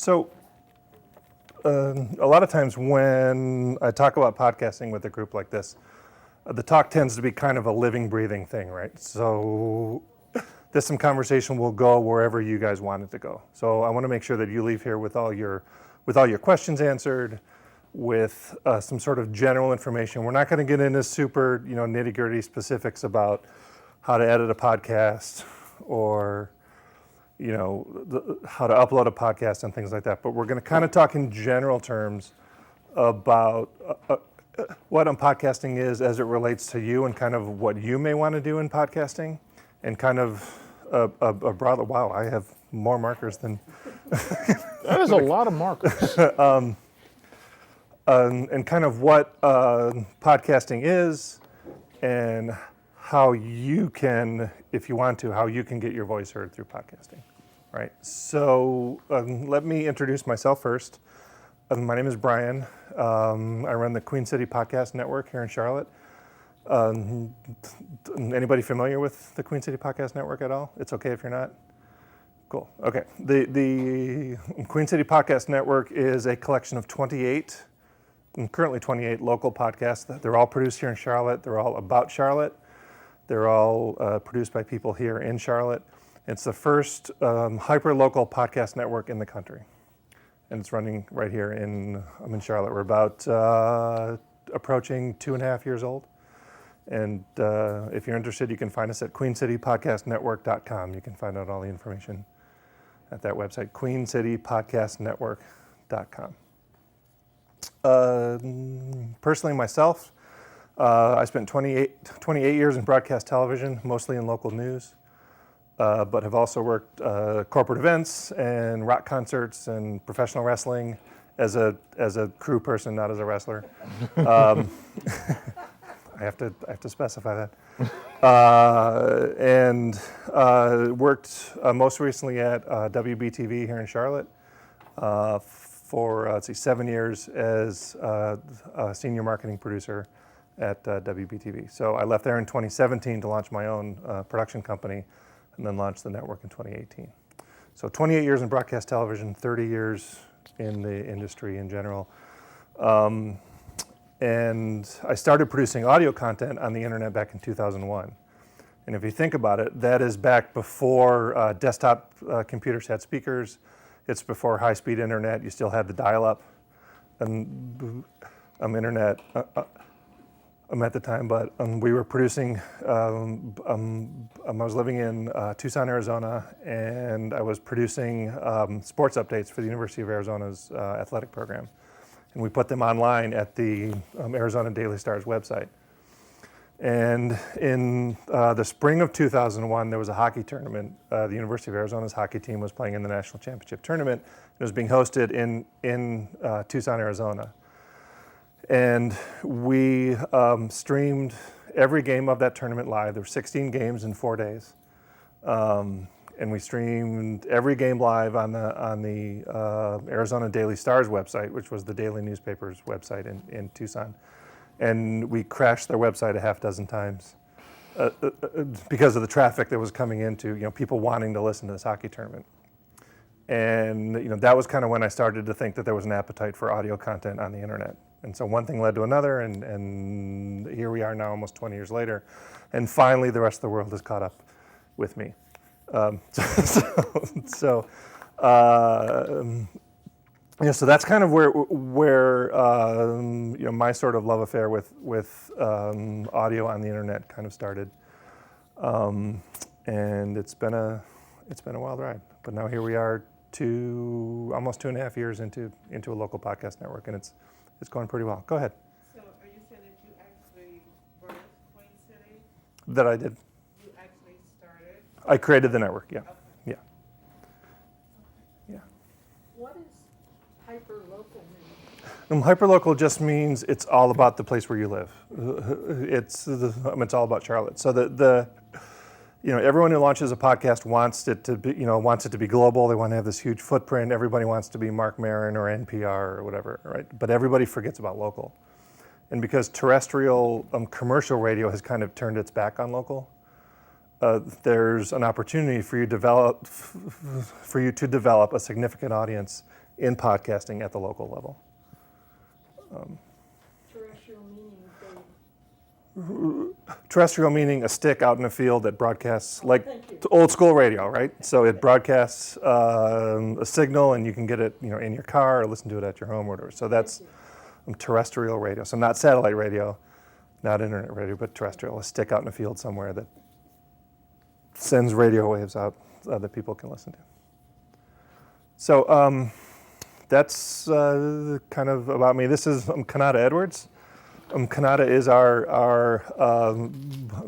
So a lot of times when I talk about podcasting with a group like this, the talk tends to be kind of a living, breathing thing, right? So this some conversation will go wherever you guys want it to go. So I want to make sure that you leave here with all your questions answered, with some sort of general information. We're not going to get into super, nitty-gritty specifics about how to edit a podcast or how to upload a podcast and things like that. But we're going to kind of talk in general terms about what podcasting is as it relates to you and kind of what you may want to do in podcasting, and kind of a broader. Wow, I have more markers than. That is a lot of markers. And kind of what podcasting is, and how you can, if you want to, how you can get your voice heard through podcasting, right? So let me introduce myself first. My name is Brian. I run the Queen City Podcast Network here in Charlotte. Anybody familiar with the Queen City Podcast Network at all? It's okay if you're not. Cool. Okay. The Queen City Podcast Network is a collection of currently 28 local podcasts. They're all produced here in Charlotte. They're all about Charlotte. They're all produced by people here in Charlotte. It's the first hyper-local podcast network in the country. And it's running right here I'm in Charlotte. We're about approaching 2.5 years old. And if you're interested, you can find us at queencitypodcastnetwork.com. You can find out all the information at that website, queencitypodcastnetwork.com. Personally, myself, I spent 28 years in broadcast television, mostly in local news, but have also worked corporate events and rock concerts and professional wrestling as a crew person, not as a wrestler. I have to specify that. And worked most recently at WBTV here in Charlotte for 7 years as a senior marketing producer at WBTV. So I left there in 2017 to launch my own production company, and then launched the network in 2018. So 28 years in broadcast television, 30 years in the industry in general. And I started producing audio content on the internet back in 2001. And if you think about it, that is back before desktop computers had speakers. It's before high-speed internet. You still had the dial-up and internet at the time, but we were producing. I was living in Tucson, Arizona, and I was producing sports updates for the University of Arizona's athletic program. And we put them online at the Arizona Daily Star's website. And in the spring of 2001, there was a hockey tournament. The University of Arizona's hockey team was playing in the national championship tournament. It was being hosted in Tucson, Arizona. And we streamed every game of that tournament live. There were 16 games in 4 days. And we streamed every game live on the Arizona Daily Star's website, which was the daily newspaper's website in Tucson. And we crashed their website a half dozen times because of the traffic that was coming into, people wanting to listen to this hockey tournament. And that was kind of when I started to think that there was an appetite for audio content on the internet. And so one thing led to another, and here we are now almost 20 years later. And finally, the rest of the world has caught up with me. So that's kind of where my sort of love affair with audio on the internet kind of started. And it's been a wild ride. But now here we are, almost 2.5 years into a local podcast network, and it's going pretty well. Go ahead. So are you saying that you actually birthed Queen City? That I did. You actually started? I created the network, yeah. Okay. Yeah. Yeah. What does hyper-local mean? Hyperlocal just means it's all about the place where you live. It's all about Charlotte. So everyone who launches a podcast wants it to be global. They want to have this huge footprint. Everybody wants to be Mark Maron or NPR or whatever, right? But everybody forgets about local. And because terrestrial commercial radio has kind of turned its back on local, there's an opportunity for you to develop a significant audience in podcasting at the local level. Terrestrial meaning they, Terrestrial meaning a stick out in a field that broadcasts like thank you. old school radio, right? So it broadcasts a signal, and you can get it, in your car or listen to it at your home or whatever. So that's terrestrial radio. So not satellite radio, not internet radio, but terrestrial. A stick out in a field somewhere that sends radio waves out that people can listen to. So that's kind of about me. This is Kanata Edwards. Kanata is our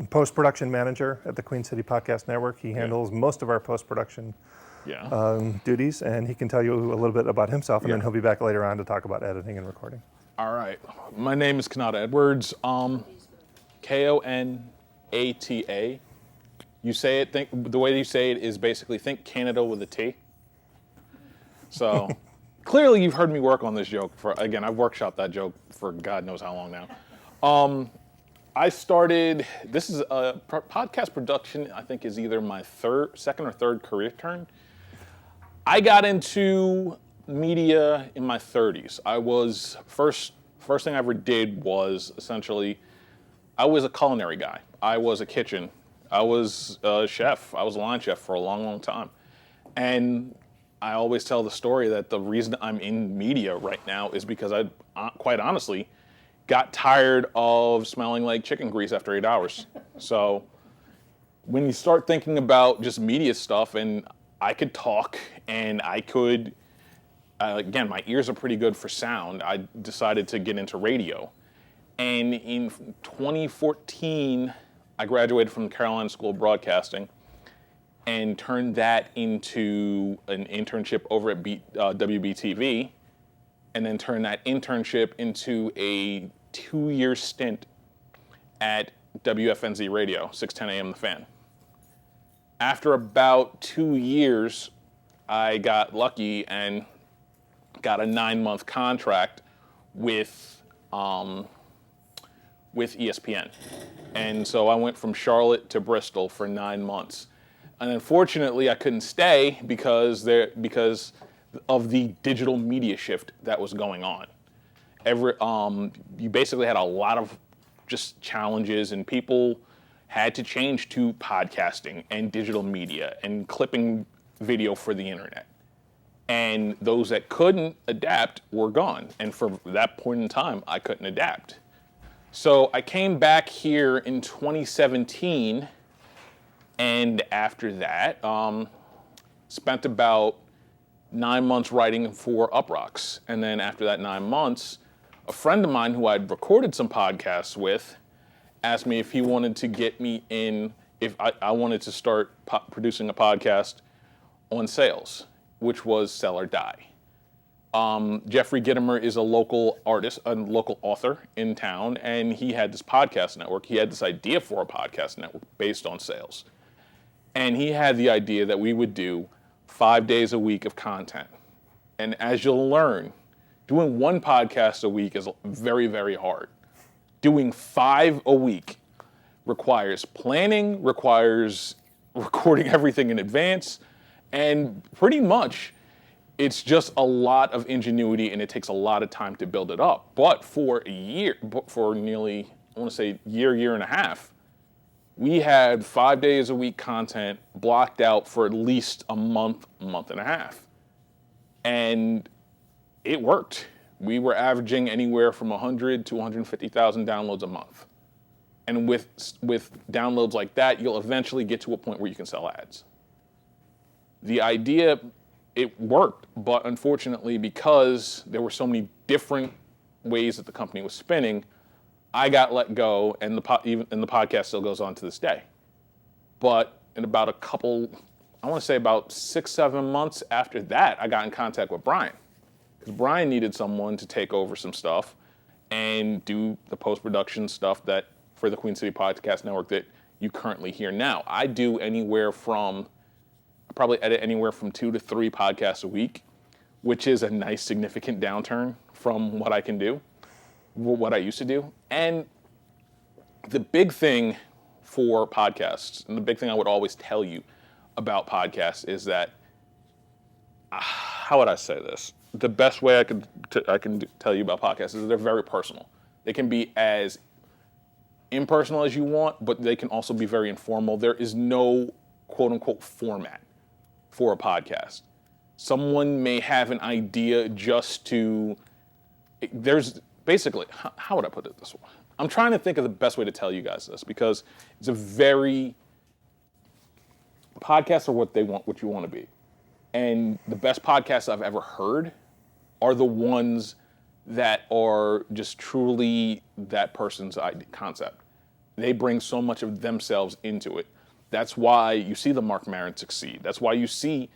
post-production manager at the Queen City Podcast Network. He handles most of our post-production duties, and he can tell you a little bit about himself, and then he'll be back later on to talk about editing and recording. All right. My name is Kanata Edwards. Konata. You say it, the way you say it is basically think Canada with a T. So clearly you've heard me work on this joke I've workshopped that joke for God knows how long now. This is a podcast production, I think is either my second or third career turn. I got into media in my 30s. First thing I ever did was essentially, I was a culinary guy. I was a kitchen. I was a chef. I was a line chef for a long, long time. And I always tell the story that the reason I'm in media right now is because I, quite honestly, got tired of smelling like chicken grease after 8 hours. So when you start thinking about just media stuff, and I could talk, and I could, again, my ears are pretty good for sound, I decided to get into radio. And in 2014, I graduated from the Carolina School of Broadcasting and turned that into an internship over at WBTV, and then turned that internship into a 2-year stint at WFNZ Radio, 610 AM The Fan. After about 2 years, I got lucky and got a 9-month contract with ESPN. And so I went from Charlotte to Bristol for 9 months. And unfortunately, I couldn't stay because of the digital media shift that was going on. You basically had a lot of just challenges, and people had to change to podcasting and digital media and clipping video for the internet. And those that couldn't adapt were gone. And for that point in time, I couldn't adapt. So I came back here in 2017, and after that, spent about 9 months writing for Uprocks. And then after that 9 months, a friend of mine who I'd recorded some podcasts with asked me if he wanted to get me in, if I wanted to start producing a podcast on sales, which was Sell or Die. Jeffrey Gittimer is a local artist, a local author in town, and he had this podcast network. He had this idea for a podcast network based on sales. And he had the idea that we would do 5 days a week of content. And as you'll learn, doing one podcast a week is very, very hard. Doing 5 a week requires planning, requires recording everything in advance, and pretty much it's just a lot of ingenuity, and it takes a lot of time to build it up. But for a year, for nearly, I want to say year and a half, we had 5 days a week content blocked out for at least a month and a half. And it worked. We were averaging anywhere from 100 to 150,000 downloads a month. And with downloads like that, you'll eventually get to a point where you can sell ads. The idea, it worked, but unfortunately, because there were so many different ways that the company was spinning, I got let go, and the podcast still goes on to this day. But in about I want to say about 6-7 months after that, I got in contact with Brian. Because Brian needed someone to take over some stuff and do the post-production stuff that for the Queen City Podcast Network that you currently hear now. I probably edit anywhere from 2 to 3 podcasts a week, which is a nice significant downturn from what I can do, what I used to do. And the big thing for podcasts, and the big thing I would always tell you about podcasts is that, how would I say this? the best way I can tell you about podcasts is they're very personal. They can be as impersonal as you want, but they can also be very informal. There is no quote unquote format for a podcast. Someone may have an idea just to, there's basically, how would I put it this way? I'm trying to think of the best way to tell you guys this, because it's a very, podcasts are what you want to be. And the best podcasts I've ever heard are the ones that are just truly that person's concept. They bring so much of themselves into it. That's why you see the Mark Maron succeed. That's why you see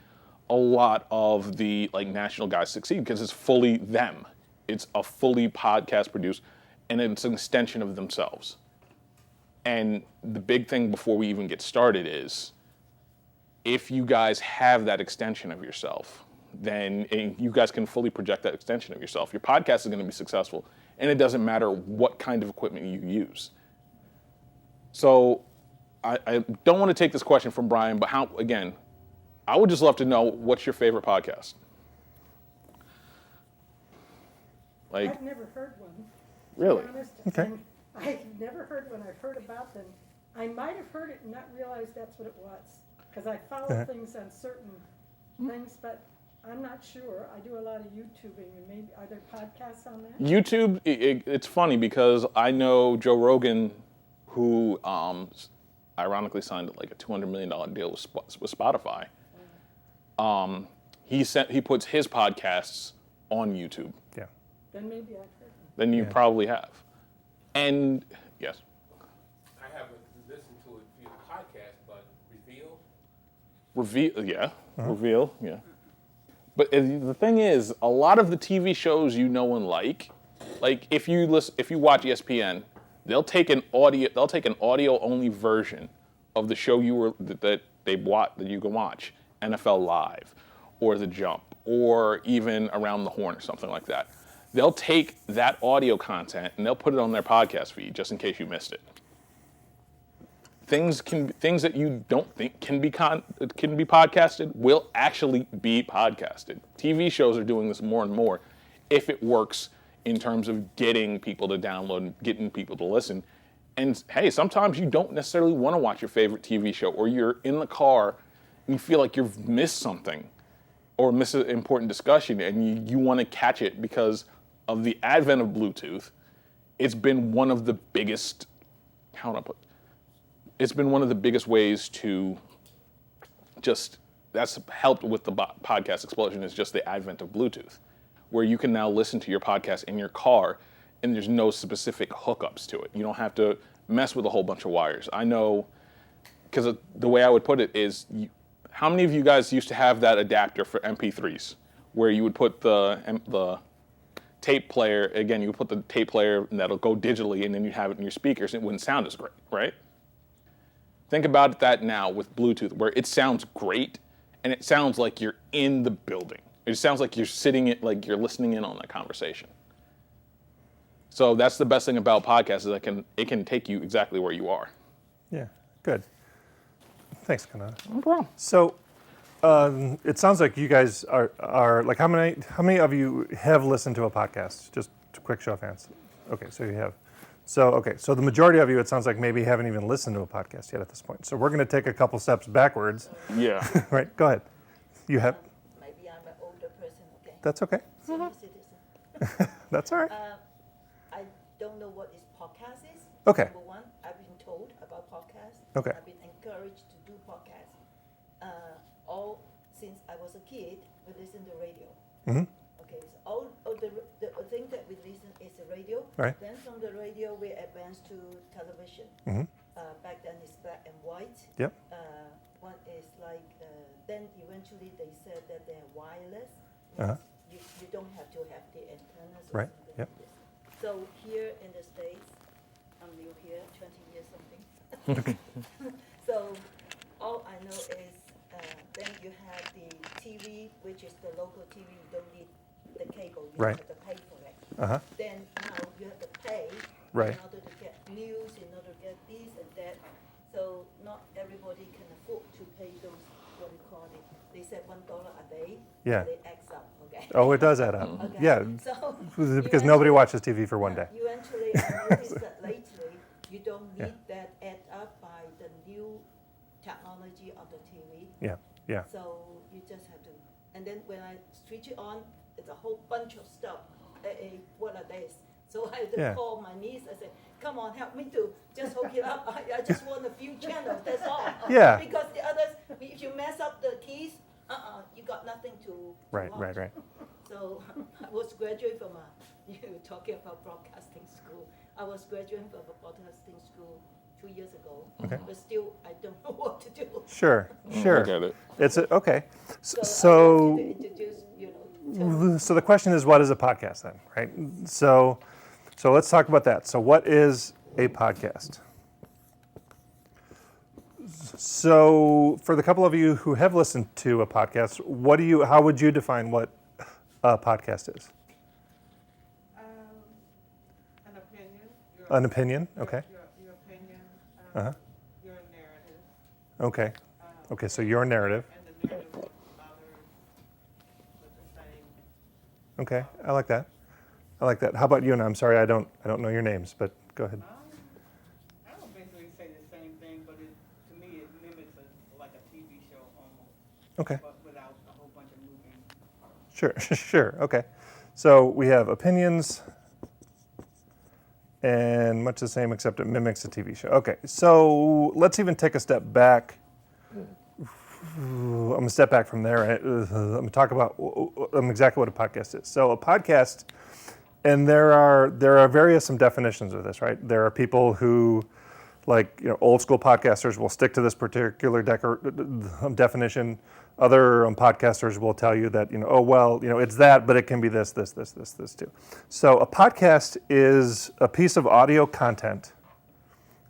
a lot of the national guys succeed, because it's fully them. It's a fully podcast produced, and it's an extension of themselves. And the big thing before we even get started is, if you guys have that extension of yourself, then you guys can fully project that extension of yourself. Your podcast is going to be successful, and it doesn't matter what kind of equipment you use. So I don't want to take this question from Brian, but I would just love to know, what's your favorite podcast? I've never heard one. Really? To be honest. Okay. And I've never heard one. I've heard about them. I might have heard it and not realized that's what it was, because I follow things on certain things, but I'm not sure. I do a lot of YouTubing, and maybe, are there podcasts on that? YouTube, it's funny because I know Joe Rogan, who ironically signed a $200 million deal with Spotify. He puts his podcasts on YouTube. Yeah. Then maybe I've heard them. Then you probably have. And yes. I haven't listened to it via podcast, but Reveal, yeah. But the thing is, a lot of the TV shows you know and like if you watch ESPN, they'll take an audio only version of the show that you can watch, NFL Live, or The Jump, or even Around the Horn, or something like that. They'll take that audio content and they'll put it on their podcast feed just in case you missed it. Things that you don't think can be podcasted will actually be podcasted. TV shows are doing this more and more, if it works in terms of getting people to download and getting people to listen. And hey, sometimes you don't necessarily want to watch your favorite TV show, or you're in the car and you feel like you've missed something or missed an important discussion, and you want to catch it because of the advent of Bluetooth. It's been one of the biggest, it's been one of the biggest ways to that's helped with the podcast explosion, is just the advent of Bluetooth, where you can now listen to your podcast in your car and there's no specific hookups to it. You don't have to mess with a whole bunch of wires. I know, because the way I would put it is, how many of you guys used to have that adapter for MP3s, where you would put the tape player, again, you would put the tape player and that'll go digitally, and then you have it in your speakers and it wouldn't sound as great, right? Think about that now with Bluetooth, where it sounds great and it sounds like you're in the building. It sounds like you're you're listening in on that conversation. So that's the best thing about podcasts, is it can take you exactly where you are. Yeah, good. Thanks, Kanata. No problem. So it sounds like you guys are like, how many of you have listened to a podcast? Just a quick show of hands. Okay, so you have. So the majority of you, it sounds like, maybe haven't even listened to a podcast yet at this point. So we're going to take a couple steps backwards. Yeah. Right, go ahead. You have. Maybe I'm an older person, okay? That's okay. Senior citizen. That's all right. I don't know what this podcast is. Okay. Number one, I've been told about podcasts. Okay. I've been encouraged to do podcasts. All since I was a kid, we listened to radio. Mm-hmm. Okay, so all of the thing that we listen is the radio. Right. Then from the radio, we advanced to television. Mm-hmm. Back then it's black and white. Yep. One is then eventually they said that they're wireless. Uh-huh. You don't have to have the antennas or Right, something yep. like this. So here in the States, I'm new here, 20 years something. So all I know is then you have the TV, which is the local TV. You don't need the cable. You Right. have to pay for it. Uh-huh. Then now you have to pay Right. in order to get news, in order to get this and that. So not everybody can afford to pay those, what do you call it? They said $1 a day. Yeah. They X up, okay? Oh, it does add up. Okay. Yeah, So because nobody watches TV for one day. Eventually, I noticed that lately, you don't Yeah. need that add up by the new technology of the TV. Yeah, yeah. So you just have to, and then when I switch it on, it's a whole bunch of stuff. What are these? So I had to Yeah. call my niece. I said, "Come on, help me to just hook it up. I just want a few channels. That's all." Yeah. Because the others, if you mess up the keys, you got nothing to Right, watch. right, right. So I was graduating from you were talking about broadcasting school. I was graduating from a broadcasting school 2 years ago. Okay. But still, I don't know what to do. Sure, sure. I get it. It's okay. So I want you to introduce, So the question is, what is a podcast then, right? So let's talk about that. So what is a podcast? So for the couple of you who have listened to a podcast, how would you define what a podcast is? An opinion. An opinion, okay. Your opinion, Uh-huh. your narrative, Okay. Okay, so your narrative. and the narrative of others with the same. Okay, I like that. I like that. How about you? And I'm sorry, I don't know your names, but go ahead. I don't basically say the same thing, but to me, it mimics like a TV show almost, Okay. but without a whole bunch of moving parts. Sure, sure. Okay. So we have opinions and much the same except it mimics a TV show. Okay. So let's even take a step back. I'm going to step back from there. I'm going to talk about exactly what a podcast is. So a podcast, and there are various some definitions of this, right? There are people who, like old school podcasters, will stick to this particular definition. Other podcasters will tell you that it's that, but it can be this too. So a podcast is a piece of audio content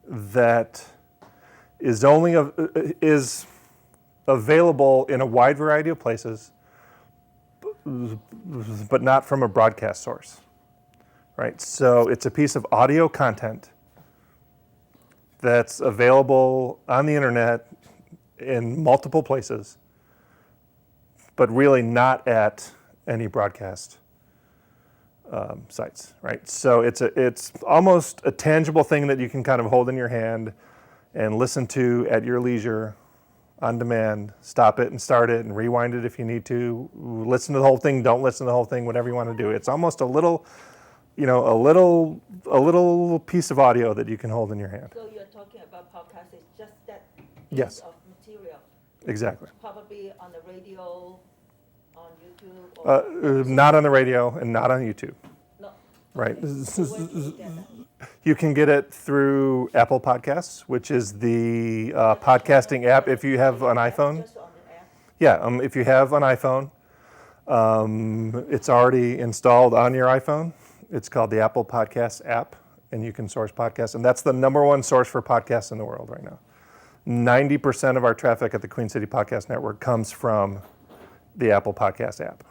that is is available in a wide variety of places, but not from a broadcast source, right? So it's a piece of audio content that's available on the internet in multiple places, but really not at any broadcast sites, right? So it's almost a tangible thing that you can kind of hold in your hand and listen to at your leisure, on demand. Stop it and start it and rewind it if you need to. Listen to the whole thing, don't listen to the whole thing, whatever you want to do. It's almost a little piece of audio that you can hold in your hand. So you're talking about podcast, it's just that Yes. piece of material, Exactly. probably on the radio, on YouTube, or Not on the radio and not on YouTube, no. right? Okay. So where can you get that? You can get it through Apple Podcasts, which is the podcasting app. If you have an iPhone, Just on the app? yeah. If you have an iPhone, it's already installed on your iPhone. It's called the Apple Podcasts app, and you can source podcasts. And that's the number one source for podcasts in the world right now. 90% of our traffic at the Queen City Podcast Network comes from the Apple Podcast app.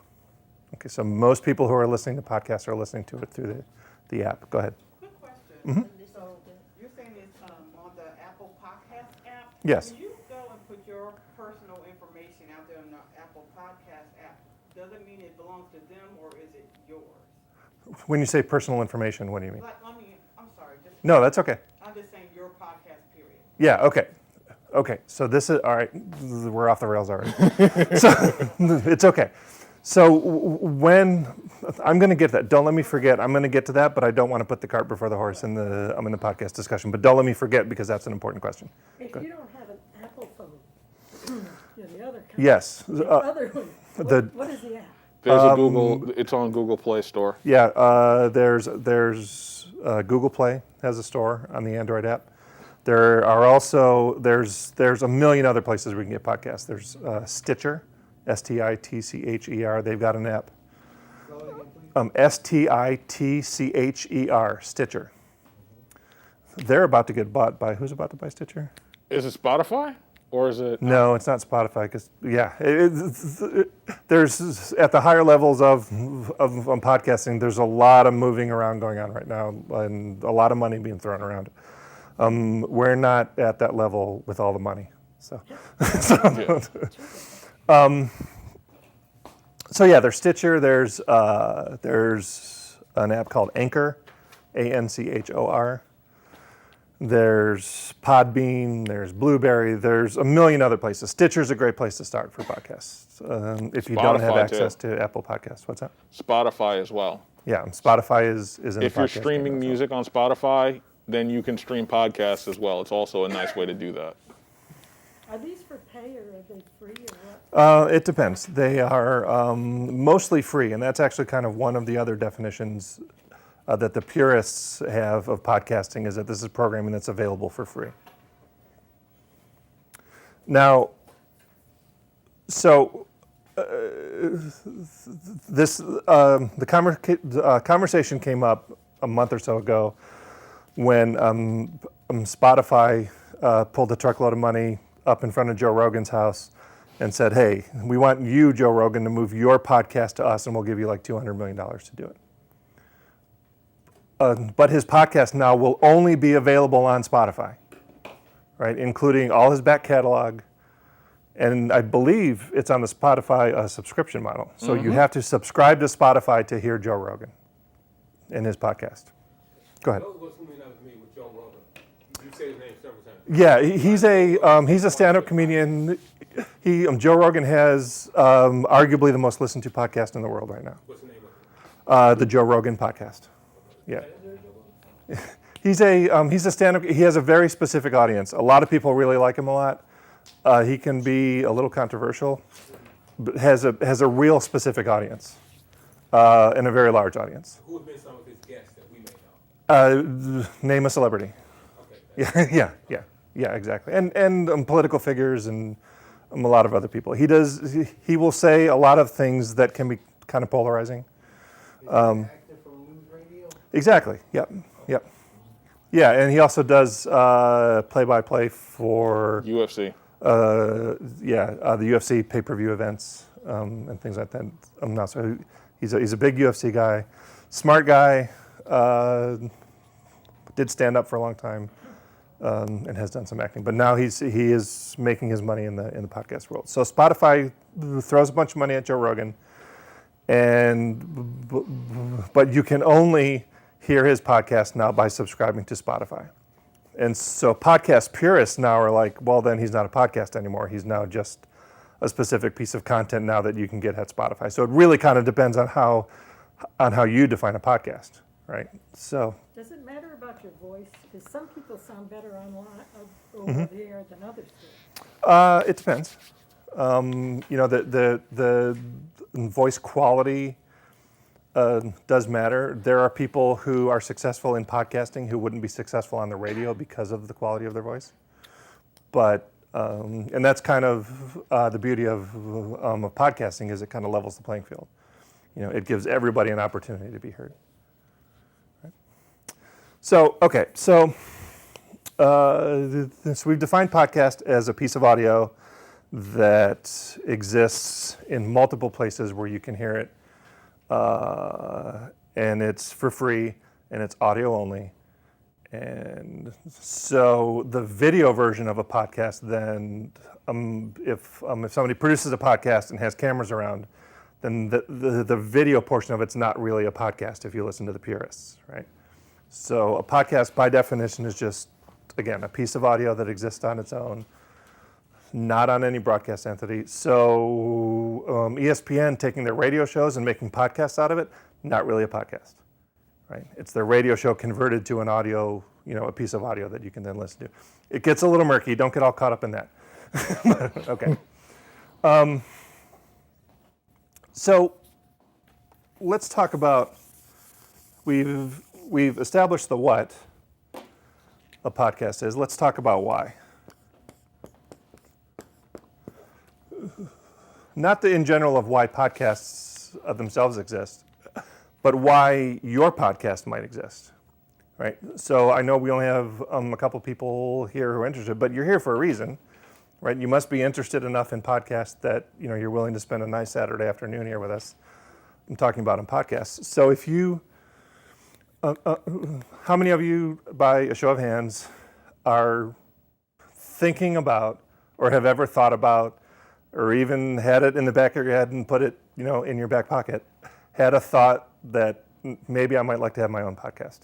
Okay, so most people who are listening to podcasts are listening to it through the app. Go ahead. Quick question. Mm-hmm. So you're saying it's on the Apple Podcast app? Yes. When you go and put your personal information out there on the Apple Podcast app, does it mean it belongs to them or is it yours? When you say personal information, what do you mean? Like, I'm sorry. No, that's okay. I'm just saying your podcast, period. Yeah, okay. Okay, so this is, all right, we're off the rails already. So, it's okay. So when, I'm going to get that. Don't let me forget. I'm going to get to that, but I don't want to put the cart before the horse I'm in the podcast discussion. But don't let me forget because that's an important question. If you don't have an Apple phone, the other kind. Yes. The other one. What is the app? There's a Google. It's on Google Play Store. Yeah, there's Google Play has a store on the Android app. There are also, there's a million other places we can get podcasts. There's Stitcher, Stitcher. They've got an app. Stitcher, Stitcher. They're about to get bought by, who's about to buy Stitcher? Is it Spotify or is it? No, it's not Spotify, because, yeah, there's, at the higher levels of podcasting, there's a lot of moving around going on right now, and a lot of money being thrown around. We're not at that level with all the money. So, Yeah. So yeah, there's Stitcher. There's an app called Anchor, Anchor. There's Podbean. There's Blueberry. There's a million other places. Stitcher's a great place to start for podcasts. If you don't have Spotify, access too. to Apple Podcasts, what's that? Spotify as well. Yeah, Spotify is in If the you're podcast game streaming as well. music on Spotify, then you can stream podcasts as well. It's also a nice way to do that. Are these for pay or are they free or what? It depends. They are mostly free, and that's actually kind of one of the other definitions that the purists have of podcasting, is that this is programming that's available for free. Now, so the conversation came up a month or so ago when Spotify pulled a truckload of money up in front of Joe Rogan's house and said, hey, we want you, Joe Rogan, to move your podcast to us and we'll give you like $200 million to do it. But his podcast now will only be available on Spotify, right? Including all his back catalog. And I believe it's on the Spotify subscription model. So you have to subscribe to Spotify to hear Joe Rogan in his podcast. Go ahead. Those of us who may not be familiar with Joe Rogan, you say his name several times. Yeah, he's a stand-up comedian. Joe Rogan has arguably the most listened to podcast in the world right now. What's the name of it? The Joe Rogan podcast. Yeah. He's a stand-up. He has a very specific audience. A lot of people really like him a lot. He can be a little controversial, but has a real specific audience and a very large audience. Who have been some of his guests that we may know? Name a celebrity. Okay. Yeah, exactly. And political figures and a lot of other people. He will say a lot of things that can be kind of polarizing. Actor from news radio? Exactly. Yep. Yeah, and he also does play-by-play for UFC. the UFC pay-per-view events and things like that. So he's a big UFC guy, smart guy. Did stand up for a long time and has done some acting, but now he is making his money in the podcast world. So Spotify throws a bunch of money at Joe Rogan, but you can only hear his podcast now by subscribing to Spotify. And so podcast purists now are like, well, then he's not a podcast anymore. He's now just a specific piece of content now that you can get at Spotify. So it really kind of depends on how you define a podcast, right? So Does it matter about your voice? Because some people sound better online over there than others do. it depends. The voice quality does matter. There are people who are successful in podcasting who wouldn't be successful on the radio because of the quality of their voice. But and that's kind of the beauty of podcasting, is it kind of levels the playing field. It gives everybody an opportunity to be heard. Right? So we've defined podcast as a piece of audio that exists in multiple places where you can hear it. And it's for free, and it's audio only. And so the video version of a podcast, then if somebody produces a podcast and has cameras around, then the video portion of it's not really a podcast if you listen to the purists, right? So a podcast by definition is just, again, a piece of audio that exists on its own, not on any broadcast entity. So ESPN taking their radio shows and making podcasts out of it, not really a podcast, right? It's their radio show converted to an audio, a piece of audio that you can then listen to. It gets a little murky. Don't get all caught up in that. Okay. So let's talk about, we've established the what a podcast is. Let's talk about why. Not in general of why podcasts themselves exist, but why your podcast might exist, right? So I know we only have a couple people here who are interested, but you're here for a reason, right? You must be interested enough in podcasts that you're willing to spend a nice Saturday afternoon here with us and talking about podcasts. So if you, how many of you, by a show of hands, are thinking about or have ever thought about or even had it in the back of your head and put it, in your back pocket, had a thought that maybe I might like to have my own podcast.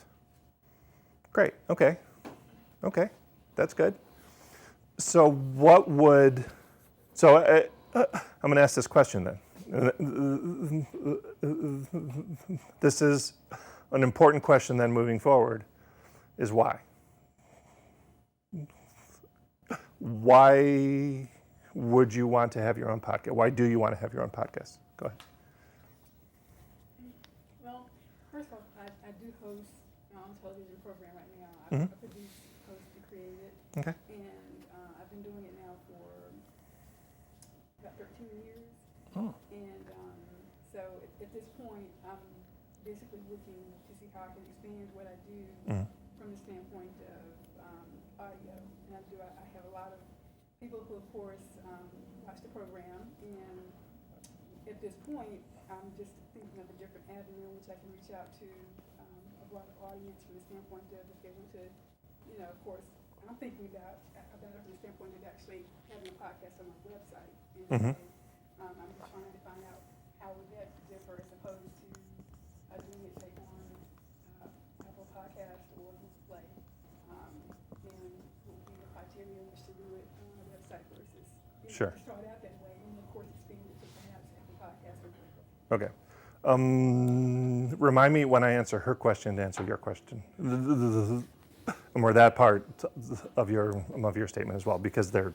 Great. Okay, that's good. So I'm going to ask this question then. This is an important question then moving forward, is why? Why would you want to have your own podcast? Why do you want to have your own podcast? Go ahead. Well, first off, I do host my own television program right now. I produce, host, and create it. Okay. And I've been doing it now for about 13 years. Oh. And so at this point, I'm basically looking to see how I can expand what I do from the standpoint of audio. And I have a lot of people who, of course, watch the program. And at this point, I'm just thinking of a different avenue in which I can reach out to a broader audience from the standpoint of if they want to, of course, I'm thinking about it from the standpoint of actually having a podcast on my website. And so, I'm just trying to find out how would that differ as opposed to doing it, say, on Apple Podcast or Google Play. And what would be the criteria in which to do it on a website versus Sure. to start out that way and of course expand it to perhaps Apple Podcast or Google. Okay. Remind me when I answer her question to answer your question, or that part of your statement as well, because they're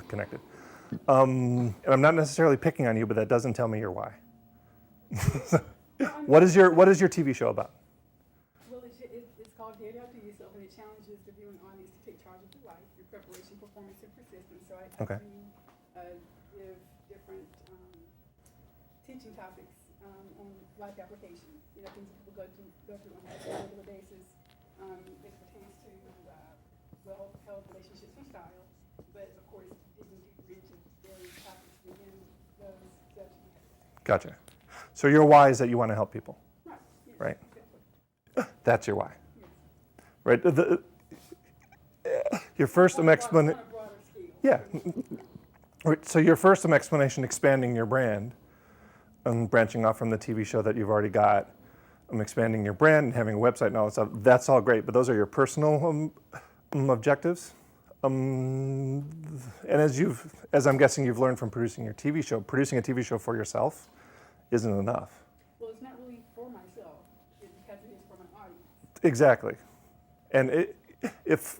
connected. And I'm not necessarily picking on you, but that doesn't tell me your why. What is your TV show about? Well, it's called Get Out to Yourself, and it challenges the viewing audience to take charge of their life through preparation, performance, and persistence. So I Okay. give different teaching topics on life application, things that people go through on a regular basis as pertains to health, relationships, and style. But of course, digging deeper into various topics within those subjects. Gotcha. So your why is that you want to help people, Right. Yes, right? exactly. That's your why, Yes. right? Your first explanation. On a broader scale. Yeah. Right, so your first explanation, expanding your brand, branching off from the TV show that you've already got, expanding your brand and having a website and all that stuff, that's all great, but those are your personal objectives. And as I'm guessing you've learned from producing a TV show for yourself isn't enough. Well, it's not really for myself, it's because it is for my audience. Exactly. And if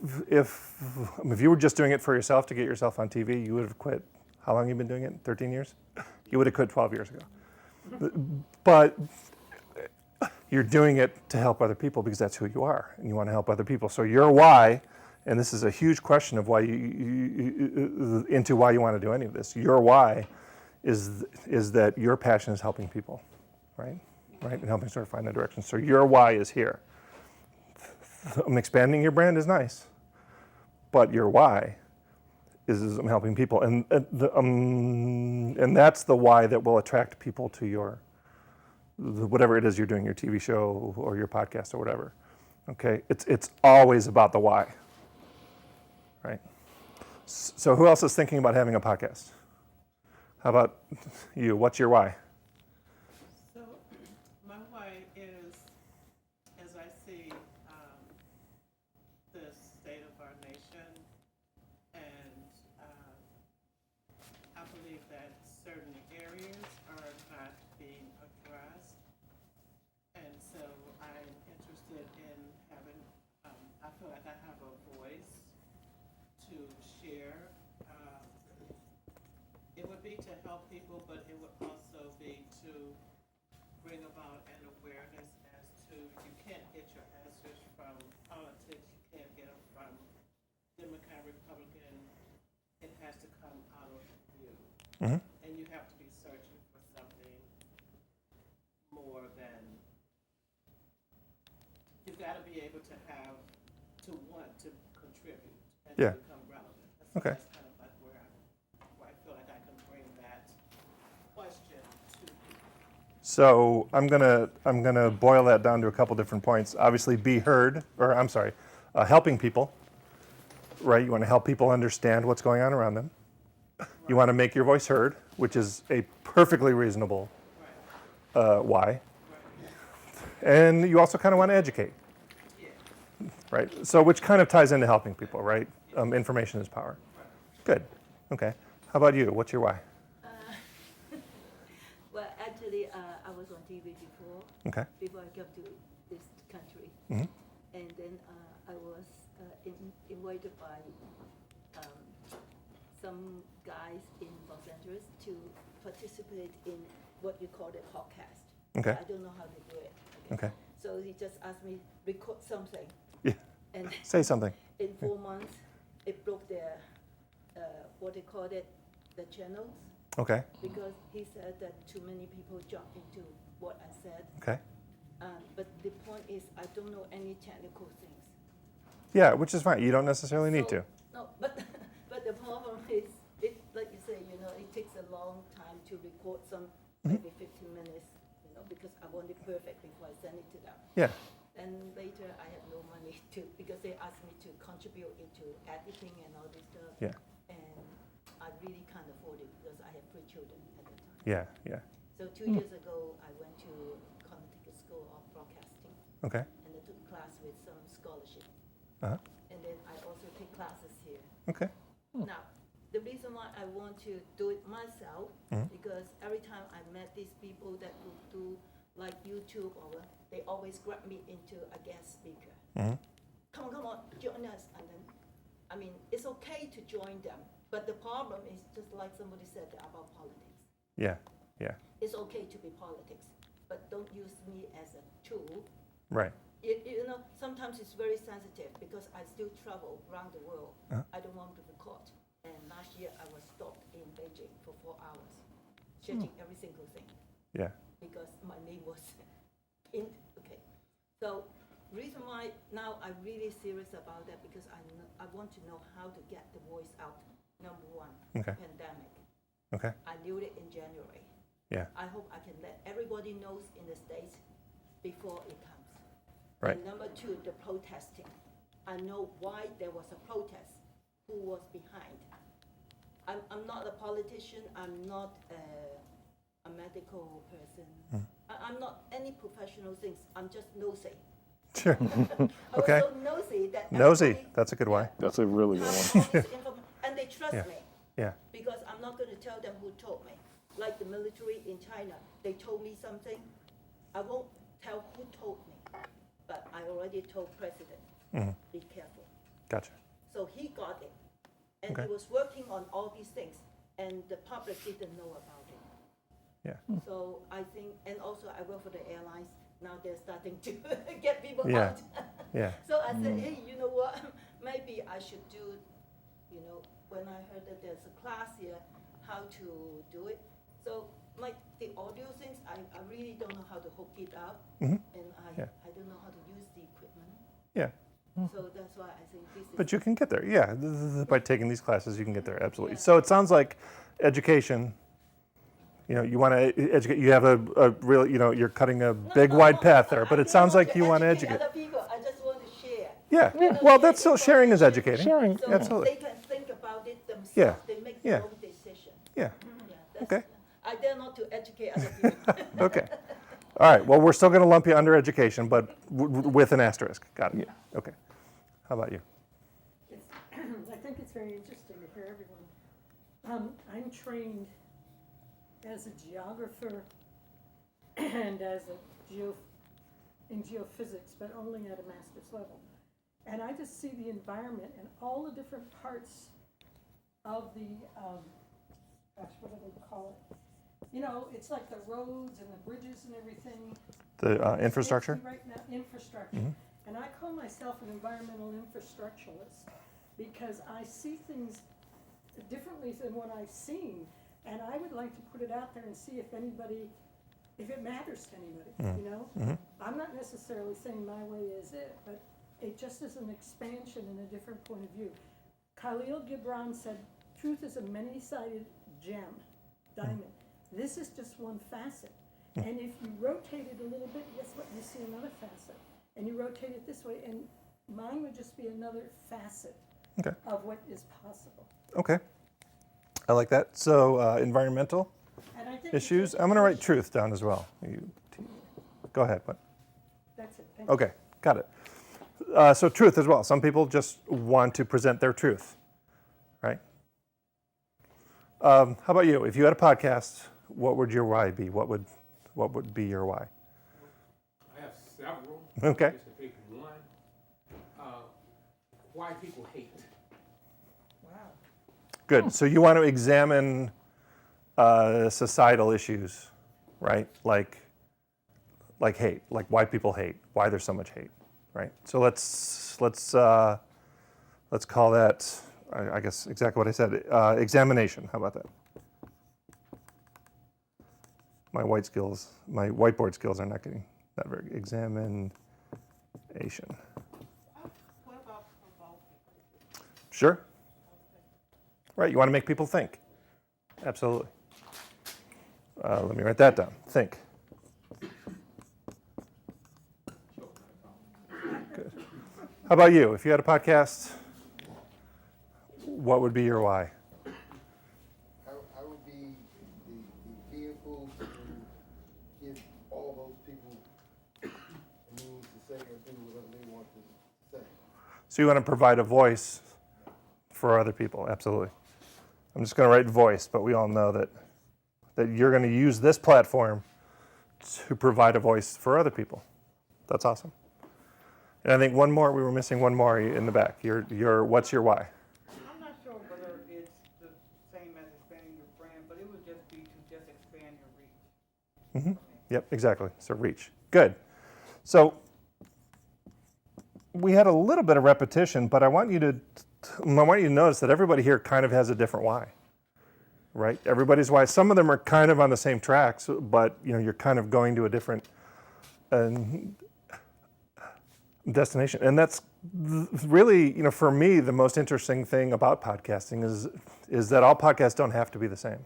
you were just doing it for yourself to get yourself on TV, you would have quit. How long have you been doing it? 13 years? You would have quit 12 years ago. But you're doing it to help other people because that's who you are, and you want to help other people. So your why, and this is a huge question of why into why you want to do any of this. Your why is that your passion is helping people, right? And helping sort of find that direction. So your why is here. Expanding your brand is nice, but your why is helping people, and that's the why that will attract people to your whatever it is you're doing, your TV show or your podcast or whatever. Okay, it's always about the why, right? So who else is thinking about having a podcast? How about you? What's your why? So, my why is, as I see the state of our nation, and I believe that certain areas are not being addressed, and so I'm interested in having, I feel like I have a voice to share. It would be to help people, but it would also be to bring about an awareness as to you can't get your answers from politics, you can't get them from Democrat, Republican. It has to come out of you. Mm-hmm. And you have to be searching for something more than, you've got to be able to want to contribute and Yeah. to become relevant. Okay. That's kind of like where I feel like I can bring that question to people. So I'm gonna boil that down to a couple different points. Obviously, helping people, right? You want to help people understand what's going on around them. You want to make your voice heard, which is a perfectly reasonable why. And you also kind of want to educate, right? So which kind of ties into helping people, right? Information is power. Good. Okay. How about you? What's your why? Well, actually, I was on TV before. Okay. Before I came to this country, Mhm. and then I was invited by some guys in Los Angeles to participate in what you call a podcast. Okay. I don't know how to do it. Okay. So he just asked me record something, Yeah. and Say something. in 4 months, it broke their what they call it, the channels, Okay. because he said that too many people jump into what I said. Okay. But the point is, I don't know any technical things. Yeah, which is fine. You don't necessarily need So- to. No, but but the problem is, it like you say, it takes a long time to record some, maybe 15 minutes, because I want it perfect before I send it to them. Yeah. And later, I have no money because they asked me to contribute into editing and all this stuff. Yeah. And I really can't afford it because I have 3 children at the time. Yeah. Yeah. So 2 years ago, I went to Kanata School of Broadcasting, Okay. and I took class with some scholarship. Uh-huh. And then I also take classes here. Okay. Now, the reason why I want to do it myself, because every time I met these people that would do like YouTube or what, they always grab me into a guest speaker. Mhm. Come on, join us. And then, I mean, it's okay to join them, but the problem is just like somebody said about politics. Yeah. Yeah. It's okay to be politics, but don't use me as a tool. Right. Sometimes it's very sensitive because I still travel around the world. Uh-huh. I don't want to record. And last year I was stopped in Beijing for 4 hours, checking every single thing Yeah. because my name was in. Okay, so reason why now I'm really serious about that because I want to know how to get the voice out. Number one, Okay. pandemic. Okay. I knew it in January. Yeah. I hope I can let everybody knows in the States before it comes. Right. And number two, the protesting. I know why there was a protest, who was behind. I'm not a politician, I'm not a medical person. I'm not any professional things, I'm just nosy. Sure. I Okay. was so nosy that Nosy. everybody That's a good why. That's a really good has one. all this and they trust Yeah. me. Yeah. Because I'm not going to tell them who told me. Like the military in China, they told me something. I won't tell who told me, but I already told President, be careful. Gotcha. So he got it. And Okay. he was working on all these things, and the public didn't know about it. Yeah. So I think, and also I work for the airlines. Now they're starting to get people Yeah. out. Yeah. So I said, hey, you know what? Maybe I should do, when I heard that there's a class here, how to do it. So like the audio things, I really don't know how to hook it up. And Yeah. I don't know how to use the equipment. Yeah. So that's why I think this is. But you can get there. Yeah. By taking these classes, you can get there. Absolutely. Yeah. So it sounds like education. You want to educate. You have a real. You're cutting a big wide path there. But I it don't sounds want like you want to educate. Other people, I just want to share. Yeah. You know, Well, share that's still sharing is educating. Sharing. So Absolutely. they can think about it themselves. Yeah. They make Yeah. their own decision. Yeah. Yeah, that's, Okay. I dare not to educate other people. Okay. All right. Well, we're still going to lump you under education, but with an asterisk. Got it. Yeah. Okay. How about you? I think it's very interesting to hear everyone. I'm trained as a geographer and as in geophysics, but only at a master's level. And I just see the environment and all the different parts of the, what do they call it? It's like the roads and the bridges and everything. The infrastructure? Right now, infrastructure. And I call myself an environmental infrastructuralist because I see things differently than what I've seen. And I would like to put it out there and see if it matters to anybody, I'm not necessarily saying my way is it, but it just is an expansion and a different point of view. Khalil Gibran said, truth is a many-sided gem, diamond. This is just one facet. And if you rotate it a little bit, guess what? You see another facet. And you rotate it this way, and mine would just be another facet Okay. of what is possible. Okay. I like that. So environmental. And I think it's issues. I'm going to write truth down as well. Go ahead. What? That's it. Thank you. Okay, got it. So truth as well. Some people just want to present their truth, right? How about you? If you had a podcast, what would your why be? What would be your why? I have several. Okay. Just to pick one. Why people hate. Wow. Good. So you want to examine societal issues, right? Like hate, like why people hate, why there's so much hate, right? So let's call that, I guess exactly what I said, examination. How about that? My whiteboard skills are not getting that very good. Examination. What about provoking? Sure. Right, you want to make people think. Absolutely. Let me write that down. Think. Good. How about you? If you had a podcast, what would be your why? I would be the vehicle to give all those people a means to say and do whatever they want to say. So you want to provide a voice for other people. Absolutely. I'm just going to write voice, but we all know that you're going to use this platform to provide a voice for other people. That's awesome. And I think we were missing one more in the back. What's your why? I'm not sure whether it's the same as expanding your brand, but it would just be to just expand your reach. Mm-hmm. Yep, exactly. So reach. Good. So we had a little bit of repetition, but I want you to notice that everybody here kind of has a different why, right? Everybody's why. Some of them are kind of on the same tracks, but you're kind of going to a different destination. And that's really, for me, the most interesting thing about podcasting is that all podcasts don't have to be the same.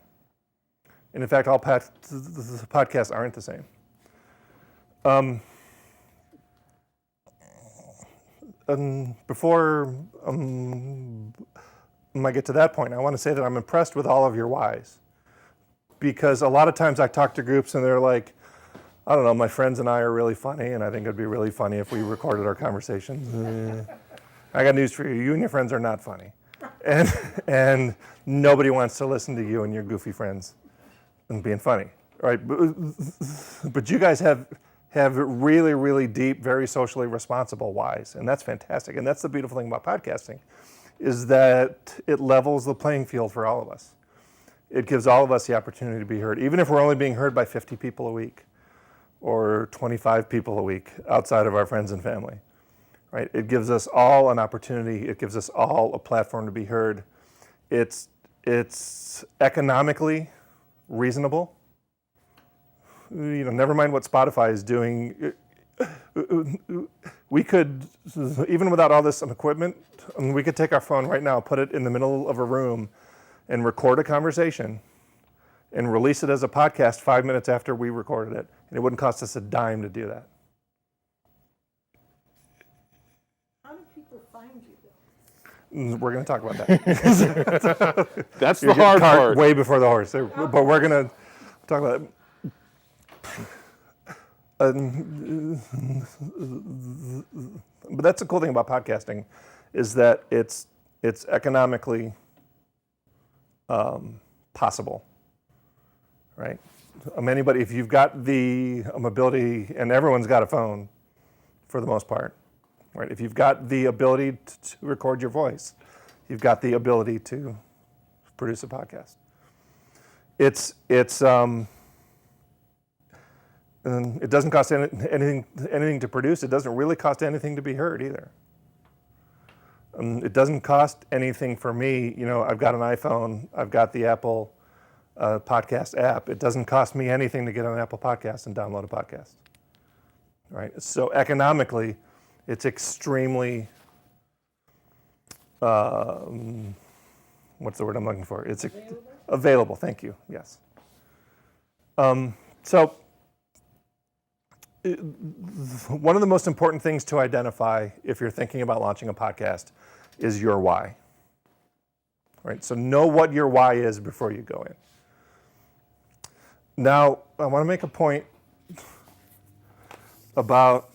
And in fact, all podcasts aren't the same. Before I get to that point, I want to say that I'm impressed with all of your whys. Because a lot of times I talk to groups and they're like, I don't know, my friends and I are really funny, and I think it'd be really funny if we recorded our conversations. I got news for you. You and your friends are not funny. And nobody wants to listen to you and your goofy friends and being funny, right? But you guys have really, really deep, very socially responsible whys, and that's fantastic. And that's the beautiful thing about podcasting, is that it levels the playing field for all of us. It gives all of us the opportunity to be heard, even if we're only being heard by 50 people a week or 25 people a week outside of our friends and family, right? It gives us all an opportunity. It gives us all a platform to be heard. It's economically reasonable. Never mind what Spotify is doing. We could, even without all this equipment, we could take our phone right now, put it in the middle of a room, and record a conversation, and release it as a podcast 5 minutes after we recorded it, and it wouldn't cost us a dime to do that. How do people find you, though? We're going to talk about that. That's the hard part. Way before the horse, but we're going to talk about it. But that's the cool thing about podcasting, is that it's economically possible, right? Anybody, if you've got the ability, and everyone's got a phone for the most part, right? If you've got the ability to record your voice, you've got the ability to produce a podcast. And it doesn't cost anything to produce. It doesn't really cost anything to be heard either. It doesn't cost anything for me. I've got an iPhone. I've got the Apple podcast app. It doesn't cost me anything to get on an Apple Podcast and download a podcast. Right? So economically, it's extremely, what's the word I'm looking for? It's available. Thank you. Yes. So one of the most important things to identify if you're thinking about launching a podcast is your why. Right? So know what your why is before you go Now, I want to make a point about,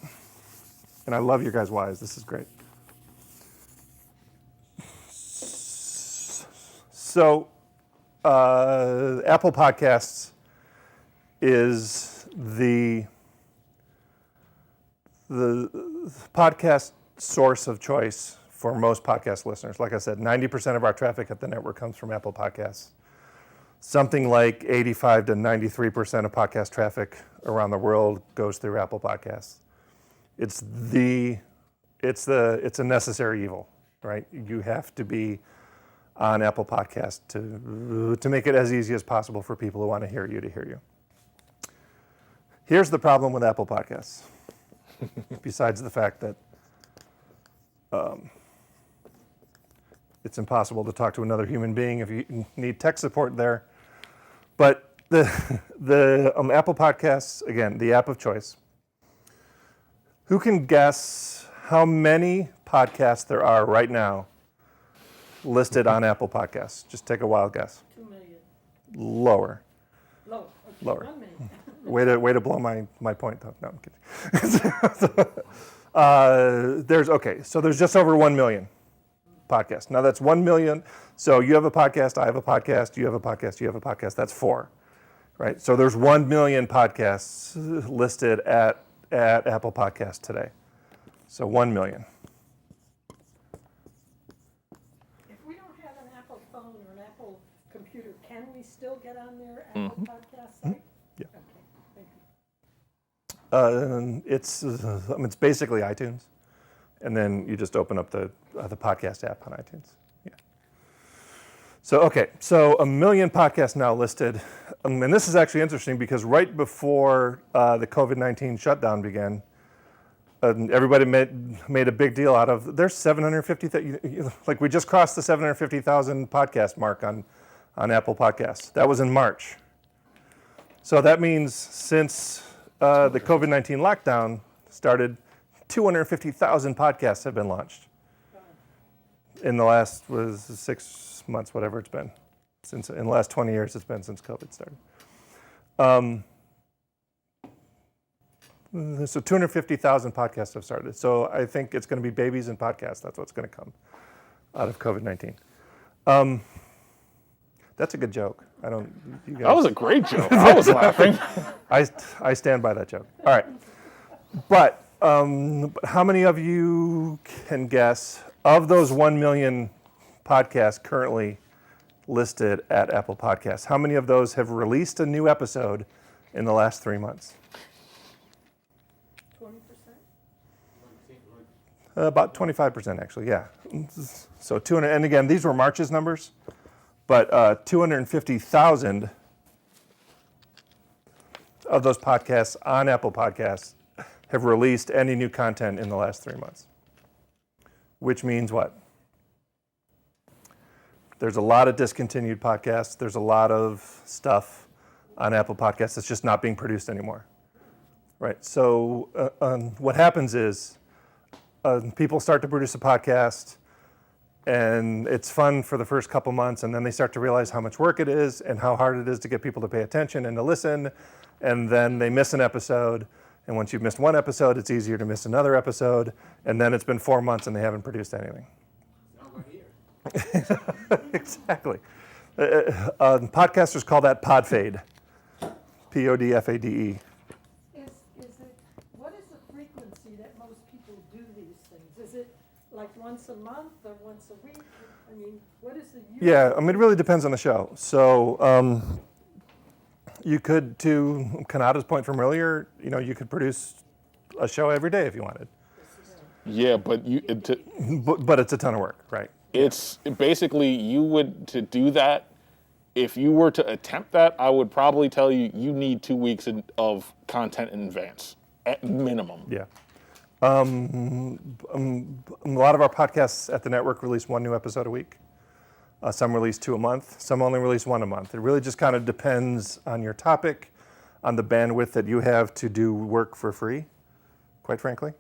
and I love your guys' whys. This is great. So, Apple Podcasts is the podcast source of choice for most podcast listeners. Like I said, 90% of our traffic at the network comes from Apple Podcasts. Something like 85 to 93% of podcast traffic around the world goes through Apple Podcasts. It's a necessary evil, right? You have to be on Apple Podcasts to make it as easy as possible for people who want to hear you. Here's the problem with Apple Podcasts, besides the fact that it's impossible to talk to another human being if you need tech support there. But the Apple Podcasts, again, the app of choice. Who can guess how many podcasts there are right now listed on Apple Podcasts? Just take a wild guess. 2 million. Lower. Low. Okay, Lower. 1 million. Way to blow my point, though. No, I'm kidding. So there's just over 1 million podcasts. Now that's 1 million. So you have a podcast, I have a podcast, you have a podcast, you have a podcast. That's 4, right? So there's 1 million podcasts listed at Apple Podcasts today. So 1 million. If we don't have an Apple phone or an Apple computer, can we still get on their Apple Podcast site? Yeah. Okay, thank you. It's basically iTunes, and then you just open up the podcast app on iTunes. Yeah. So 1 million podcasts now listed, and this is actually interesting because right before the COVID-19 shutdown began, everybody made a big deal out of there's 750. Like we just crossed the 750,000 podcast mark on Apple Podcasts. That was in March. So that means since the COVID-19 lockdown started, 250,000 podcasts have been launched in the last 6 months, whatever it's been. In the last 20 years, it's been since COVID started. So 250,000 podcasts have started. So I think it's going to be babies and podcasts. That's what's going to come out of COVID-19. That's a good joke. You guys, That was a great joke. I was laughing. I stand by that joke. All right. But how many of you can guess, of those 1 million podcasts currently listed at Apple Podcasts, how many of those have released a new episode in the last 3 months? 20%? About 25%, actually, yeah. So 200, and again, these were March's numbers, but 250,000 of those podcasts on Apple Podcasts have released any new content in the last 3 months. Which means what? There's a lot of discontinued podcasts. There's a lot of stuff on Apple Podcasts that's just not being produced anymore. Right, so what happens is people start to produce a podcast, and it's fun for the first couple months, and then they start to realize how much work it is and how hard it is to get people to pay attention and to listen, and then they miss an episode, and once you've missed one episode, it's easier to miss another episode, and then it's been 4 months and they haven't produced anything. Sounds like here. Exactly. Podcasters call that pod fade, PODFADE. What is the frequency that most people do these things? Is it like once a month or once a week? I mean, what is the usual? Yeah, I mean, it really depends on the show. So you could, to Kanata's point from earlier, you could produce a show every day if you wanted. Yeah, but But it's a ton of work, right? it's basically you would to do that. If you were to attempt that, I would probably tell you need 2 weeks of content in advance at minimum. Yeah. A lot of our podcasts at the network release 1 new episode a week. Some release 2 a month. Some only release 1 a month. It really just kind of depends on your topic, on the bandwidth that you have to do work for free, quite frankly,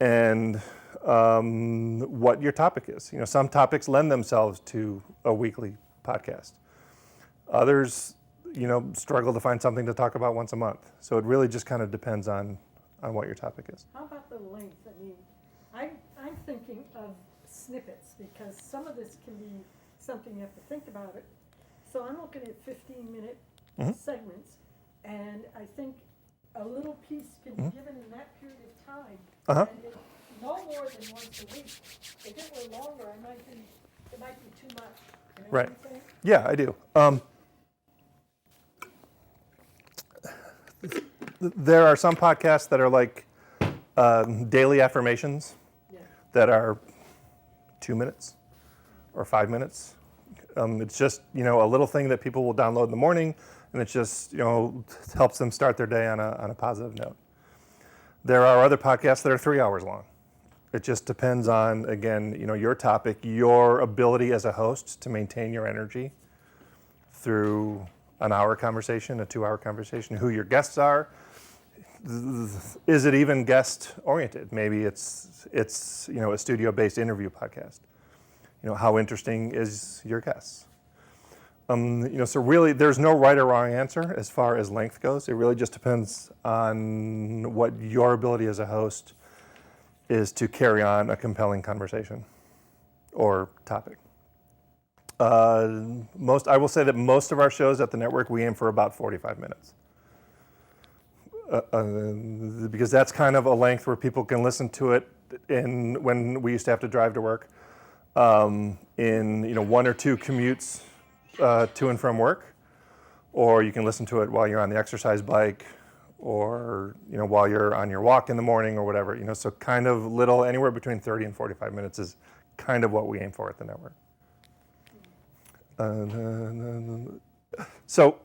and what your topic is. Some topics lend themselves to a weekly podcast. Others, struggle to find something to talk about once a month. So it really just kind of depends on what your topic is. How about the length? I mean, I'm thinking of snippets, because some of this can be something you have to think about it. So I'm looking at 15-minute segments, and I think a little piece can be given in that period of time. And it, no more than once a week. If it were longer, it might be too much. You know Right. what I'm saying? Yeah, I do. There are some podcasts that are like daily affirmations Yeah. that are 2 minutes or 5 minutes. It's just, a little thing that people will download in the morning, and it just, helps them start their day on a positive note. There are other podcasts that are 3 hours long. It just depends on, again, your topic, your ability as a host to maintain your energy through an hour conversation, a 2 hour conversation, who your guests are. Is it even guest oriented? Maybe it's a studio-based interview podcast. How interesting is your guest? So really there's no right or wrong answer as far as length goes. It really just depends on what your ability as a host is to carry on a compelling conversation or topic. I will say that most of our shows at the network, we aim for about 45 minutes. Because that's kind of a length where people can listen to it when we used to have to drive to work, in 1 or 2 commutes to and from work, or you can listen to it while you're on the exercise bike, or while you're on your walk in the morning or whatever. So kind of little, anywhere between 30 and 45 minutes is kind of what we aim for at the network. So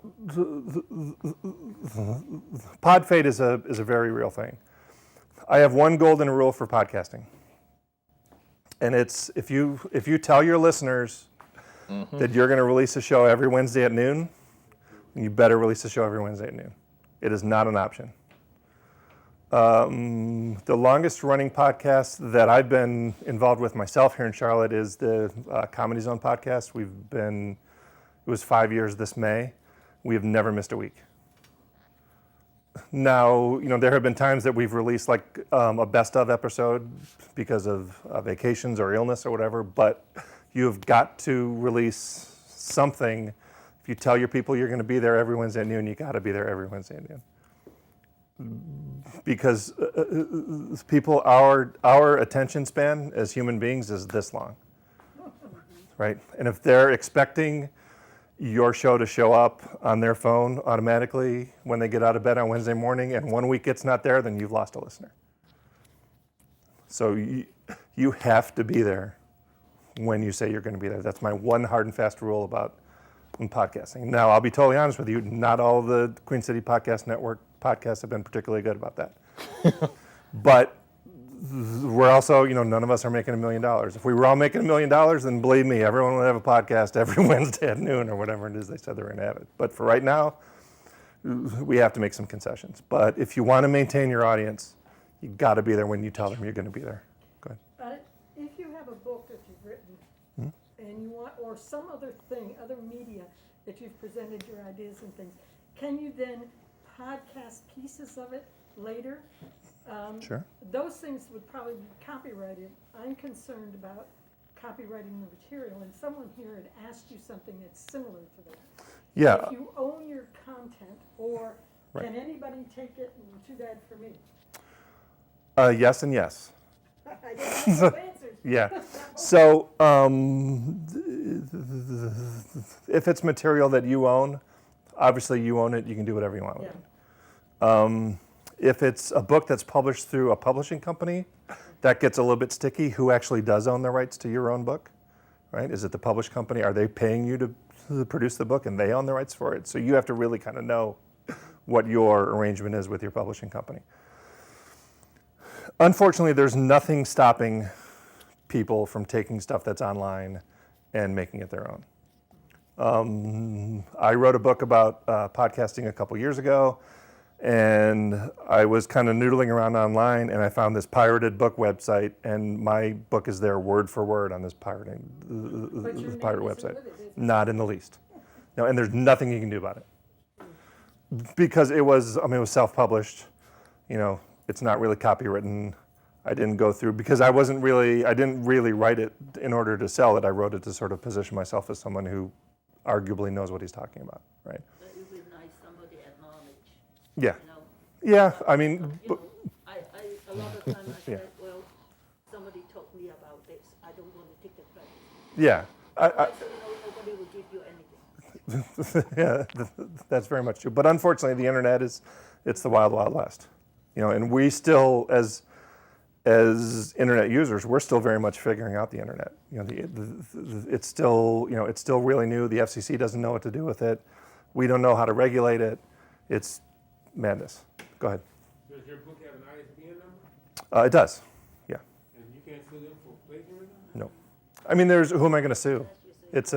pod fade is a very real thing. I have one golden rule for podcasting, and it's if you tell your listeners that you're going to release a show every Wednesday at noon, you better release a show every Wednesday at noon. It is not an option. The longest running podcast that I've been involved with myself here in Charlotte is the Comedy Zone podcast. It was 5 years this May. We have never missed a week. Now, there have been times that we've released like a best of episode because of vacations or illness or whatever, but you've got to release something. If you tell your people you're going to be there every Wednesday at noon, you got to be there every Wednesday at noon. Because people, our attention span as human beings is this long, right? And if they're expecting your show to show up on their phone automatically when they get out of bed on Wednesday morning, and 1 week it's not there, then you've lost a listener. So you have to be there when you say you're going to be there. That's my one hard and fast rule about podcasting. Now, I'll be totally honest with you, not all of the Queen City Podcast Network podcasts have been particularly good about that. But we're also, none of us are making $1 million. If we were all making $1 million, then believe me, everyone would have a podcast every Wednesday at noon or whatever it is they said they were going to have it. But for right now, we have to make some concessions. But if you want to maintain your audience, you got to be there when you tell them you're going to be there. Go ahead. If you have a book that you've written, and you want, or some other thing, other media that you've presented your ideas and things, can you then podcast pieces of it later? Sure. Those things would probably be copyrighted. I'm concerned about copyrighting the material, and someone here had asked you something that's similar to that. Yeah. If you own your content, or Right. can anybody take it, and too bad for me. Yes and yes. I didn't have no answers. Yeah. So if it's material that you own, obviously you own it. You can do whatever you want with it. If it's a book that's published through a publishing company, that gets a little bit sticky. Who actually does own the rights to your own book, right? Is it the published company? Are they paying you to produce the book and they own the rights for it? So you have to really kind of know what your arrangement is with your publishing company. Unfortunately, there's nothing stopping people from taking stuff that's online and making it their own. I wrote a book about podcasting a couple years ago, and I was kind of noodling around online, and I found this pirated book website, and my book is there word for word on this pirate But your name pirate isn't website. with it, is it? Not in the least. No, and there's nothing you can do about it. because it was self-published. You know, it's not really copywritten. I didn't go through because I didn't really write it in order to sell it. I wrote it to sort of position myself as someone who arguably knows what he's talking about, right? But it would be nice somebody acknowledge, Yeah. you know. Yeah, I mean, You know, a lot of times I Yeah. said, well, somebody told me about this, I don't want to take the credit. yeah. Otherwise, you know, nobody will give you anything. Yeah, that's very much true. But unfortunately, the internet it's the wild, wild west. You know, and we still, as internet users, we're still very much figuring out the internet. You know, it's still really new. The FCC doesn't know what to do with it. We don't know how to regulate it. It's madness. Go ahead. Does your book have an ISBN number? It does. Yeah. And you can't sue them for plagiarism? No. I mean, who am I going to sue? It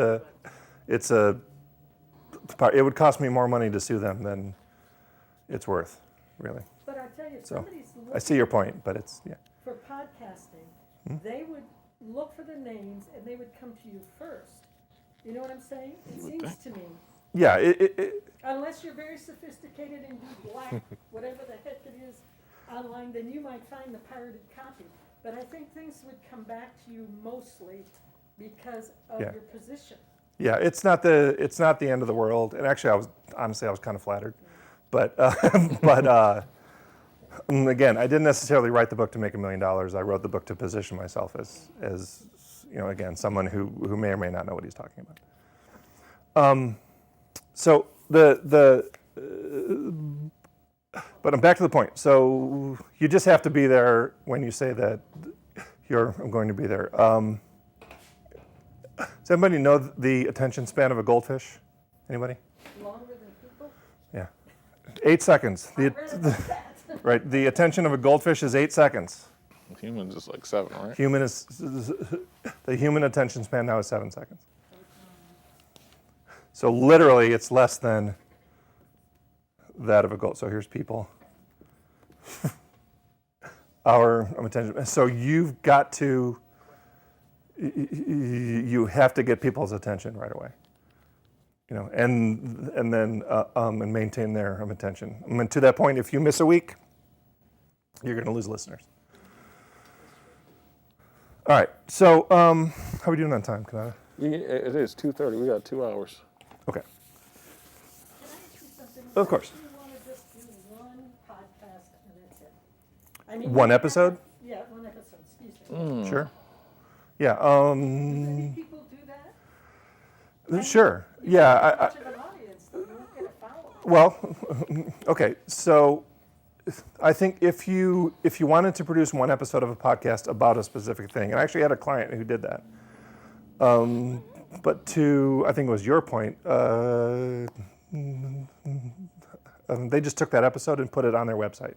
would cost me more money to sue them than it's worth, really. But I tell you, So, somebody's I looking see your point, but it's, yeah. for podcasting, they would look for the names and they would come to you first. You know what I'm saying? It seems to me, Yeah, unless you're very sophisticated and do black, whatever the heck it is, online, then you might find the pirated copy. But I think things would come back to you mostly because of Yeah. your position. yeah, it's not the end of the world. And actually, I was kind of flattered. But again, I didn't necessarily write the book to make $1 million. I wrote the book to position myself as you know, again, someone who may or may not know what he's talking about. So but I'm back to the point. So you just have to be there when you say that I'm going to be there. Does anybody know the attention span of a goldfish? Anybody? Longer than people? Yeah. 8 seconds. I read about that. Right. The attention of a goldfish is 8 seconds. Humans is like 7, right? The human attention span now is 7 seconds. So literally, it's less than that of a gold. So here's people. Our attention. So you've got to. You have to get people's attention right away. You know, and then and maintain their attention. I mean, to that point, if you miss a week, you're going to lose listeners. All right. So how are we doing on time, Kanata? It is 2:30. We got 2 hours. Okay. Can I ask you something? Of course. Do you want to just do one podcast and that's it? I mean, One you have- episode? Yeah, one episode, excuse me. Sure. Yeah. Do many people do that? Sure. Yeah. How much of an audience, though? You won't get a follow-up. Well, okay. So I think if you wanted to produce one episode of a podcast about a specific thing, and I actually had a client who did that. But I think it was your point, they just took that episode and put it on their website.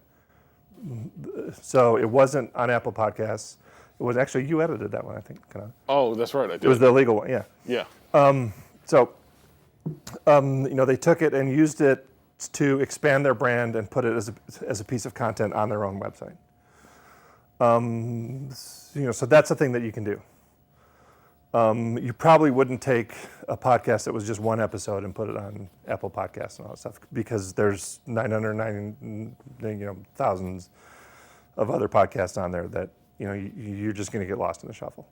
So it wasn't on Apple Podcasts. It was actually, you edited that one, I think. Oh, that's right. I did. It was the legal one, yeah. Yeah. So, you know, they took it and used it to expand their brand and put it as a piece of content on their own website. You know, so that's a thing that you can do. You probably wouldn't take a podcast that was just one episode and put it on Apple Podcasts and all that stuff because there's 990, thousands of other podcasts on there that, you know, you're just going to get lost in the shuffle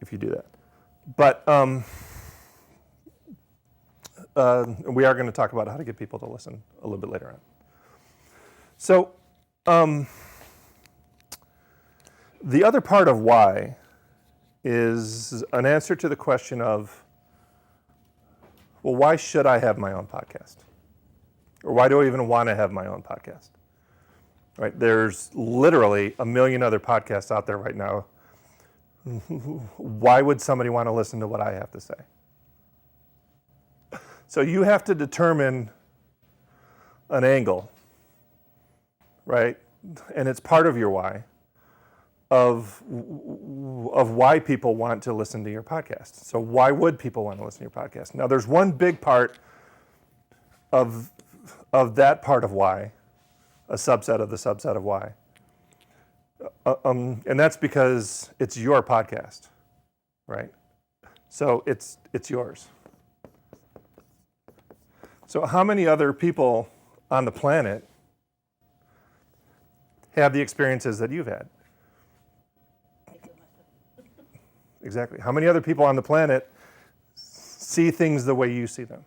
if you do that. But we are going to talk about how to get people to listen a little bit later on. So the other part of why is an answer to the question of, well, why should I have my own podcast? Or why do I even want to have my own podcast? Right? There's literally a million other podcasts out there right now. Why would somebody want to listen to what I have to say? So you have to determine an angle, right? And it's part of your why. Of why people want to listen to your podcast. So why would people want to listen to your podcast? Now there's one big part of that part of why, a subset of the subset of why. And that's because it's your podcast, right? So it's yours. So how many other people on the planet have the experiences that you've had? Exactly. How many other people on the planet see things the way you see them?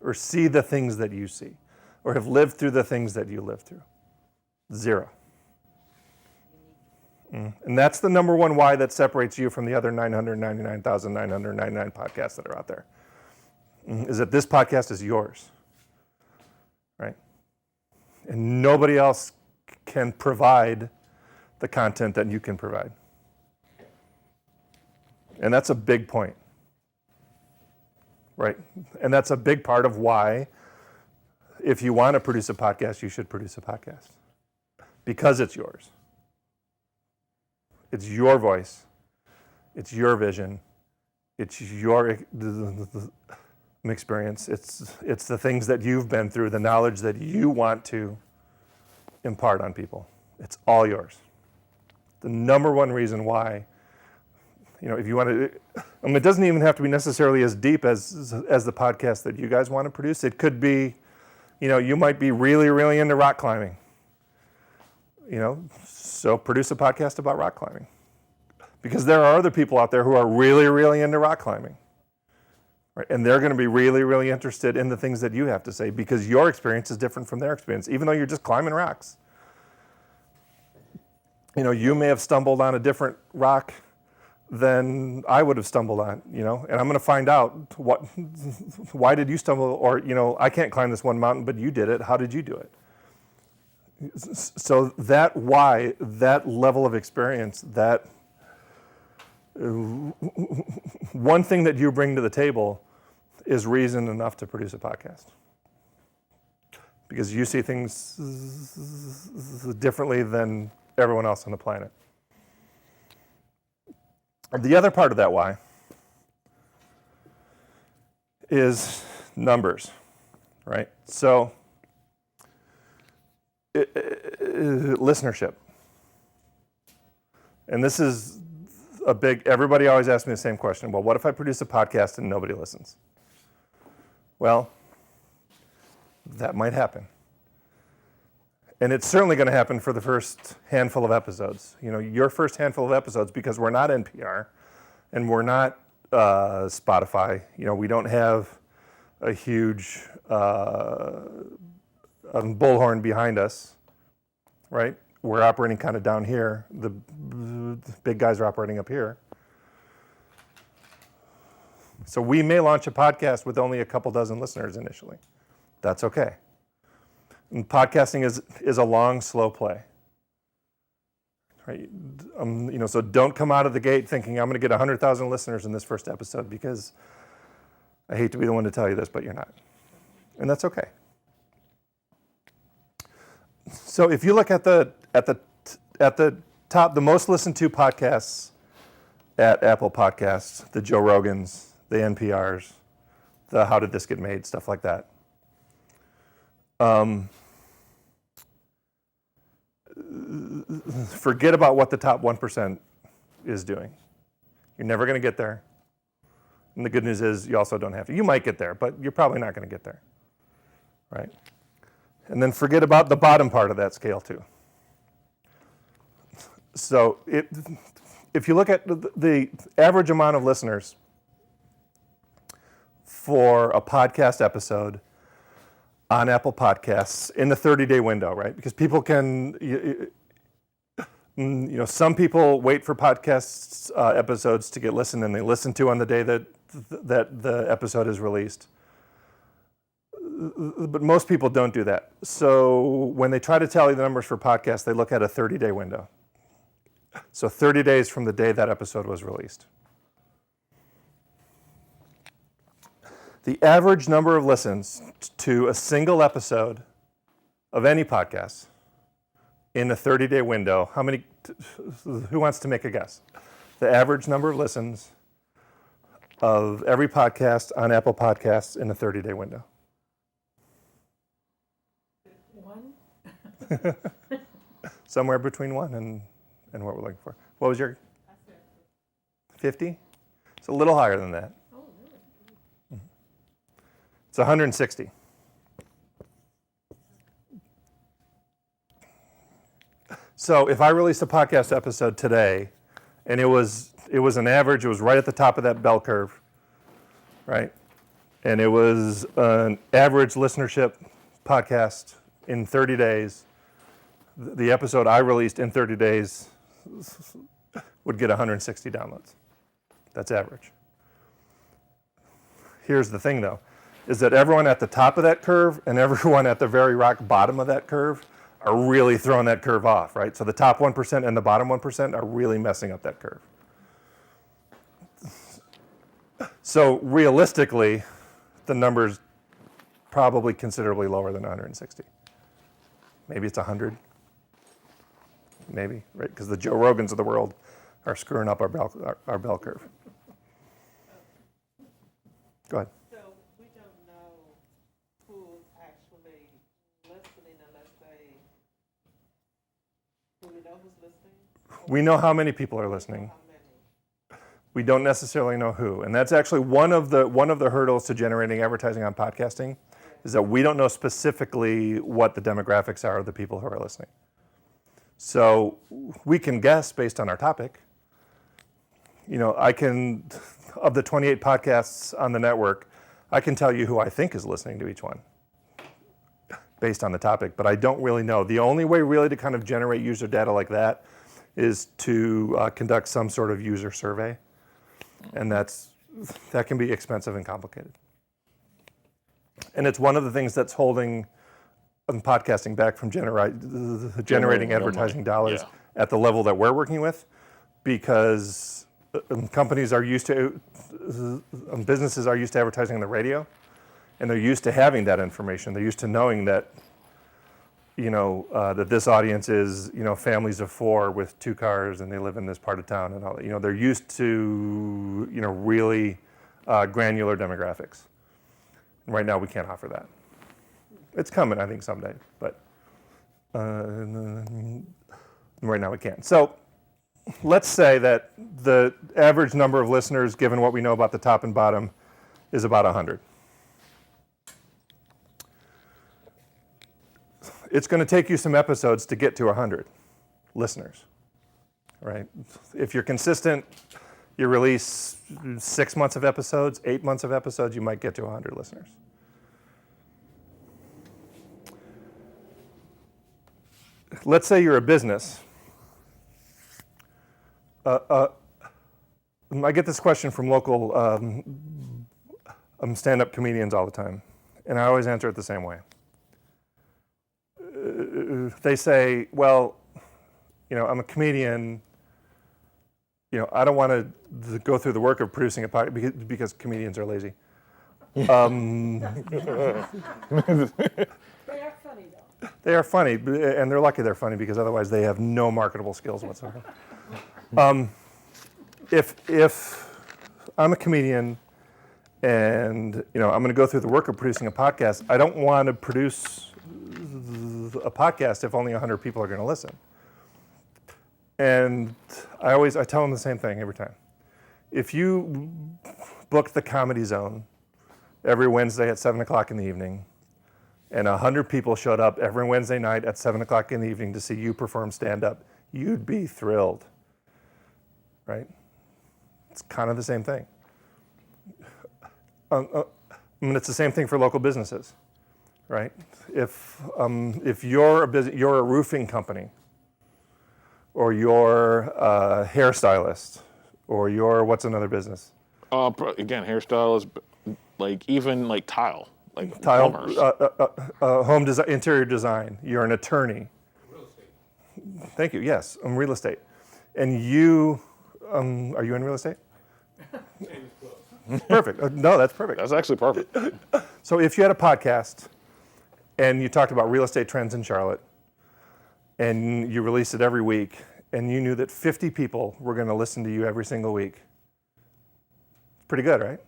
Or see the things that you see? Or have lived through the things that you lived through? Zero. And that's the number one why that separates you from the other 999,999 podcasts that are out there. Is that this podcast is yours. Right? And nobody else can provide the content that you can provide. And that's a big point. Right? And that's a big part of why, if you want to produce a podcast, you should produce a podcast. Because it's yours. It's your voice. It's your vision. It's your experience. It's the things that you've been through, the knowledge that you want to impart on people. It's all yours. The number one reason why, if you want to, it doesn't even have to be necessarily as deep as the podcast that you guys want to produce. It could be, you might be really, really into rock climbing. So produce a podcast about rock climbing. Because there are other people out there who are really, really into rock climbing. Right? And they're going to be really, really interested in the things that you have to say because your experience is different from their experience, even though you're just climbing rocks. You may have stumbled on a different rock than I would have stumbled on, and I'm going to find out why did you stumble, or, I can't climb this one mountain, but you did it. How did you do it? So that why, that level of experience, that one thing that you bring to the table is reason enough to produce a podcast. Because you see things differently than everyone else on the planet. The other part of that why is numbers, right? So, listenership. And this is everybody always asks me the same question. Well, what if I produce a podcast and nobody listens? Well, that might happen. And it's certainly going to happen for the first handful of episodes. Your first handful of episodes, because we're not NPR and we're not Spotify. We don't have a huge bullhorn behind us, right? We're operating kind of down here. The big guys are operating up here. So we may launch a podcast with only a couple dozen listeners initially. That's okay. And podcasting is a long, slow play. Right? So don't come out of the gate thinking I'm going to get 100,000 listeners in this first episode, because I hate to be the one to tell you this, but you're not. And that's okay. So if you look at the top, the most listened to podcasts at Apple Podcasts, the Joe Rogans, the NPRs, the How Did This Get Made, stuff like that. Forget about what the top 1% is doing. You're never going to get there. And the good news is you also don't have to. You might get there, but you're probably not going to get there. Right? And then forget about the bottom part of that scale too. So if you look at the average amount of listeners for a podcast episode on Apple Podcasts in the 30-day window, right? Because people can, some people wait for podcasts episodes to get listened, and they listen to on the day that the episode is released. But most people don't do that. So when they try to tally the numbers for podcasts, they look at a 30-day window. So 30 days from the day that episode was released. The average number of listens to a single episode of any podcast in a 30-day window, who wants to make a guess? The average number of listens of every podcast on Apple Podcasts in a 30-day window. 1? Somewhere between 1 and what we're looking for. What was your? 50? It's a little higher than that. Oh, really? It's 160. So if I released a podcast episode today, and it was an average, it was right at the top of that bell curve, right? And it was an average listenership podcast in 30 days. The episode I released in 30 days would get 160 downloads. That's average. Here's the thing though, is that everyone at the top of that curve and everyone at the very rock bottom of that curve are really throwing that curve off, right? So the top 1% and the bottom 1% are really messing up that curve. So realistically, the number's probably considerably lower than 160. Maybe it's 100. Maybe, right? Because the Joe Rogans of the world are screwing up our bell curve. Go ahead. So we don't know who's actually listening unless do we know who's listening? We know how many people are listening. How many? We don't necessarily know who. And that's actually one of the hurdles to generating advertising on podcasting, is that we don't know specifically what the demographics are of the people who are listening. So we can guess based on our topic. I can, of the 28 podcasts on the network, I can tell you who I think is listening to each one based on the topic, but I don't really know. The only way really to kind of generate user data like that is to conduct some sort of user survey. And that can be expensive and complicated. And it's one of the things that's holding podcasting back from generating advertising dollars at the level that we're working with, because companies are used to, businesses are used to advertising on the radio, and they're used to having that information. They're used to knowing that, that this audience is, families of 4 with 2 cars and they live in this part of town and all that. They're used to, really granular demographics. And right now we can't offer that. It's coming, I think, someday, but right now we can't. So let's say that the average number of listeners, given what we know about the top and bottom, is about 100. It's going to take you some episodes to get to 100 listeners, right? If you're consistent, you release 6 months of episodes, 8 months of episodes, you might get to 100 listeners. Let's say you're a business. I get this question from local stand-up comedians all the time, and I always answer it the same way. They say, well, I'm a comedian, I don't want to go through the work of producing a podcast because comedians are lazy. They are funny though. They are funny, and they're lucky they're funny because otherwise they have no marketable skills whatsoever. If I'm a comedian and I'm going to go through the work of producing a podcast, I don't want to produce a podcast if only 100 people are going to listen. And I tell them the same thing every time. If you booked the Comedy Zone every Wednesday at 7 o'clock in the evening, and 100 people showed up every Wednesday night at 7 o'clock in the evening to see you perform stand-up, you'd be thrilled, right? It's kind of the same thing. It's the same thing for local businesses, right? If you're a roofing company, or you're a hairstylist, or what's another business? Again, hairstylist, even tile. Tile, plumbers. home design, interior design. You're an attorney. Real estate. Thank you. Yes, real estate. And you, are you in real estate? Perfect. No, that's perfect. That's actually perfect. So if you had a podcast and you talked about real estate trends in Charlotte, and you released it every week, and you knew that 50 people were going to listen to you every single week, it's pretty good, right?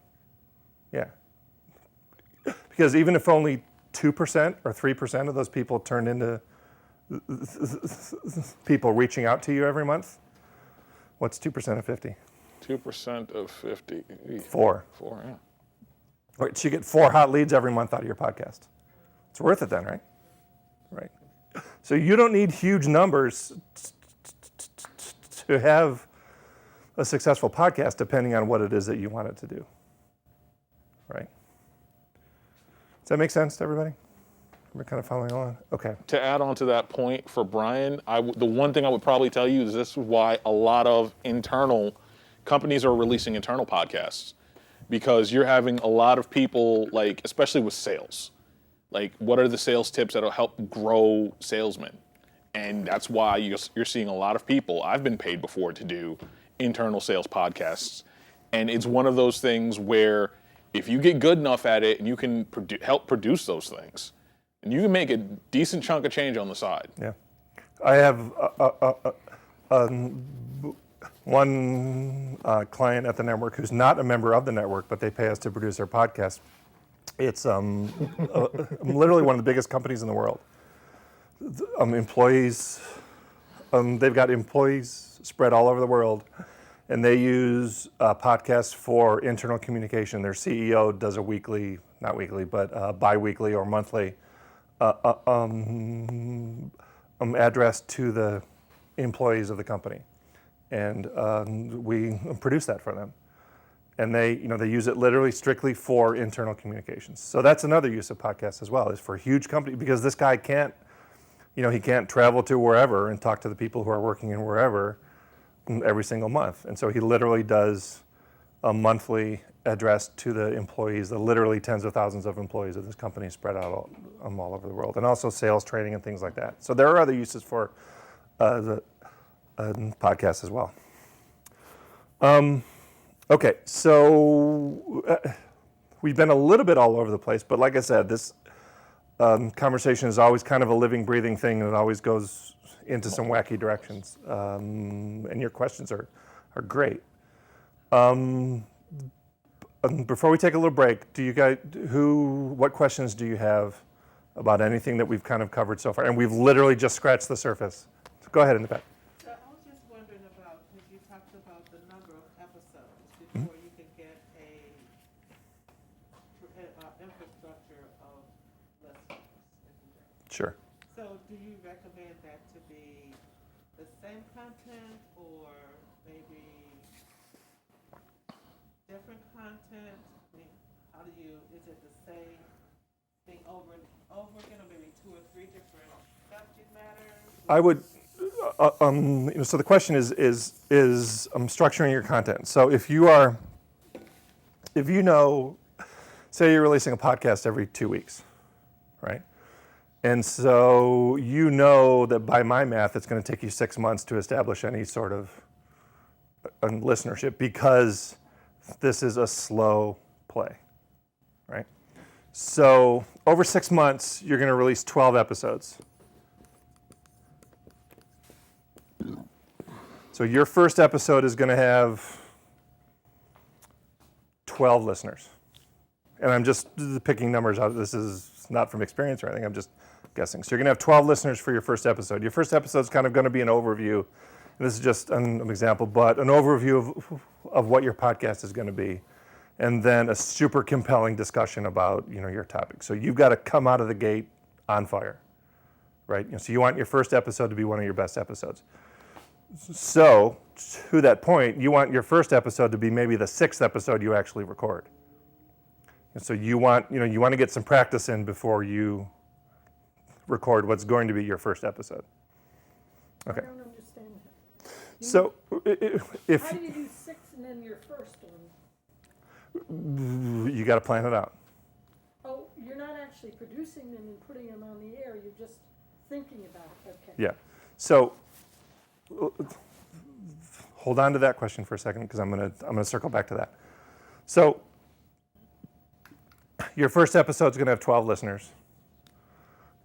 Yeah. Because even if only 2% or 3% of those people turned into people reaching out to you every month, what's 2% of 50? 2% of 50. 4. 4, yeah. Right, so you get 4 hot leads every month out of your podcast. It's worth it then, right? Right. So you don't need huge numbers to have a successful podcast, depending on what it is that you want it to do, right? Does that make sense to everybody? We're kind of following along? Okay. To add on to that point for Brian, the one thing I would probably tell you is this is why a lot of internal companies are releasing internal podcasts, because you're having a lot of people, like, especially with sales, like, what are the sales tips that'll help grow salesmen? And that's why you're seeing a lot of people. I've been paid before to do internal sales podcasts. And it's one of those things where if you get good enough at it and you can help produce those things, and you can make a decent chunk of change on the side. Yeah. I have one client at the network who's not a member of the network, but they pay us to produce their podcast. It's literally one of the biggest companies in the world. Employees, they've got employees spread all over the world, and they use podcasts for internal communication. Their CEO does a weekly, not weekly, but bi-weekly or monthly address to the employees of the company, and we produce that for them. And they use it literally strictly for internal communications. So that's another use of podcasts as well, is for huge companies, because this guy can't, he can't travel to wherever and talk to the people who are working in wherever every single month. And so he literally does a monthly address to the employees, the literally tens of thousands of employees of this company spread out all over the world, and also sales training and things like that. So there are other uses for the podcast as well. Okay, so we've been a little bit all over the place, but like I said, this conversation is always kind of a living, breathing thing, and it always goes into some wacky directions. And your questions are great. Before we take a little break, what questions do you have about anything that we've kind of covered so far? And we've literally just scratched the surface. So go ahead in the back. So I was just wondering about, because you talked about the number of episodes before you could get a infrastructure of listeners. Sure. So do you recommend that to be the same content or maybe different content? I mean, how do you, is it the same thing over and over again, or maybe 2 or 3 different subject matters? I would, so the question is structuring your content. So if you say you're releasing a podcast every 2 weeks, right? And so that by my math, it's going to take you 6 months to establish any sort of listenership, because this is a slow play, right? So over 6 months, you're going to release 12 episodes. So your first episode is going to have 12 listeners. And I'm just picking numbers out. This is not from experience or anything. I'm just guessing. So you're going to have 12 listeners for your first episode. Your first episode is kind of going to be an overview. And this is just an example, but an overview of what your podcast is going to be. And then a super compelling discussion about, your topic. So you've got to come out of the gate on fire, right? So you want your first episode to be one of your best episodes. So to that point, you want your first episode to be maybe the 6th episode you actually record. And so you want to get some practice in before you record what's going to be your first episode. Okay. I don't understand that. So if How do you do 6 and then your first one? you got to plan it out. Oh, you're not actually producing them and putting them on the air, you're just thinking about it, okay. Yeah. So hold on to that question for a second, because I'm gonna circle back to that. So your first episode is going to have 12 listeners.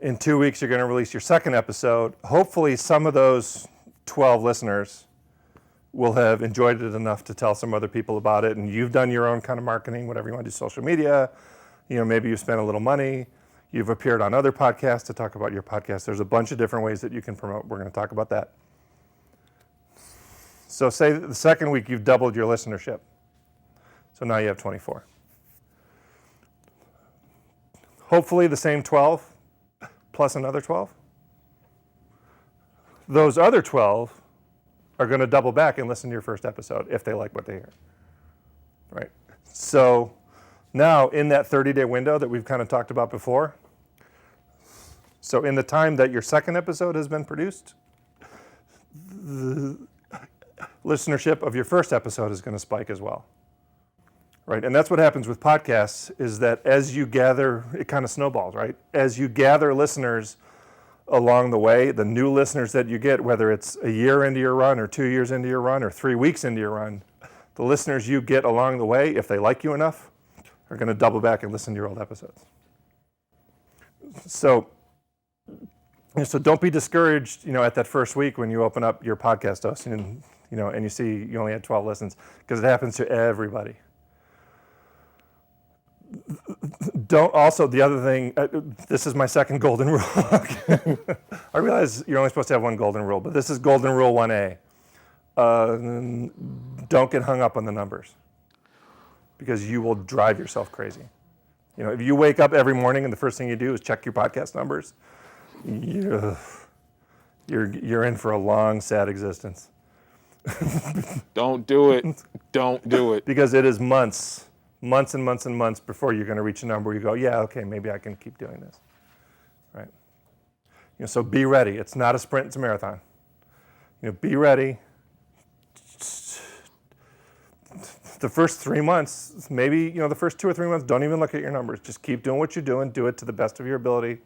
In 2 weeks, you're going to release your second episode. Hopefully, some of those 12 listeners will have enjoyed it enough to tell some other people about it, and you've done your own kind of marketing, whatever you want to do, social media. Maybe you've spent a little money. You've appeared on other podcasts to talk about your podcast. There's a bunch of different ways that you can promote. We're going to talk about that. So say the second week you've doubled your listenership. So now you have 24. Hopefully the same 12 plus another 12. Those other 12 are going to double back and listen to your first episode if they like what they hear. Right? So now in that 30-day window that we've kind of talked about before, so in the time that your second episode has been produced, the listenership of your first episode is going to spike as well. Right? And that's what happens with podcasts is that as you gather, it kind of snowballs, right? As you gather listeners along the way, the new listeners that you get, whether it's a year into your run or 2 years into your run or 3 weeks into your run, the listeners you get along the way, if they like you enough, are going to double back and listen to your old episodes. So don't be discouraged, at that first week when you open up your podcast host and you see you only had 12 listens, because it happens to everybody. The other thing, this is my second golden rule. I realize you're only supposed to have one golden rule, but this is golden rule 1A. Don't get hung up on the numbers, because you will drive yourself crazy. If you wake up every morning and the first thing you do is check your podcast numbers, you're in for a long, sad existence. Don't do it. Don't do it. Because it is months and months and months before you're going to reach a number where you go, yeah, okay, maybe I can keep doing this, right? So be ready. It's not a sprint, it's a marathon. Be ready. The first 3 months, maybe, the first 2 or 3 months, don't even look at your numbers. Just keep doing what you're doing. Do it to the best of your ability.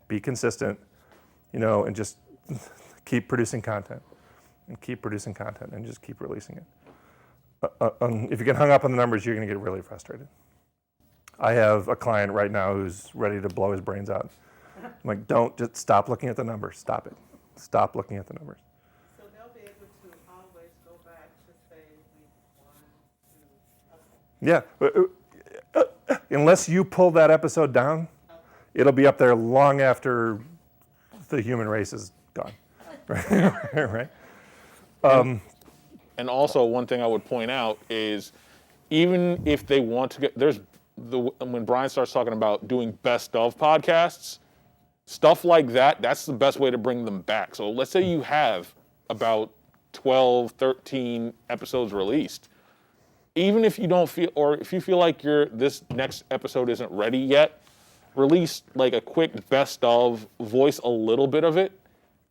Be consistent, and just keep producing content. And keep producing content and just keep releasing it. If you get hung up on the numbers, you're going to get really frustrated. I have a client right now who's ready to blow his brains out. I'm like, just stop looking at the numbers. Stop it. Stop looking at the numbers. So they'll be able to always go back to say week 1, 2. Yeah. Unless you pull that episode down, it'll be up there long after the human race is gone. Right? And also, one thing I would point out is, even if they want to get, when Brian starts talking about doing best of podcasts, stuff like that, that's the best way to bring them back. So let's say you have about 12, 13 episodes released. Even if you don't feel, or if you feel like this next episode isn't ready yet, release like a quick best of, voice a little bit of it,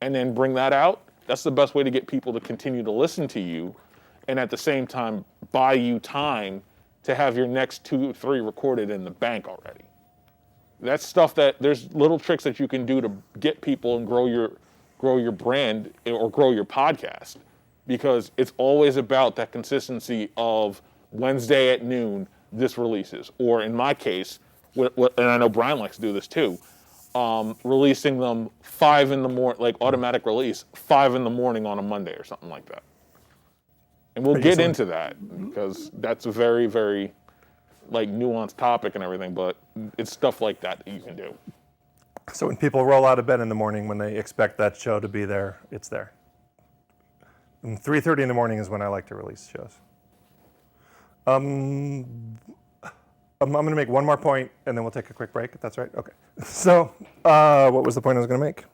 and then bring that out. That's the best way to get people to continue to listen to you, and at the same time buy you time to have your next 2 or 3 recorded in the bank already. That's stuff that there's little tricks that you can do to get people and grow your brand or grow your podcast, because it's always about that consistency of Wednesday at noon this releases, or in my case, and I know Brian likes to do this too, releasing them 5 in the morning, like automatic release, 5 in the morning on a Monday or something like that. And we'll get into that, because that's a very, very nuanced topic and everything, but it's stuff like that you can do. So when people roll out of bed in the morning, when they expect that show to be there, it's there. And 3:30 in the morning is when I like to release shows. I'm going to make one more point, and then we'll take a quick break, if that's right. Okay. So, what was the point I was going to make?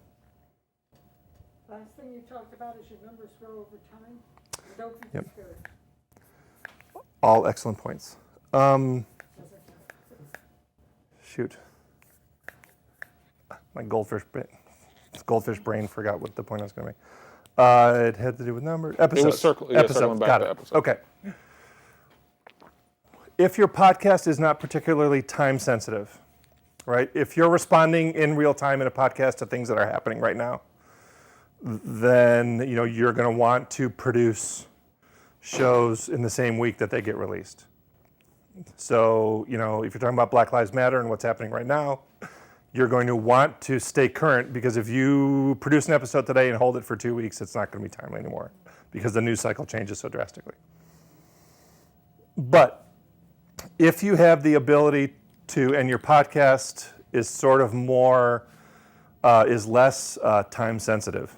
Last thing you talked about is your numbers grow over time. Don't be Yep. discouraged. All excellent points. Shoot. My goldfish brain forgot what the point I was going to make. It had to do with numbers. Episodes. It was circling back Got to it. episodes. Okay. If your podcast is not particularly time sensitive, right? If you're responding in real time in a podcast to things that are happening right now, then you're going to want to produce shows in the same week that they get released. So, if you're talking about Black Lives Matter and what's happening right now, you're going to want to stay current, because if you produce an episode today and hold it for 2 weeks, it's not going to be timely anymore, because the news cycle changes so drastically. But if you have the ability to, and your podcast is sort of more, is less time sensitive,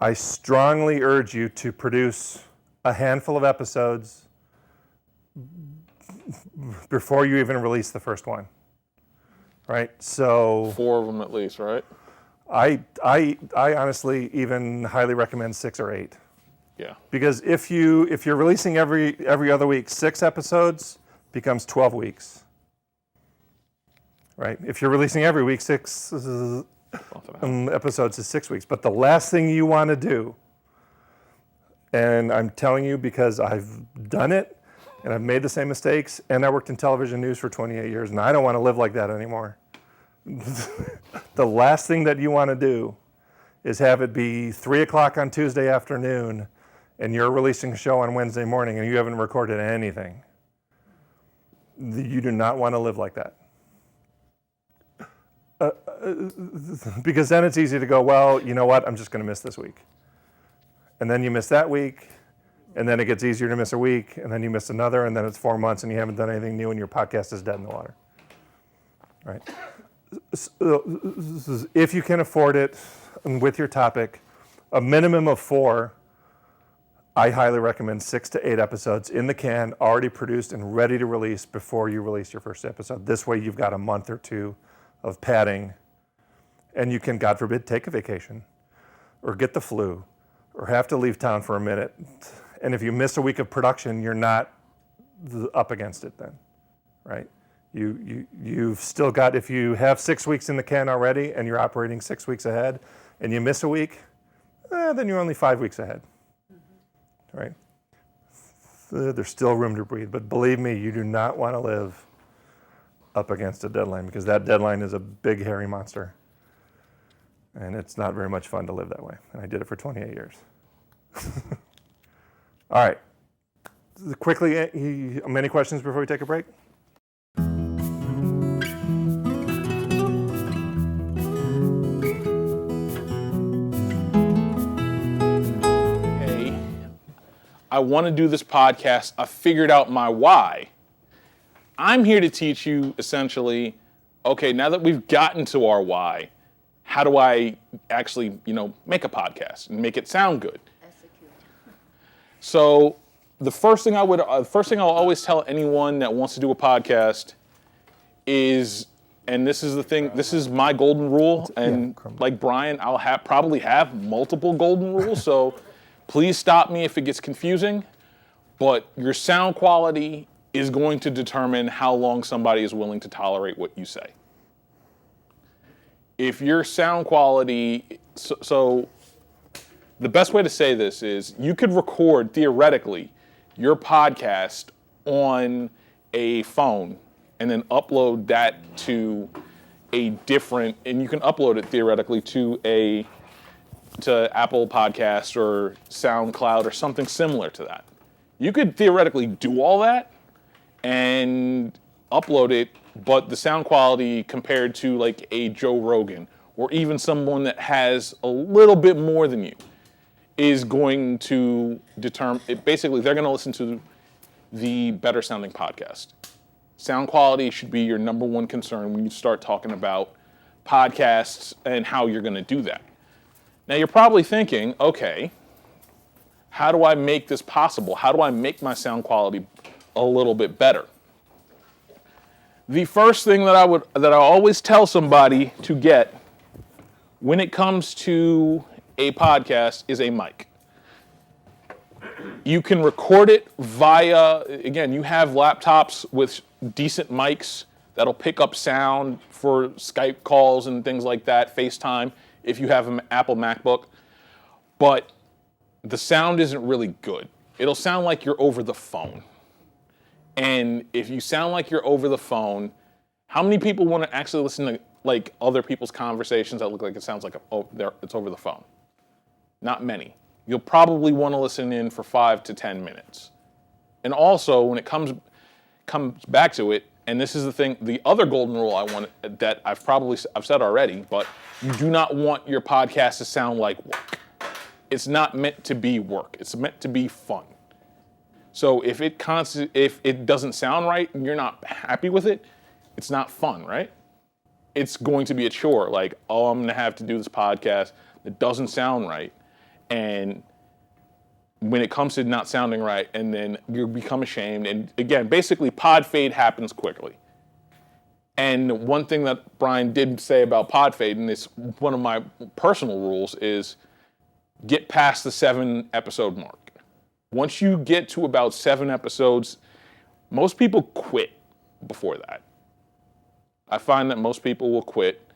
I strongly urge you to produce a handful of episodes before you even release the first one, right? So 4 of them at least, right? I honestly even highly recommend 6 or 8. Yeah. Because if you're releasing every other week, 6 episodes becomes 12 weeks. Right? If you're releasing every week, 6 episodes is 6 weeks. But the last thing you want to do, and I'm telling you because I've done it and I've made the same mistakes, and I worked in television news for 28 years, and I don't want to live like that anymore. The last thing that you want to do is have it be 3 o'clock on Tuesday afternoon and you're releasing a show on Wednesday morning and you haven't recorded anything. You do not want to live like that. Because then it's easy to go, well, you know what, I'm just going to miss this week. And then you miss that week, and then it gets easier to miss a week, and then you miss another, and then it's 4 months and you haven't done anything new and your podcast is dead in the water. Right? So, if you can afford it, and with your topic, a minimum of 4, I highly recommend 6 to 8 episodes in the can, already produced and ready to release before you release your first episode. This way you've got a month or 2 of padding, and you can, God forbid, take a vacation or get the flu or have to leave town for a minute. And if you miss a week of production, you're not up against it then, right? You've still got, if you have 6 weeks in the can already and you're operating 6 weeks ahead and you miss a week, then you're only 5 weeks ahead, right? There's still room to breathe, but believe me, you do not want to live up against a deadline because that deadline is a big hairy monster. And it's not very much fun to live that way. And I did it for 28 years. All right. Quickly, many questions before we take a break? Hey, I want to do this podcast. I figured out my why. I'm here to teach you essentially, okay, now that we've gotten to our why, how do I actually, make a podcast and make it sound good? Execute. So the first thing I'll always tell anyone that wants to do a podcast is, and this is the thing, this is my golden rule, and like Brian, I'll probably have multiple golden rules, so please stop me if it gets confusing, but your sound quality is going to determine how long somebody is willing to tolerate what you say. If your sound quality, so the best way to say this is you could record, theoretically, your podcast on a phone and then upload that to a different, and you can upload it theoretically to Apple Podcasts or SoundCloud or something similar to that. You could theoretically do all that and upload it, but the sound quality compared to like a Joe Rogan or even someone that has a little bit more than you is going to determine, basically they're going to listen to the better sounding podcast. Sound quality should be your number one concern when you start talking about podcasts and how you're going to do that. Now you're probably thinking, okay, how do I make this possible? How do I make my sound quality a little bit better? The first thing that I always tell somebody to get when it comes to a podcast is a mic. You can record it via, again, you have laptops with decent mics that'll pick up sound for Skype calls and things like that, FaceTime, if you have an Apple MacBook. But the sound isn't really good. It'll sound like you're over the phone. And if you sound like you're over the phone, how many people want to actually listen to like other people's conversations that look like it sounds like it's over the phone? Not many. You'll probably want to listen in for 5 to 10 minutes. And also, when it comes back to it, and this is the thing, the other golden rule I want that I've said already, but you do not want your podcast to sound like work. It's not meant to be work. It's meant to be fun. So if it doesn't sound right and you're not happy with it, it's not fun, right? It's going to be a chore. Like, oh, I'm going to have to do this podcast that doesn't sound right. And when it comes to not sounding right, and then you become ashamed. And again, basically, pod fade happens quickly. And one thing that Brian did say about pod fade, and it's one of my personal rules, is get past the 7 episode mark. Once you get to about 7 episodes, most people quit before that. I find that most people will quit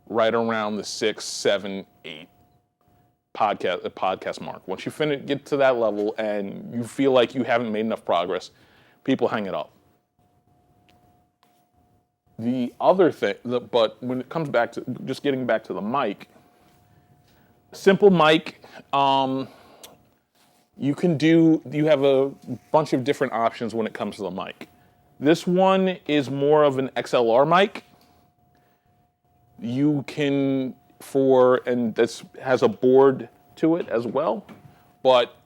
right around the 6, 7, 8 podcast mark. Once you get to that level and you feel like you haven't made enough progress, people hang it up. The other thing, but when it comes back to just getting back to the mic, simple mic, you have a bunch of different options when it comes to the mic. This one is more of an XLR mic. You can, and this has a board to it as well, but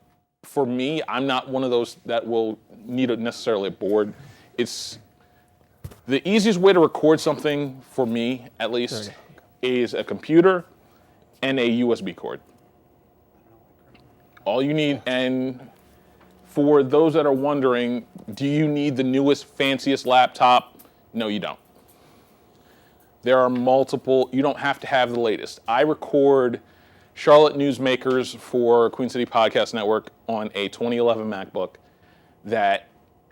for me, I'm not one of those that will need necessarily a board. It's the easiest way to record something, for me at least, is a computer and a USB cord. All you need, and for those that are wondering, do you need the newest, fanciest laptop? No, you don't. There are multiple, you don't have to have the latest. I record Charlotte Newsmakers for Queen City Podcast Network on a 2011 MacBook that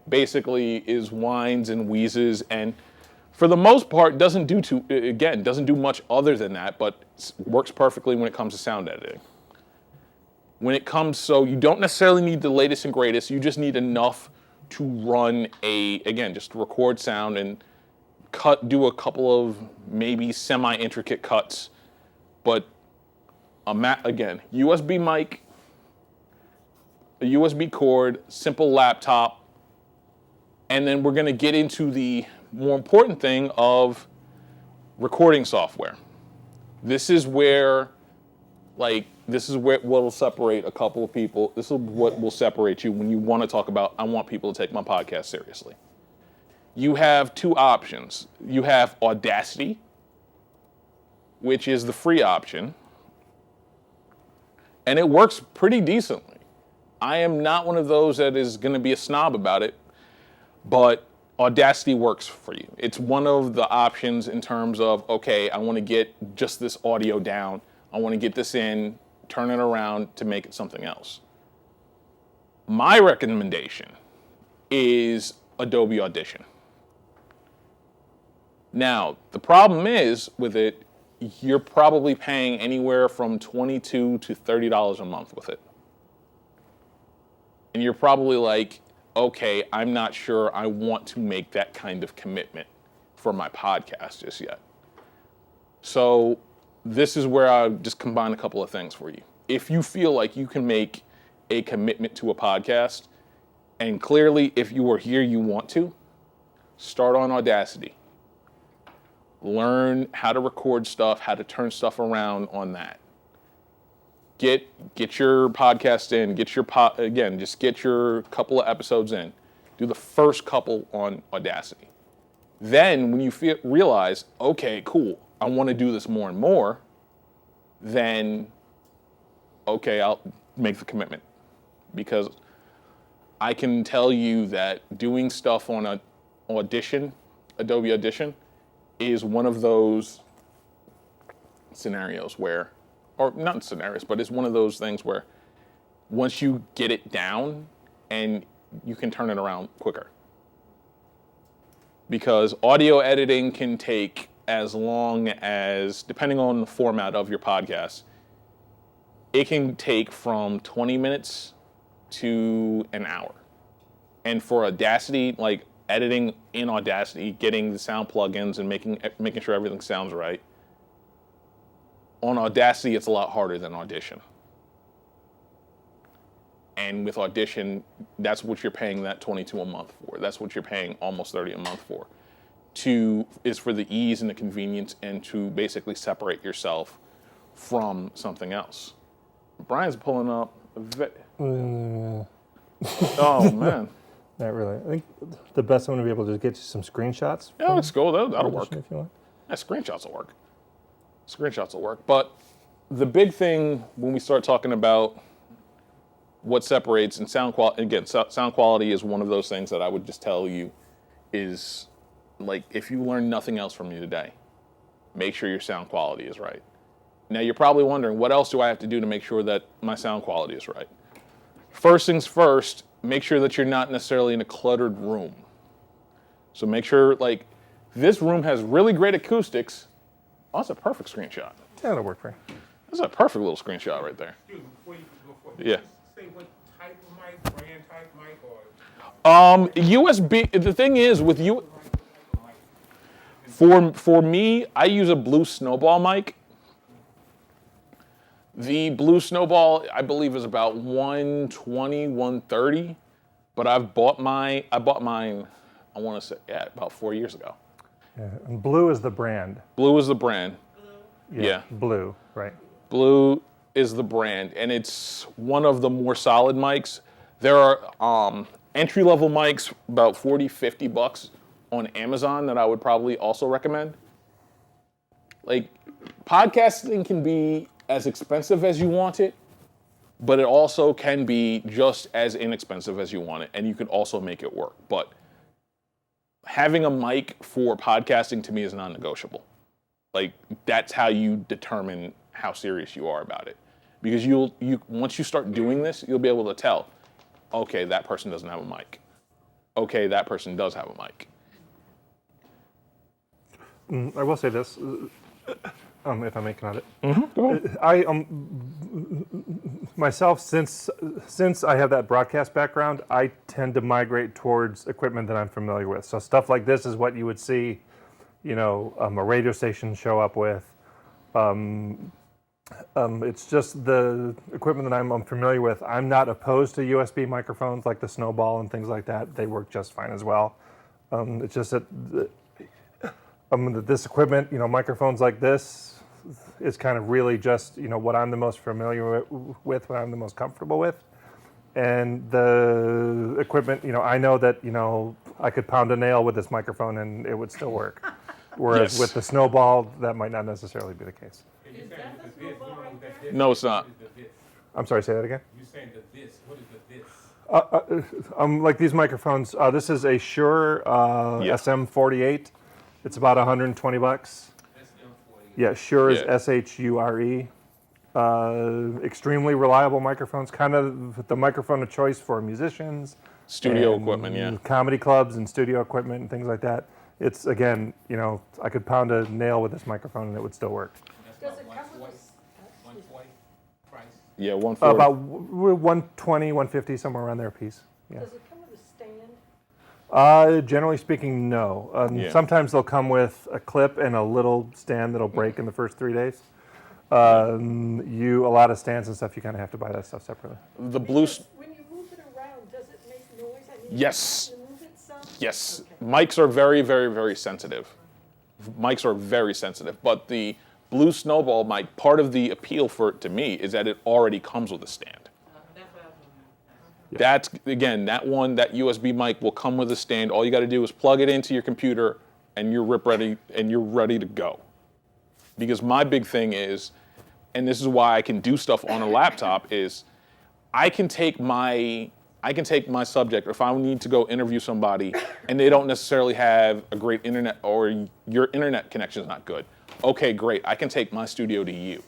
basically is whines and wheezes, and for the most part doesn't do much other than that, but works perfectly when it comes to sound editing. So you don't necessarily need the latest and greatest, you just need enough to run just record sound and do a couple of maybe semi-intricate cuts, but USB mic, a USB cord, simple laptop, and then we're gonna get into the more important thing of recording software. This is what will separate a couple of people. This is what will separate you when you want to talk about, I want people to take my podcast seriously. You have 2 options. You have Audacity, which is the free option, and it works pretty decently. I am not one of those that is going to be a snob about it, but Audacity works for you. It's one of the options in terms of, okay, I want to get just this audio down. I want to get this in, turn it around to make it something else. My recommendation is Adobe Audition. Now, the problem is with it, you're probably paying anywhere from $22 to $30 a month with it. And you're probably like, okay, I'm not sure I want to make that kind of commitment for my podcast just yet. So this is where I just combine a couple of things for you. If you feel like you can make a commitment to a podcast, and clearly if you are here, you want to, start on Audacity. Learn how to record stuff, how to turn stuff around on that. Get your podcast in, just get your couple of episodes in. Do the first couple on Audacity. Then when you realize, okay, cool, I want to do this more and more, then, okay, I'll make the commitment. Because I can tell you that doing stuff on Adobe Audition, is one of those scenarios where, or not scenarios, but it's one of those things where once you get it down and you can turn it around quicker. Because audio editing can take as long as, depending on the format of your podcast, it can take from 20 minutes to an hour. And for Audacity, like editing in Audacity, getting the sound plugins and making sure everything sounds right, on Audacity it's a lot harder than Audition. And with Audition, that's what you're paying that $22 a month for. That's what you're paying almost $30 a month for. Is for the ease and the convenience and to basically separate yourself from something else. Brian's pulling up oh man. Not really. I think the best I'm going to be able to get you some screenshots. Yeah, let's go. That'll work. If you want. Yeah, screenshots will work. Screenshots will work. But the big thing when we start talking about what separates and sound quality, again, sound quality is one of those things that I would just tell you is like if you learn nothing else from me today, make sure your sound quality is right. Now you're probably wondering, what else do I have to do to make sure that my sound quality is right? First things first, make sure that you're not necessarily in a cluttered room. So make sure, like, this room has really great acoustics. Oh, that's a perfect screenshot. Yeah, that'll work for you. That's a perfect little screenshot right there. Excuse me, before you go Yeah. say what type of mic, brand type mic, or USB, the thing is with you, for me, I use a Blue Snowball mic. The Blue Snowball, I believe, is about 120, 130, but I bought mine, I want to say, about 4 years ago. Yeah. And Blue is the brand. Blue is the brand. Yeah. Blue, right. Blue is the brand, and it's one of the more solid mics. There are entry-level mics, about 40, 50 bucks on Amazon that I would probably also recommend. Like, podcasting can be as expensive as you want it, but it also can be just as inexpensive as you want it, and you can also make it work. But having a mic for podcasting to me is non-negotiable. Like, that's how you determine how serious you are about it. Because you once you start doing this, you'll be able to tell, okay, that person doesn't have a mic. Okay, that person does have a mic. I will say this, if I may comment. Go ahead. I myself, since I have that broadcast background, I tend to migrate towards equipment that I'm familiar with. So stuff like this is what you would see, a radio station show up with. It's just the equipment that I'm familiar with. I'm not opposed to USB microphones like the Snowball and things like that. They work just fine as well. It's just that this equipment, microphones like this, is kind of really just, what I'm the most familiar with, what I'm the most comfortable with. And the equipment, I know that, I could pound a nail with this microphone and it would still work. Whereas Yes. with the Snowball, that might not necessarily be the case. you saying the this, wrong with that this? No, it's not. What is the this? I'm sorry, say that again? You saying the this, what is the this? Like these microphones, this is a Shure Yeah. SM48. It's about 120 bucks. SM40. Yeah, Shure is Yeah. SHURE. Extremely reliable microphones, kind of the microphone of choice for musicians. Studio and equipment, yeah. Comedy clubs and studio equipment and things like that. It's, again, I could pound a nail with this microphone and it would still work. Does it come with 140 price? Yeah, 140. About 120, 150, somewhere around there a piece. Yeah. Does it come with a stand? Generally speaking, no. Yeah. Sometimes they'll come with a clip and a little stand that'll break in the first 3 days. A lot of stands and stuff, you kind of have to buy that stuff separately. The Blue... Because when you move it around, does it make noise? I mean, Yes. you move it some? Yes, Okay. mics are very, very, very sensitive. Mics are very sensitive, but the Blue Snowball mic, part of the appeal for it to me is that it already comes with a stand. That's what I was wondering. That's, again, that USB mic will come with a stand. All you got to do is plug it into your computer and you're ready to go. Because my big thing is, and this is why I can do stuff on a laptop, is I can take my subject, if I need to go interview somebody and they don't necessarily have a great internet or your internet connection is not good. Okay, great. I can take my studio to you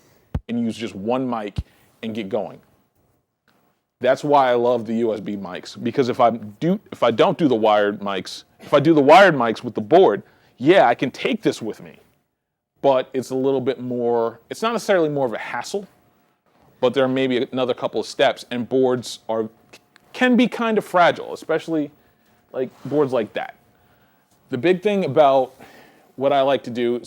and use just one mic and get going. That's why I love the USB mics, because if I don't do the wired mics, if I do the wired mics with the board, yeah, I can take this with me. But it's a little bit more, it's not necessarily more of a hassle, but there may be another couple of steps, and boards can be kind of fragile, especially like boards like that. The big thing about what I like to do,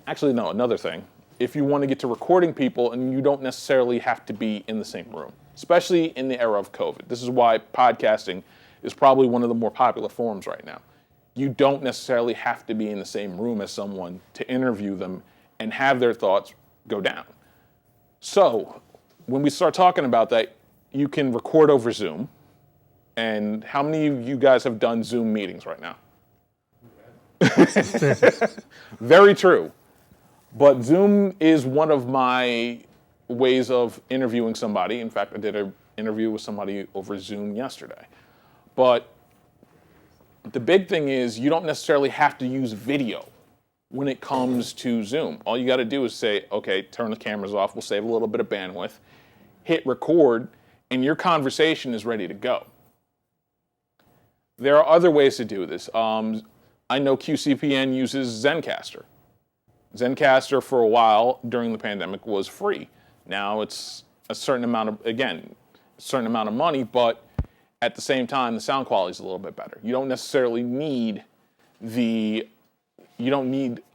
another thing, if you want to get to recording people and you don't necessarily have to be in the same room, especially in the era of COVID. This is why podcasting is probably one of the more popular forms right now. You don't necessarily have to be in the same room as someone to interview them and have their thoughts go down. So when we start talking about that, you can record over Zoom. And how many of you guys have done Zoom meetings right now? Very true. But Zoom is one of my ways of interviewing somebody. In fact, I did an interview with somebody over Zoom yesterday. But The big thing is you don't necessarily have to use video when it comes to Zoom. All you got to do is say, okay, turn the cameras off. We'll save a little bit of bandwidth. Hit record, and your conversation is ready to go. There are other ways to do this. I know QCPN uses Zencastr. Zencastr for a while during the pandemic was free. Now it's a certain amount of money, but at the same time, the sound quality is a little bit better. You don't necessarily need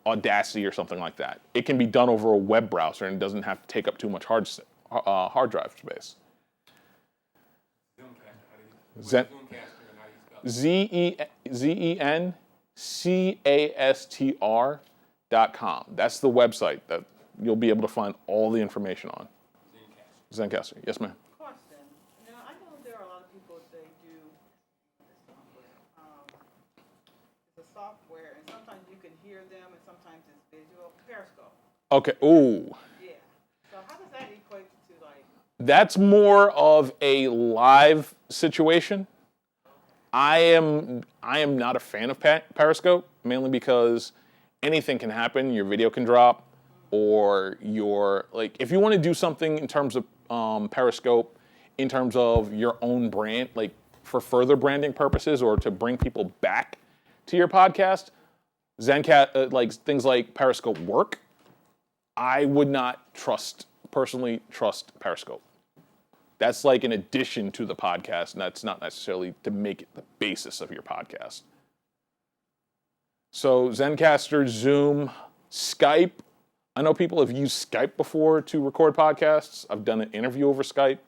Audacity or something like that. It can be done over a web browser and it doesn't have to take up too much hard drive space. ZENCastr.com. That's the website that you'll be able to find all the information on. Zencastr. Yes, ma'am. Question. Now, I know there are a lot of people, they do this software, and sometimes you can hear them, and sometimes it's visual. Periscope. Okay. Ooh. Yeah. So how does that equate to, like? That's more of a live situation. I am not a fan of Periscope, mainly because anything can happen. Your video can drop, or if you want to do something in terms of Periscope, in terms of your own brand, like for further branding purposes or to bring people back to your podcast, things like Periscope work. I would not personally trust Periscope. That's like an addition to the podcast, and that's not necessarily to make it the basis of your podcast. So Zencastr, Zoom, Skype. I know people have used Skype before to record podcasts. I've done an interview over Skype.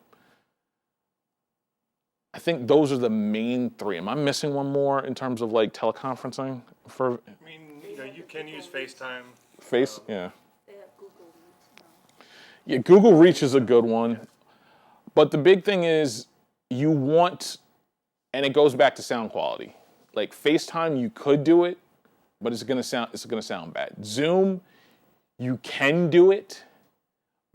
I think those are the main three. Am I missing one more in terms of like teleconferencing? I mean, you can use FaceTime. Yeah. They have Google Meet now. Yeah, Google Reach is a good one. But the big thing is you want, and it goes back to sound quality. Like FaceTime, you could do it, but it's gonna sound bad. Zoom, you can do it,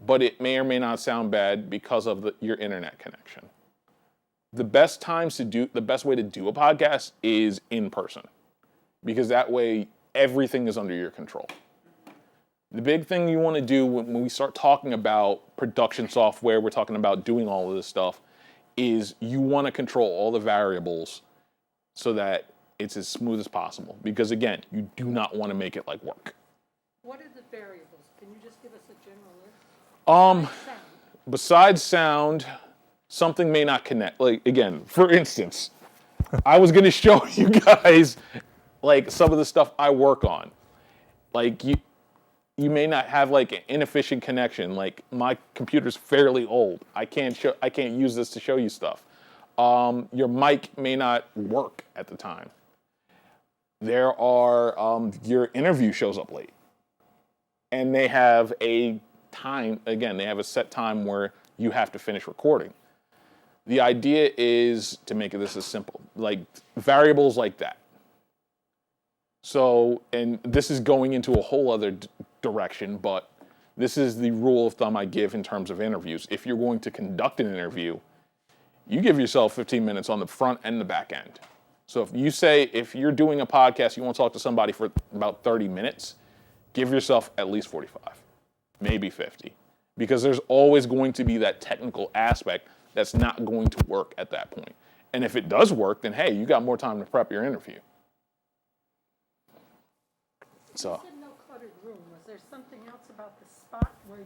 but it may or may not sound bad because of your internet connection. The best way to do a podcast is in person, because that way everything is under your control. The big thing you want to do when we start talking about production software, we're talking about doing all of this stuff, is you want to control all the variables so that it's as smooth as possible. Because again, you do not want to make it like work. What are the variables? Can you just give us a general list? Besides sound, something may not connect. Like again, for instance, I was going to show you guys like some of the stuff I work on. Like you may not have like an inefficient connection. Like my computer's fairly old. I can't use this to show you stuff. Your mic may not work at the time. There are your interview shows up late, and they have a time. Again, they have a set time where you have to finish recording. The idea is to make this as simple, like variables like that. So, and this is going into a whole other direction, but this is the rule of thumb I give in terms of interviews. If you're going to conduct an interview, you give yourself 15 minutes on the front and the back end. So if you're doing a podcast, you want to talk to somebody for about 30 minutes, give yourself at least 45, maybe 50, because there's always going to be that technical aspect that's not going to work at that point. And if it does work, then hey, you got more time to prep your interview. So. You said no cluttered room. Was there something else about the spot where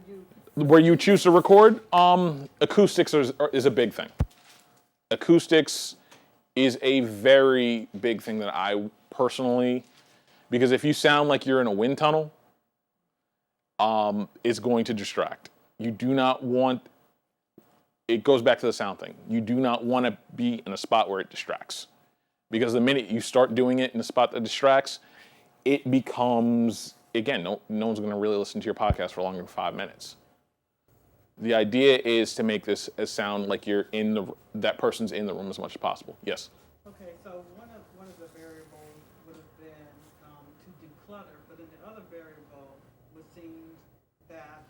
you choose to record? Acoustics is a big thing. Acoustics is a very big thing that I personally, because if you sound like you're in a wind tunnel, it's going to distract. You do not want, it goes back to the sound thing. You do not want to be in a spot where it distracts. Because the minute you start doing it in a spot that distracts, it becomes, again, no one's going to really listen to your podcast for longer than 5 minutes. The idea is to make this as sound like you're that person's in the room as much as possible. Yes? Okay, so one of the variables would have been to declutter, but then the other variable would seem that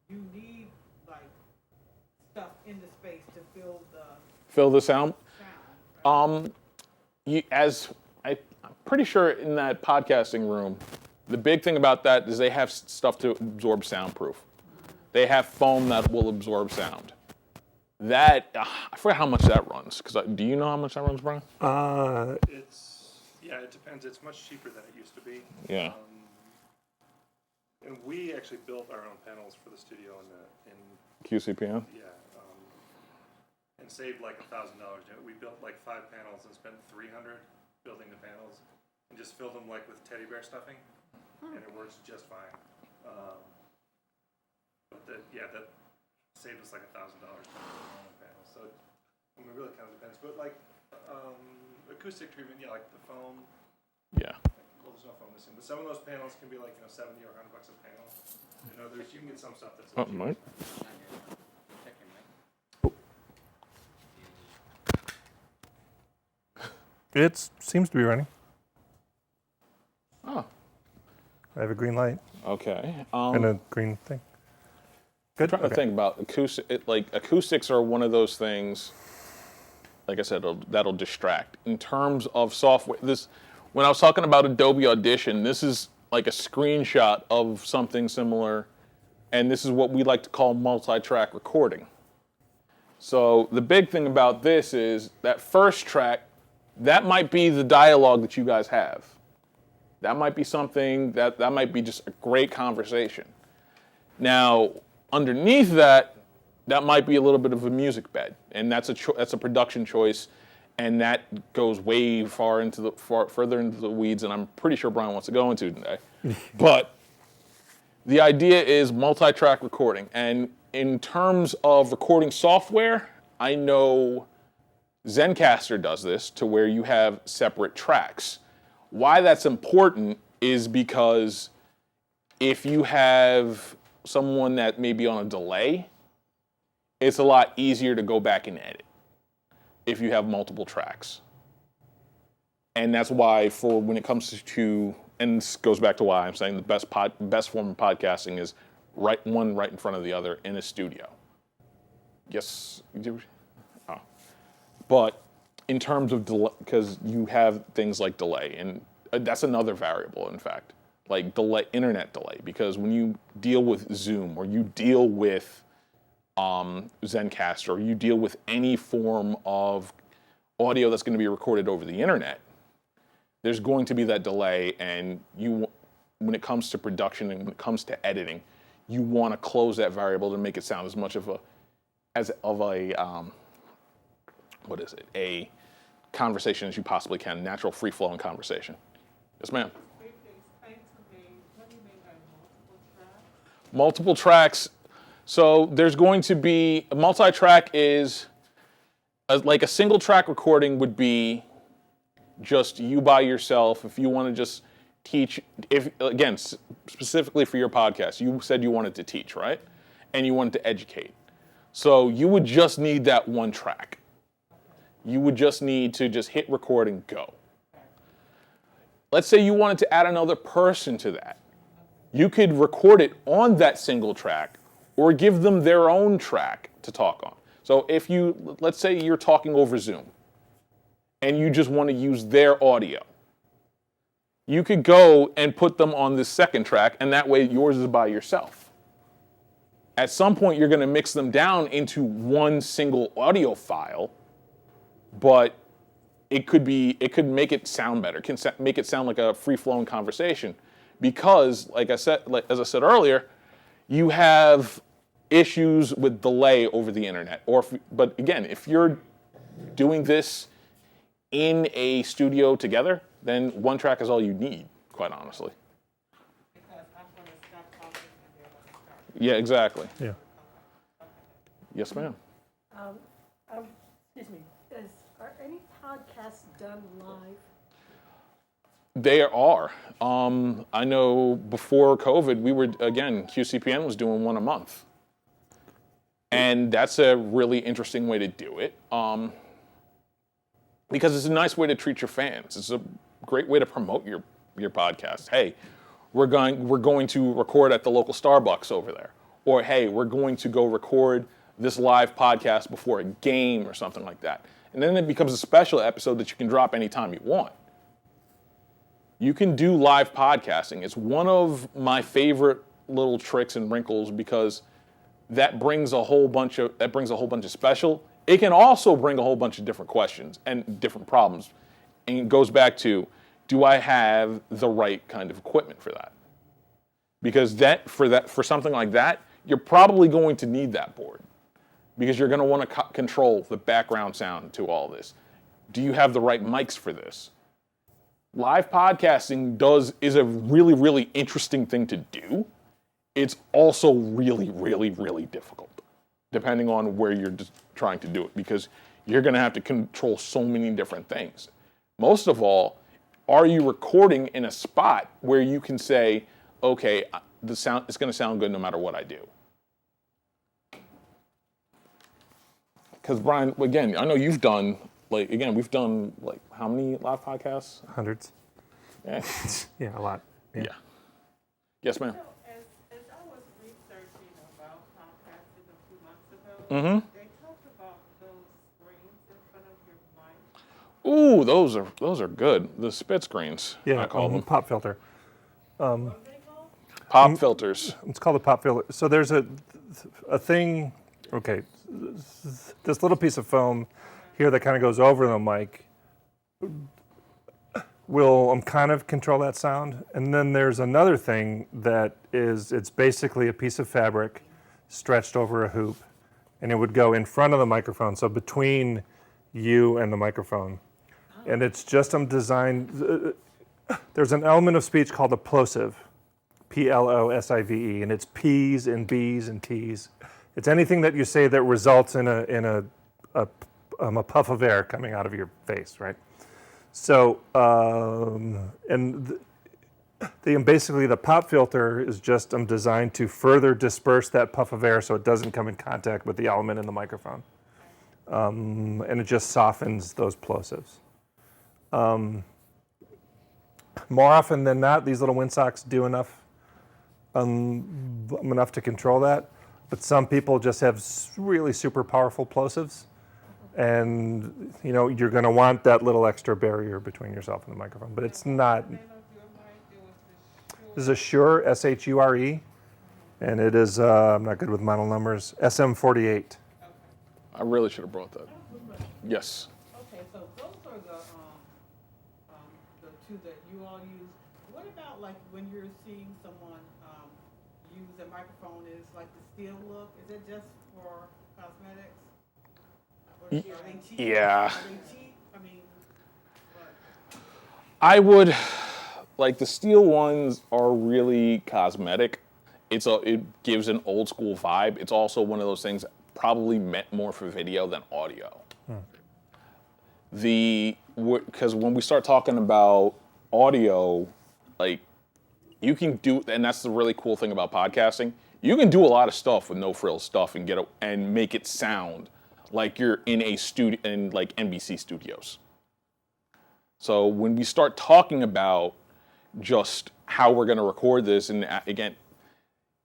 you need like stuff in the space to fill the sound. right? I'm pretty sure in that podcasting room, the big thing about that is they have stuff to absorb soundproof. They have foam that will absorb sound. That, I forget how much that runs. Do you know how much that runs, Brian? It depends. It's much cheaper than it used to be. Yeah. And we actually built our own panels for the studio in QCPN? yeah, and saved like $1,000. We built like 5 panels and spent $300 building the panels, and just filled them like with teddy bear stuffing, and it works just fine. But that saved us like $1,000 on the panels. So it really kind of depends. But like acoustic treatment, yeah, like the foam. Yeah. Well, there's no foam missing, but some of those panels can be like $70 or $100 a panel. You can get some stuff that's. Oh, Mike. It seems to be running. Oh. I have a green light Okay. and a green thing. Good. Trying to think about acoustics are one of those things. Like I said, that'll distract. In terms of software, when I was talking about Adobe Audition, this is like a screenshot of something similar, and this is what we like to call multi-track recording. So the big thing about this is that first track, that might be the dialogue that you guys have. That might be something that might be just a great conversation. Now, underneath that might be a little bit of a music bed, and that's a production choice, and that goes way further into the weeds, and I'm pretty sure Brian wants to go into today. But the idea is multi-track recording, and in terms of recording software, I know Zencastr does this to where you have separate tracks. Why that's important is because if you have someone that may be on a delay, it's a lot easier to go back and edit if you have multiple tracks. And that's why when it comes to, and this goes back to why I'm saying the best form of podcasting is one right in front of the other in a studio. Yes, oh. But in terms of delay, because you have things like delay, and that's another variable, in fact, like internet delay, because when you deal with Zoom or you deal with Zencastr, or you deal with any form of audio that's going to be recorded over the internet, there's going to be that delay, and when it comes to production and when it comes to editing, you want to close that variable to make it sound as much of a conversation as you possibly can, natural, free-flowing conversation. Yes, ma'am. Explain to me, what do you mean by multiple tracks? Multiple tracks. So there's going to be a multi-track is like a single track recording would be just you by yourself. If you want to just teach, specifically for your podcast, you said you wanted to teach, right? And you wanted to educate. So you would just need that one track. You would just need to just hit record and go. Let's say you wanted to add another person to that. You could record it on that single track or give them their own track to talk on. So let's say you're talking over Zoom and you just want to use their audio. You could go and put them on this second track, and that way yours is by yourself. At some point, you're going to mix them down into one single audio file, but it could make it sound better. It can make it sound like a free-flowing conversation, because, as I said earlier, you have issues with delay over the internet. But again, if you're doing this in a studio together, then one track is all you need, quite honestly. Because I'm going to stop talking and they're going to start. Yeah, exactly. Yeah. Yes, ma'am. Excuse me, are any podcasts done live? They are. I know before COVID, QCPN was doing one a month. And that's a really interesting way to do it. Because it's a nice way to treat your fans. It's a great way to promote your podcast. Hey, we're going to record at the local Starbucks over there. Or hey, we're going to go record this live podcast before a game or something like that. And then it becomes a special episode that you can drop anytime you want. You can do live podcasting. It's one of my favorite little tricks and wrinkles because that brings a whole bunch of special. It can also bring a whole bunch of different questions and different problems. And it goes back to, do I have the right kind of equipment for that? Because for something like that, you're probably going to need that board because you're going to want to control the background sound to all this. Do you have the right mics for this? Live podcasting is a really, really interesting thing to do. It's also really, really, really difficult, depending on where you're just trying to do it, because you're going to have to control so many different things. Most of all, are you recording in a spot where you can say, okay, the sound is going to sound good no matter what I do? Because Brian, again, I know you've done we've done how many live podcasts? Hundreds. Yeah, Yeah, a lot. yeah. Yes, ma'am. So as I was researching about podcasting a few months ago, Mm-hmm. they talked about those screens in front of your mic. Ooh, those are good. The spit screens, Yeah, I call them. pop filter. What are they called? Pop filters. It's called a pop filter. So there's a thing, okay, this little piece of foam here that kind of goes over the mic will kind of control that sound. And then there's another thing that it's basically a piece of fabric stretched over a hoop, and it would go in front of the microphone, so between you and the microphone. And it's just designed, there's an element of speech called a plosive, Plosive, and it's P's and B's and T's. It's anything that you say that results in a puff of air coming out of your face, right? So, basically the pop filter is just designed to further disperse that puff of air so it doesn't come in contact with the element in the microphone. And it just softens those plosives. More often than not, these little windsocks do enough to control that. But some people just have really super powerful plosives. And you're going to want that little extra barrier between yourself and the microphone, but it's not. The name of your mic, it was This is a Shure, S-H-U-R-E, and it is, I'm not good with model numbers, SM48. I really should have brought that. Yes. Okay, so those are the two that you all use. What about when you're seeing someone use a microphone, is the steel look? Is it just for cosmetics? Or are they cheap? Yeah. Are they cheap? I mean, what? I would, the steel ones are really cosmetic. It gives an old school vibe. It's also one of those things probably meant more for video than audio. Because when we start talking about audio, you can do, and that's the really cool thing about podcasting, you can do a lot of stuff with no frills stuff and make it sound like you're in a studio, in NBC studios. So when we start talking about just how we're going to record this, and again,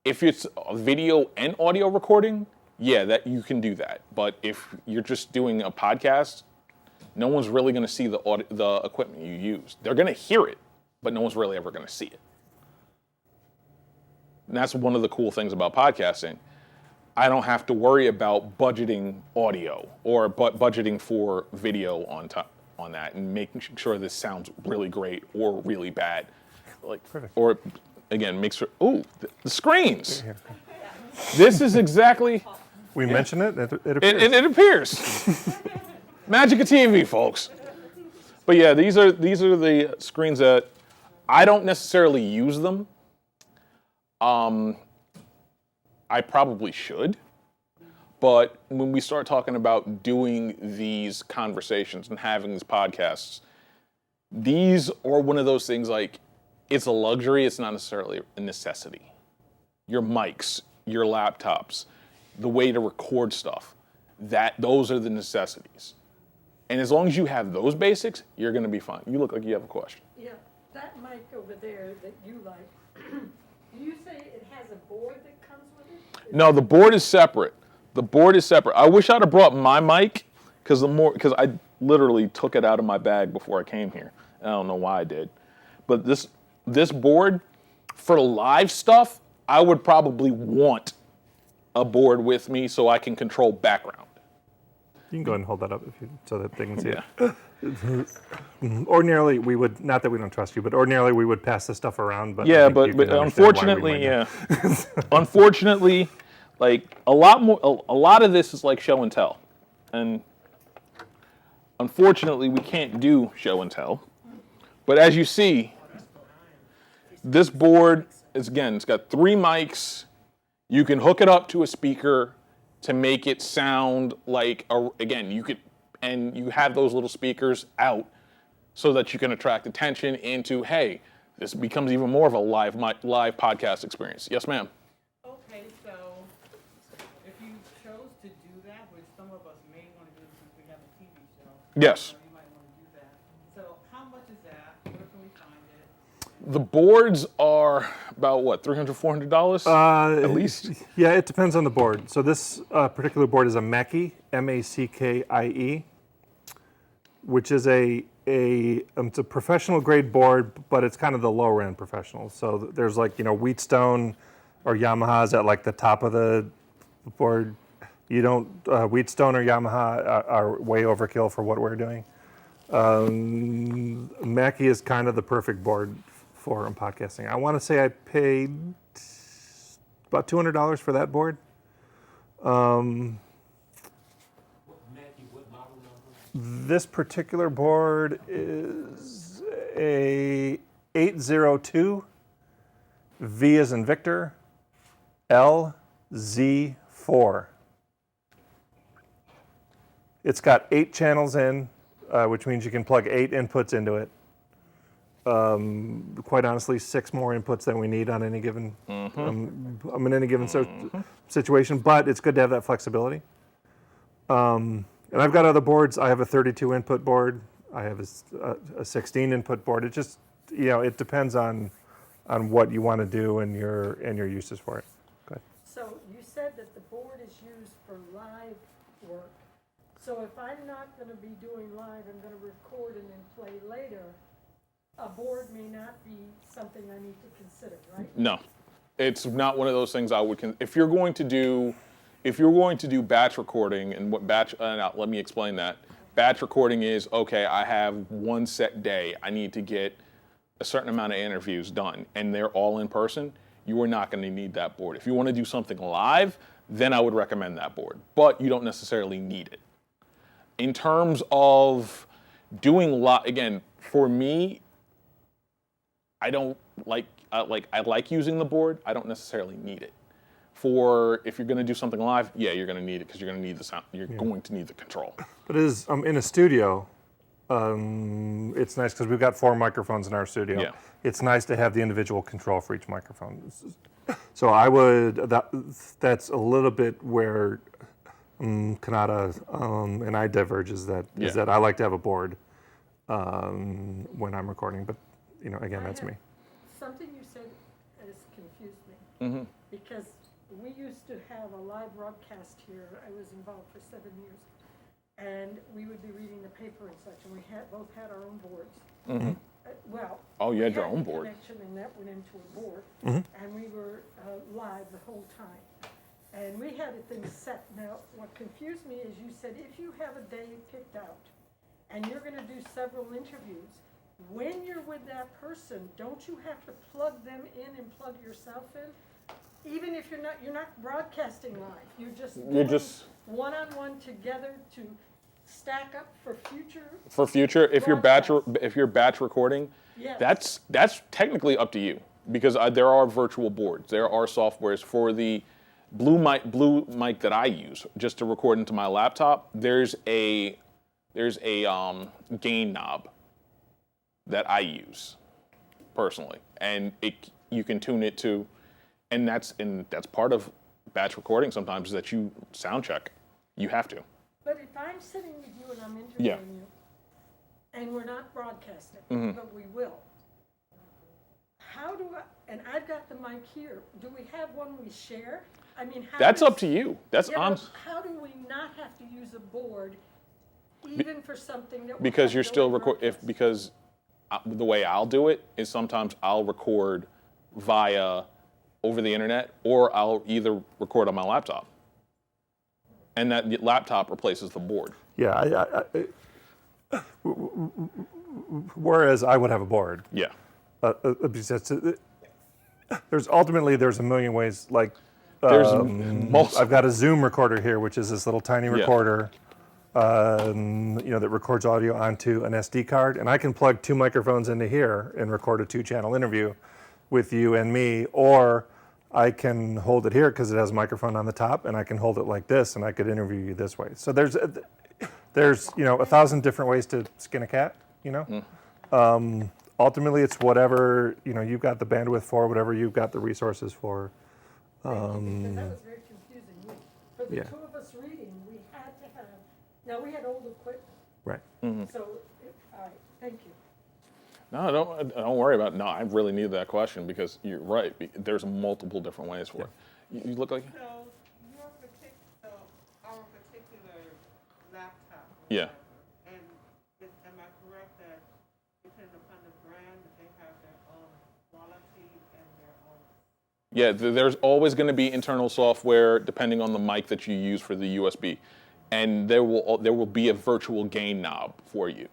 if it's a video and audio recording, yeah, that you can do that. But if you're just doing a podcast, no one's really going to see the equipment you use. They're going to hear it, but no one's really ever going to see it. And that's one of the cool things about podcasting. I don't have to worry about budgeting audio or budgeting for video on that and making sure this sounds really great or really bad. Perfect. Or again, make sure, the screens. This is exactly, We mention it, it appears. it appears. Magic of TV, folks. But yeah, these are the screens that I don't necessarily use them. I probably should, but when we start talking about doing these conversations and having these podcasts, these are one of those things it's a luxury, it's not necessarily a necessity. Your mics, your laptops, the way to record stuff, those are the necessities. And as long as you have those basics, you're going to be fine. You look like you have a question. Yeah, that mic over there that you like, do you say it has a board that comes with it? No, the board is separate. I wish I'd have brought my mic because I literally took it out of my bag before I came here. I don't know why I did. But this board, for live stuff, I would probably want a board with me so I can control background. You can go ahead and hold that up so that they can see Yeah. it. Ordinarily, we would, not that we don't trust you, but ordinarily we would pass this stuff around. But I Yeah, think you but can understand why we unfortunately, might yeah. not. Unfortunately, like a lot of this is like show and tell. And unfortunately, we can't do show and tell. But as you see, this board is, again, it's got 3 mics. You can hook it up to a speaker to make it sound like, again, you have those little speakers out so that you can attract attention into, hey, this becomes even more of a live podcast experience. Yes, ma'am. Okay, so if you chose to do that, which some of us may want to do since we have a TV show. Yes. You might want to do that. So how much is that? Where can we find it? The boards are about what, $300, $400 at least? Yeah, it depends on the board. So this particular board is a Mackie, M-A-C-K-I-E, which is it's a professional grade board, but it's kind of the lower end professional. So there's like, Wheatstone or Yamaha's at like the top of the board. You don't, Wheatstone or Yamaha are way overkill for what we're doing. Mackie is kind of the perfect board for podcasting. I want to say I paid about $200 for that board. This particular board is a 802 V as in Victor LZ4. It's got 8 channels in, which means you can plug 8 inputs into it. Quite honestly, 6 more inputs than we need on any given in any given situation. But it's good to have that flexibility. And I've got other boards. I have a 32 input board. I have a 16 input board. It just, it depends on what you want to do and your uses for it. Go ahead. So you said that the board is used for live work. So if I'm not going to be doing live, I'm going to record and then play later, a board may not be something I need to consider, right? No, it's not one of those things I would. If you're going to do batch recording, and what batch? Let me explain that. Batch recording is, okay, I have one set day. I need to get a certain amount of interviews done, and they're all in person. You are not going to need that board. If you want to do something live, then I would recommend that board, but you don't necessarily need it. In terms of doing again, for me, I don't I like using the board. I don't necessarily need it. If you're going to do something live, yeah, you're going to need it because you're going to need the sound. You're going to need the control. But it is in a studio. It's nice because we've got 4 microphones in our studio. Yeah. It's nice to have the individual control for each microphone. So I would. That's a little bit where Kanata and I diverge. Is that I like to have a board when I'm recording. But again, that's me. Something you said has confused me. Mm-hmm. Because we used to have a live broadcast here. I was involved for 7 years. And we would be reading the paper and such, and we both had our own boards. Mm-hmm. Oh, you had we your own board. Connection, and that went into a board, and we were live the whole time. And we had things set. Now, what confused me is you said if you have a day picked out, and you're going to do several interviews, when you're with that person, don't you have to plug them in and plug yourself in? Even if you're not broadcasting live. You're just one-on-one together to stack up for future. For future, if you're batch recording, yes. that's technically up to you because there are virtual boards. There are softwares for the blue mic that I use just to record into my laptop. There's a gain knob that I use personally, and you can tune it to, and that's part of batch recording. Sometimes is that you sound check. You have to. But if I'm sitting with you and I'm interviewing you, and we're not broadcasting, but we will. And I've got the mic here. Do we have one we share? I mean, that's up to you. That's on. How do we not have to use a board, even for something that? Because you're still because the way I'll do it is sometimes I'll record via over the internet, or I'll either record on my laptop. And that laptop replaces the board. Yeah, whereas I would have a board. Yeah. There's a million ways. Like There's I've got a Zoom recorder here, which is this little tiny recorder, that records audio onto an SD card, and I can plug 2 microphones into here and record a 2-channel interview with you and me, or I can hold it here because it has a microphone on the top, and I can hold it like this, and I could interview you this way. So there's 1,000 different ways to skin a cat. Ultimately, it's whatever you've got the bandwidth for, whatever you've got the resources for. Because that was very confusing. For the Yeah. 2 of us reading, we had to have, now we had old equipment, Right. so, all right, thank you. No, don't worry about it. No, I really need that question because you're right. There's multiple different ways for it. You look like... So our particular laptop. or Yeah. whatever, And am I correct that depending upon the brand, that they have their own quality and their own? Yeah, there's always going to be internal software depending on the mic that you use for the USB. And there will be a virtual gain knob for you.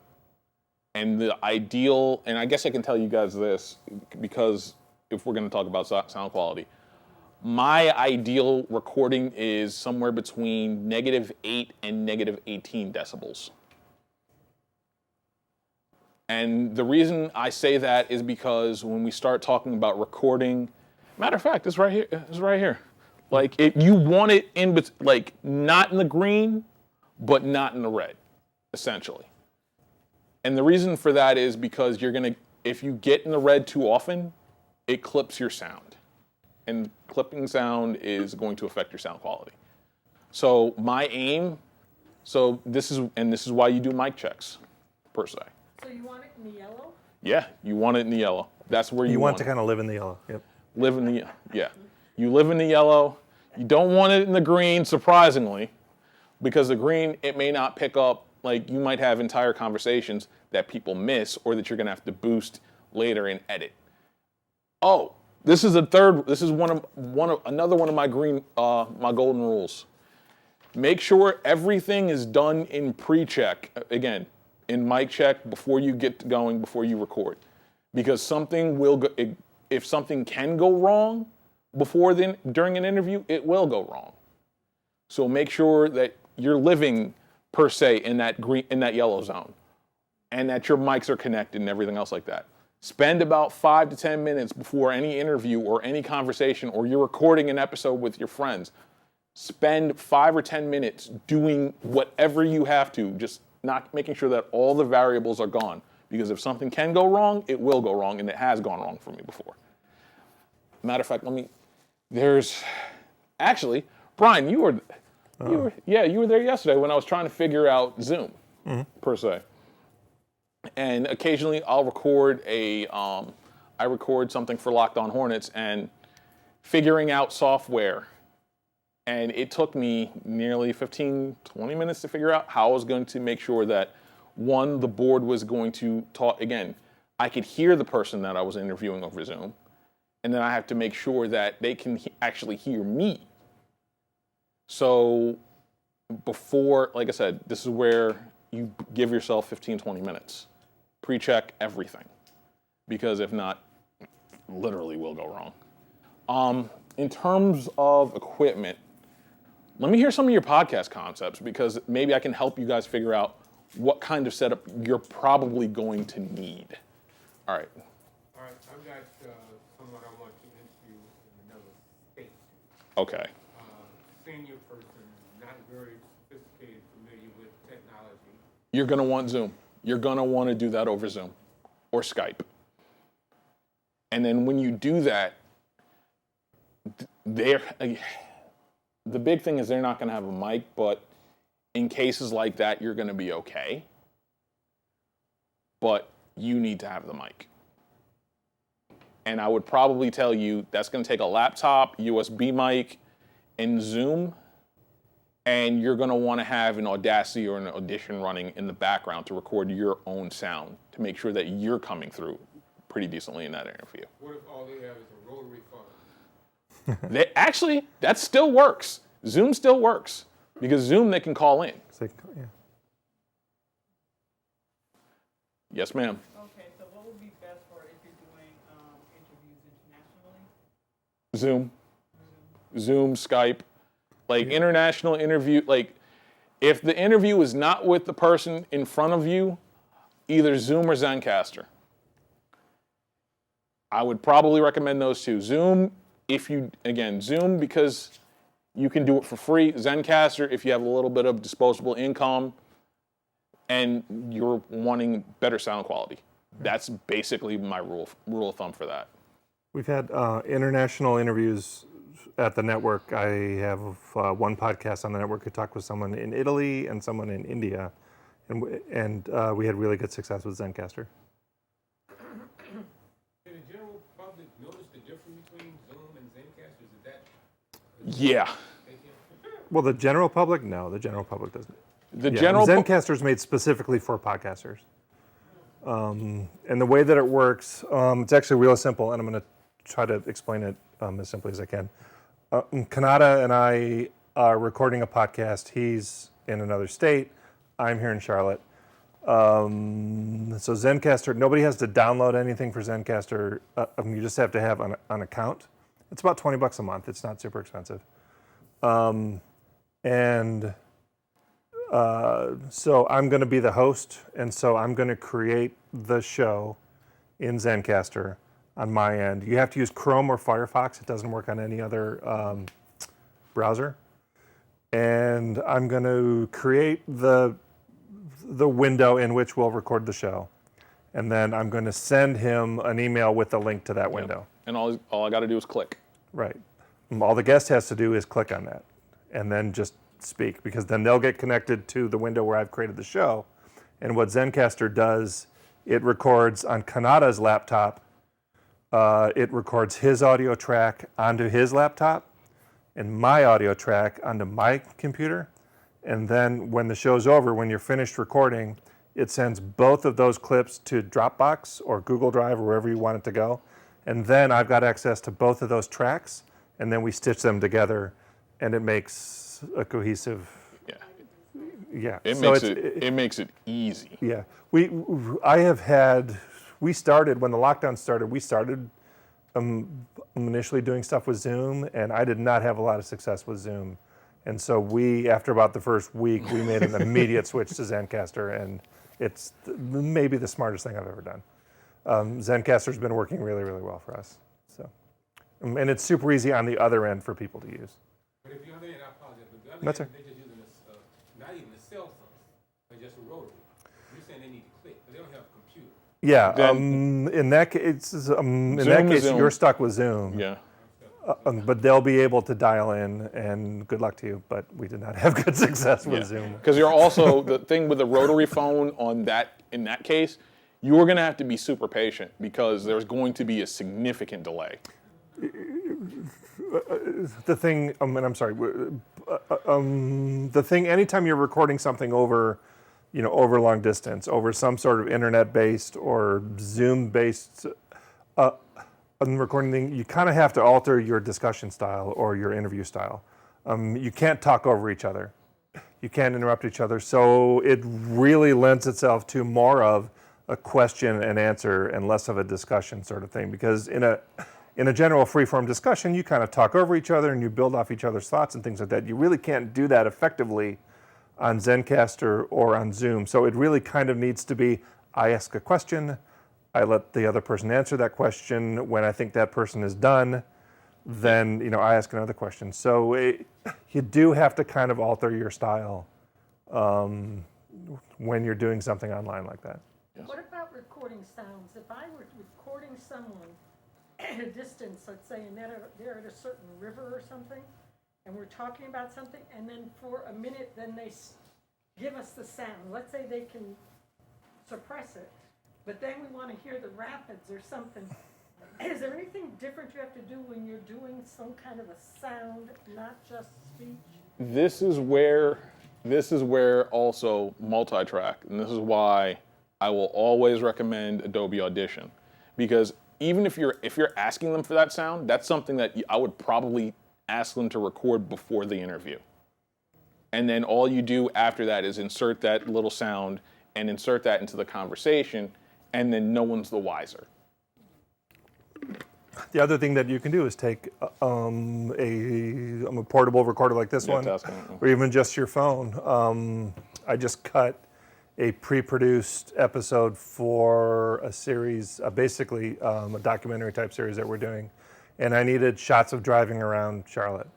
And the ideal, and I guess I can tell you guys this, because if we're going to talk about sound quality, my ideal recording is somewhere between -8 and -18 decibels. And the reason I say that is because when we start talking about recording, matter of fact, it's right here. It's right here. Like you want it in, like not in the green, but not in the red, essentially. And the reason for that is because if you get in the red too often, it clips your sound. And clipping sound is going to affect your sound quality. So my aim, this is why you do mic checks, per se. So you want it in the yellow? Yeah, you want it in the yellow. That's where you want to it. kind of live in the yellow. Yep. Live in the, yeah. You live in the yellow. You don't want it in the green, surprisingly, because the green, it may not pick up. Like you might have entire conversations that people miss or that you're gonna have to boost later and edit. Oh, this is another one of my my golden rules. Make sure everything is done in pre-check, again, in mic check before you get going, before you record. Because something will go, if something can go wrong during an interview, it will go wrong. So make sure that you're living per se in that yellow zone, and that your mics are connected and everything else like that. Spend about 5 to 10 minutes before any interview or any conversation, or you're recording an episode with your friends. Spend 5 or 10 minutes doing whatever you have to, just not making sure that all the variables are gone. Because if something can go wrong, it will go wrong, and it has gone wrong for me before. Matter of fact, actually, Brian, you were there yesterday when I was trying to figure out Zoom, per se. And occasionally I'll record I record something for Locked On Hornets and figuring out software. And it took me nearly 15, 20 minutes to figure out how I was going to make sure that, one, the board was going to talk, again, I could hear the person that I was interviewing over Zoom, and then I have to make sure that they can actually hear me. So before, like I said, this is where you give yourself 15, 20 minutes. Pre-check everything, because if not, literally will go wrong. In terms of equipment, let me hear some of your podcast concepts, because maybe I can help you guys figure out what kind of setup you're probably going to need. All right. All right, I've got someone I want to interview in another state. Okay. Senior person, not very sophisticated, familiar with technology. You're going to want Zoom. You're going to want to do that over Zoom or Skype. And then when you do that, the big thing is they're not going to have a mic, but in cases like that, you're going to be okay. But you need to have the mic. And I would probably tell you that's going to take a laptop, USB mic, and Zoom. And you're going to want to have an Audacity or an Audition running in the background to record your own sound to make sure that you're coming through pretty decently in that interview. What if all they have is a rotary phone? Actually, that still works. Zoom still works because Zoom, they can call in. Yeah. Yes, ma'am. Okay, so what would be best for if you're doing interviews internationally? Zoom, Skype, like international interview. Like if the interview is not with the person in front of you, either Zoom or Zencaster. I would probably recommend those two. Zoom, Zoom because you can do it for free. Zencaster if you have a little bit of disposable income and you're wanting better sound quality. That's basically my rule of thumb for that. We've had international interviews at the network. I have one podcast on the network. I talked with someone in Italy and someone in India, and we had really good success with Zencaster. Can the general public notice the difference between Zoom and Zencastr? Is that? Yeah. Well, the general public, no, the general public doesn't. General Zencaster is made specifically for podcasters. And the way that it works, it's actually real simple, and I'm going to try to explain it as simply as I can. Kanata and I are recording a podcast. He's in another state. I'm here in Charlotte. So Zencaster, nobody has to download anything for Zencaster. You just have to have an account. It's about $20 a month. It's not super expensive. So I'm going to be the host, and so I'm going to create the show in Zencaster on my end. You have to use Chrome or Firefox. It doesn't work on any other browser. And I'm going to create the window in which we'll record the show. And then I'm going to send him an email with the link to that window. And all I got to do is click. Right. All the guest has to do is click on that and then just speak, because then they'll get connected to the window where I've created the show. And what Zencaster does, it records on Kanata's laptop. It records his audio track onto his laptop and my audio track onto my computer. And then when the show's over, when you're finished recording, it sends both of those clips to Dropbox or Google Drive or wherever you want it to go. And then I've got access to both of those tracks, and then we stitch them together, and it makes a cohesive. Yeah. It makes it easy. Yeah. We started when the lockdown started. We started initially doing stuff with Zoom, and I did not have a lot of success with Zoom. And so after about the first week, we made an immediate switch to Zencaster, and it's maybe the smartest thing I've ever done. Zencaster's been working really, really well for us. So, and it's super easy on the other end for people to use. But if the other end, I apologize, but the other That's end, right. they're just using not even a cell phone, but just a rotary. You're saying they need to click, but they don't have a computer. Yeah. Then in that case, Zoom. you're stuck with Zoom. Yeah. But they'll be able to dial in, and good luck to you. But we did not have good success with Zoom. Because you're also, the thing with the rotary phone in that case, you're going to have to be super patient because there's going to be a significant delay. The thing, and I'm sorry, the thing, anytime you're recording something over long distance, over some sort of internet-based or Zoom-based recording thing, you kind of have to alter your discussion style or your interview style. You can't talk over each other. You can't interrupt each other. So it really lends itself to more of a question and answer and less of a discussion sort of thing. Because in a general free-form discussion, you kind of talk over each other and you build off each other's thoughts and things like that. You really can't do that effectively on Zencaster or on Zoom. So it really kind of needs to be, I ask a question, I let the other person answer that question. When I think that person is done, then I ask another question. So you do have to kind of alter your style when you're doing something online like that. Yes. What about recording sounds? If I were recording someone at a distance, let's say, and they're at a certain river or something, and we're talking about something, and then for a minute, then they give us the sound. Let's say they can suppress it, but then we want to hear the rapids or something. Is there anything different you have to do when you're doing some kind of a sound, not just speech? this is where also multi-track, and this is why I will always recommend Adobe Audition, because even if you're asking them for that sound, that's something that I would probably ask them to record before the interview. And then all you do after that is insert that little sound and insert that into the conversation, and then no one's the wiser. The other thing that you can do is take a portable recorder like this one, or even just your phone. I just cut a pre-produced episode for a series, basically a documentary type series that we're doing, and I needed shots of driving around Charlotte.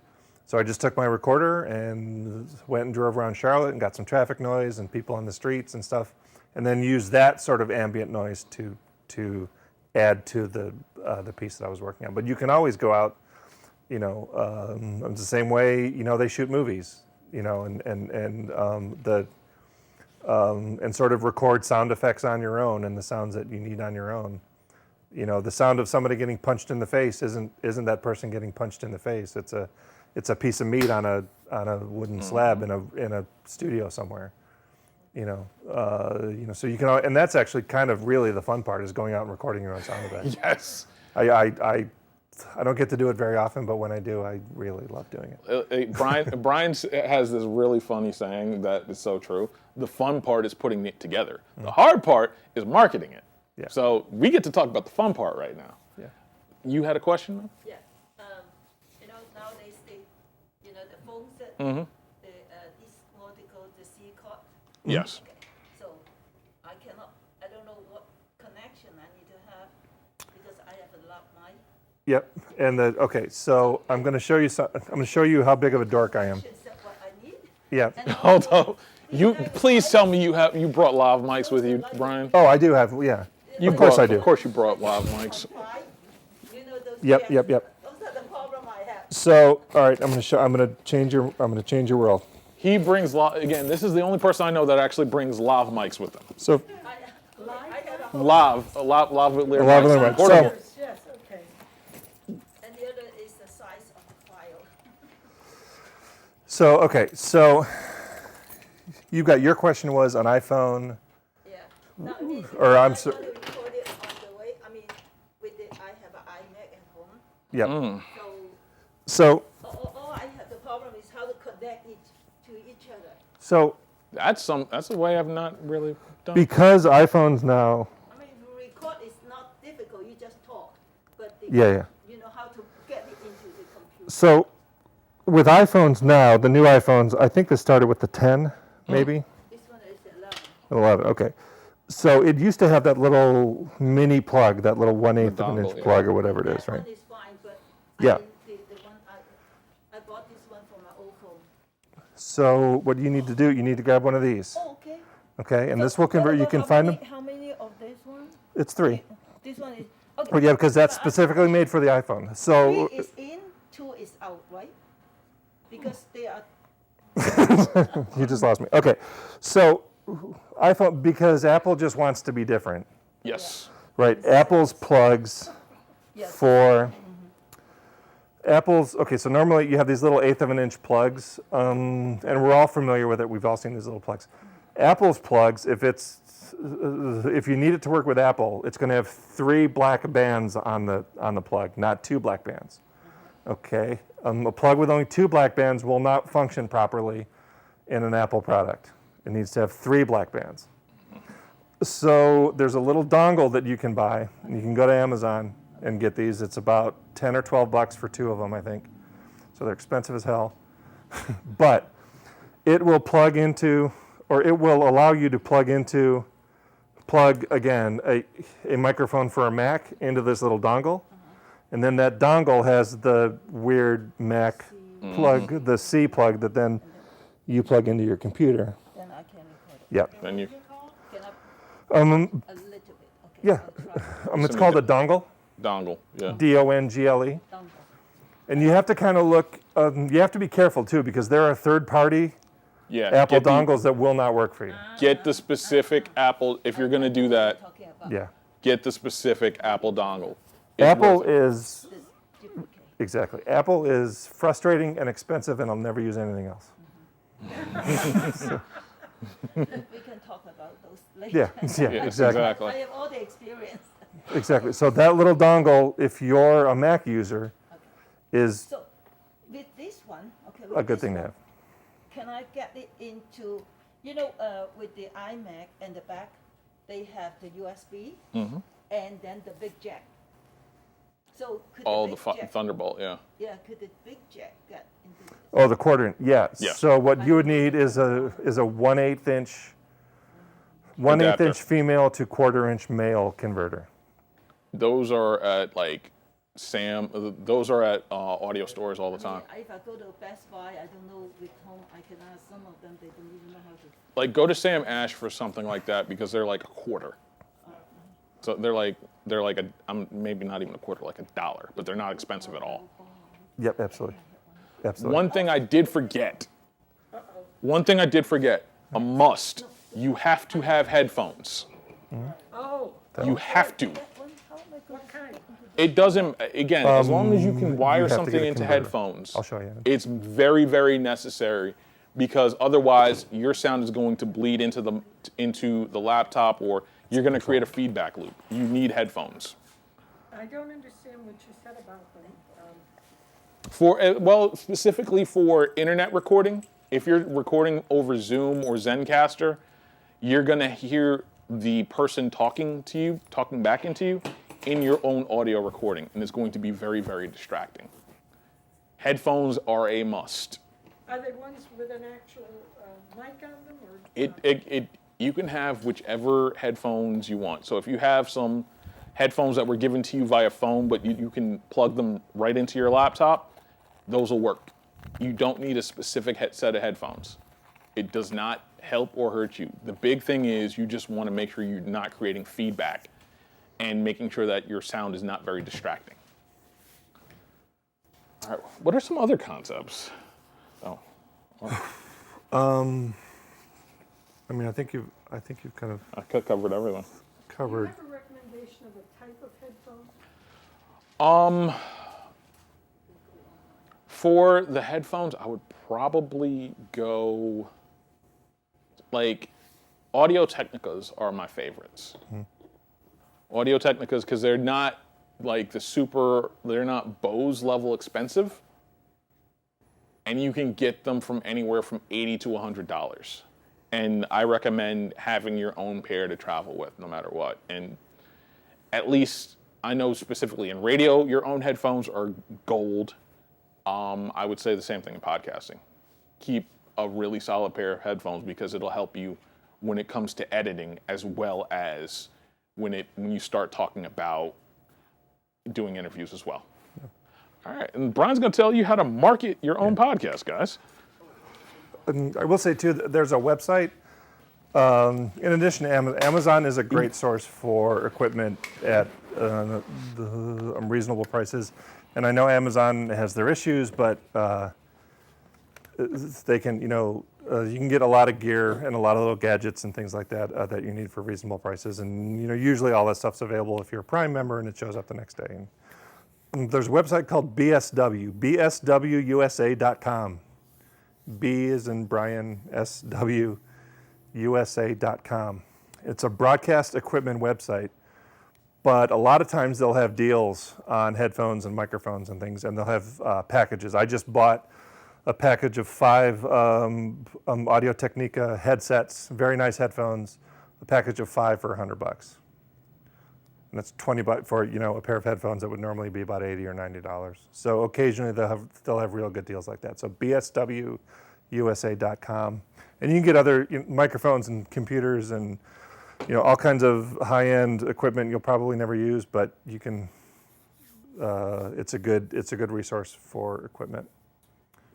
So I just took my recorder and went and drove around Charlotte and got some traffic noise and people on the streets and stuff, and then used that sort of ambient noise to add to the piece that I was working on. But you can always go out, the same way they shoot movies, and sort of record sound effects on your own and the sounds that you need on your own. The sound of somebody getting punched in the face isn't that person getting punched in the face. It's a piece of meat on a wooden slab in a studio somewhere. So you can, and that's actually kind of really the fun part, is going out and recording your own sound effects. Yes. I don't get to do it very often, but when I do, I really love doing it. Brian has this really funny saying that is so true. The fun part is putting it together. The hard part is marketing it. Yeah. So we get to talk about the fun part right now. Yeah. You had a question, ma'am? Yeah. Nowadays the phones that this what they call the C card. Yes. Okay. So I don't know what connection I need to have because I have a lot mic. Yep. And so I'm going to show you. I'm going to show you how big of a dork I am. Is that what I need? Yeah. And Hold on. Please tell me you brought lav mics with you, Brian. Oh, I do have. Yeah. Of course I do. Of course you brought lav mics. Those Yep. Those are the problem I have. So, all right, I'm going to change your world. He brings again. This is the only person I know that actually brings lav mics with them. So, I have a Lavalier lavalier mics. portable. Yes, okay. and the other is the size of the file. So you got, your question was on iPhone, Yeah. Now, or I'm I so, want to record it on the way. I mean, I have an iMac at home, yep. so So, all I have the problem is how to connect it to each other. so That's a way I've not really done. because iPhones now, I mean, if you record, it's not difficult. You just talk, but yeah. you know how to get it into the computer. So with iPhones now, the new iPhones, I think this started with the 10, maybe? This one is 11. 11, okay. So it used to have that little mini plug, that little 1/8 of an inch dongle, yeah. plug or whatever it is, That right? one is fine, but Yeah. the one I bought this one for my old phone. So what do you need to do? You need to grab one of these, Oh, okay. okay? And So this will convert, you what can about find them. how many of this one? It's 3. This one is okay. Well, yeah, because that's But specifically made for the iPhone. So 3 is in, 2 is out, right? Because they are. you just lost me. Okay, so iPhone, because Apple just wants to be different, Yes. right? Apple's plugs Yes. for Apple's, okay, so normally you have these little 1/8 of an inch plugs, and we're all familiar with it. We've all seen these little plugs. Apple's plugs, if you need it to work with Apple, it's going to have 3 black bands on the plug, not 2 black bands. Okay, a plug with only 2 black bands will not function properly in an Apple product. It needs to have 3 black bands. So there's a little dongle that you can buy. You can go to Amazon and get these. It's about $10 or $12 for 2 of them, I think. So they're expensive as hell. But it will plug into, or it will allow you to plug again, a microphone for a Mac into this little dongle. And then that dongle has the weird Mac plug, the C plug that then you plug into your computer. Then I can record it. Yeah. Then you Can I Um, a little bit? Okay. yeah. I'll try. It's called a dongle, dongle. Yeah. DONGLE. Dongle. And you have to kind of look, you have to be careful too, because there are third-party Yeah. Apple get the- dongles that will not work for you. Get the specific Apple. If you're going to do that, Talking about Yeah. get the specific Apple dongle. It Apple worth it. is, this duplicate. Exactly. Apple is frustrating and expensive, and I'll never use anything else. We can talk about those later. Yeah, Yes, exactly. exactly. I have all the experience. Exactly. So that little dongle, if you're a Mac user, is So with this one, okay, a with good this thing to one, have. can I get it into, with the iMac and the back, they have the USB Mm-hmm. and then the big jack. So could All the the big jack, Thunderbolt, yeah. could the big jack get into this? Oh, the quarter inch. Yeah. Yeah. So what you would need is a 1/8 inch, 1/8 Adapter. inch female to quarter inch male converter. Those are at like those are at audio stores all the time. If I go to Best Buy, I don't know with whom I can ask. Some of them, they don't even know how to. Like go to Sam Ash for something like that because they're like a quarter. So they're like maybe not even a quarter, like $1, but they're not expensive at all. Yep, absolutely. Absolutely. One thing I did forget. A must. You have to have headphones. Oh, You have to. what kind? It doesn't, again, as long as you can wire have to something get a into converter. headphones, I'll show you. it's very, very necessary because otherwise your sound is going to bleed into the laptop or you're going to create a feedback loop. You need headphones. I don't understand what you said about them. Specifically for internet recording, if you're recording over Zoom or Zencaster, you're going to hear the person talking back into you in your own audio recording, and it's going to be very, very distracting. Headphones are a must. Are they ones with an actual mic on them, or? You can have whichever headphones you want. So if you have some headphones that were given to you via phone, but you can plug them right into your laptop, those will work. You don't need a specific set of headphones. It does not help or hurt you. The big thing is you just want to make sure you're not creating feedback and making sure that your sound is not very distracting. All right, what are some other concepts? I mean, I think you've kind of I covered everything. Do you covered. have a recommendation of a type of headphones? For the headphones, I would probably go like Audio Technicas are my favorites. Audio Technicas because they're not like they're not Bose level expensive, and you can get them from anywhere from $80 to $100. And I recommend having your own pair to travel with, no matter what. And at least I know specifically in radio, your own headphones are gold. I would say the same thing in podcasting. Keep a really solid pair of headphones because it'll help you when it comes to editing as well as when you start talking about doing interviews as well. All right, and Brian's going to tell you how to market your own podcast, guys. And I will say too, there's a website. In addition to Amazon, Amazon is a great source for equipment at reasonable prices. And I know Amazon has their issues, but they can, you can get a lot of gear and a lot of little gadgets and things like that that you need for reasonable prices. And usually all that stuff's available if you're a Prime member, and it shows up the next day. And there's a website called bswusa.com. B is in Brian, SW, USA.com. It's a broadcast equipment website, but a lot of times they'll have deals on headphones and microphones and things, and they'll have packages. I just bought a package of 5 Audio Technica headsets, very nice headphones, a package of 5 for $100. And that's $20 for a pair of headphones that would normally be about $80 or $90. So occasionally they'll have real good deals like that. So bswusa.com, and you can get other microphones and computers and all kinds of high-end equipment you'll probably never use, but you can. It's a good resource for equipment.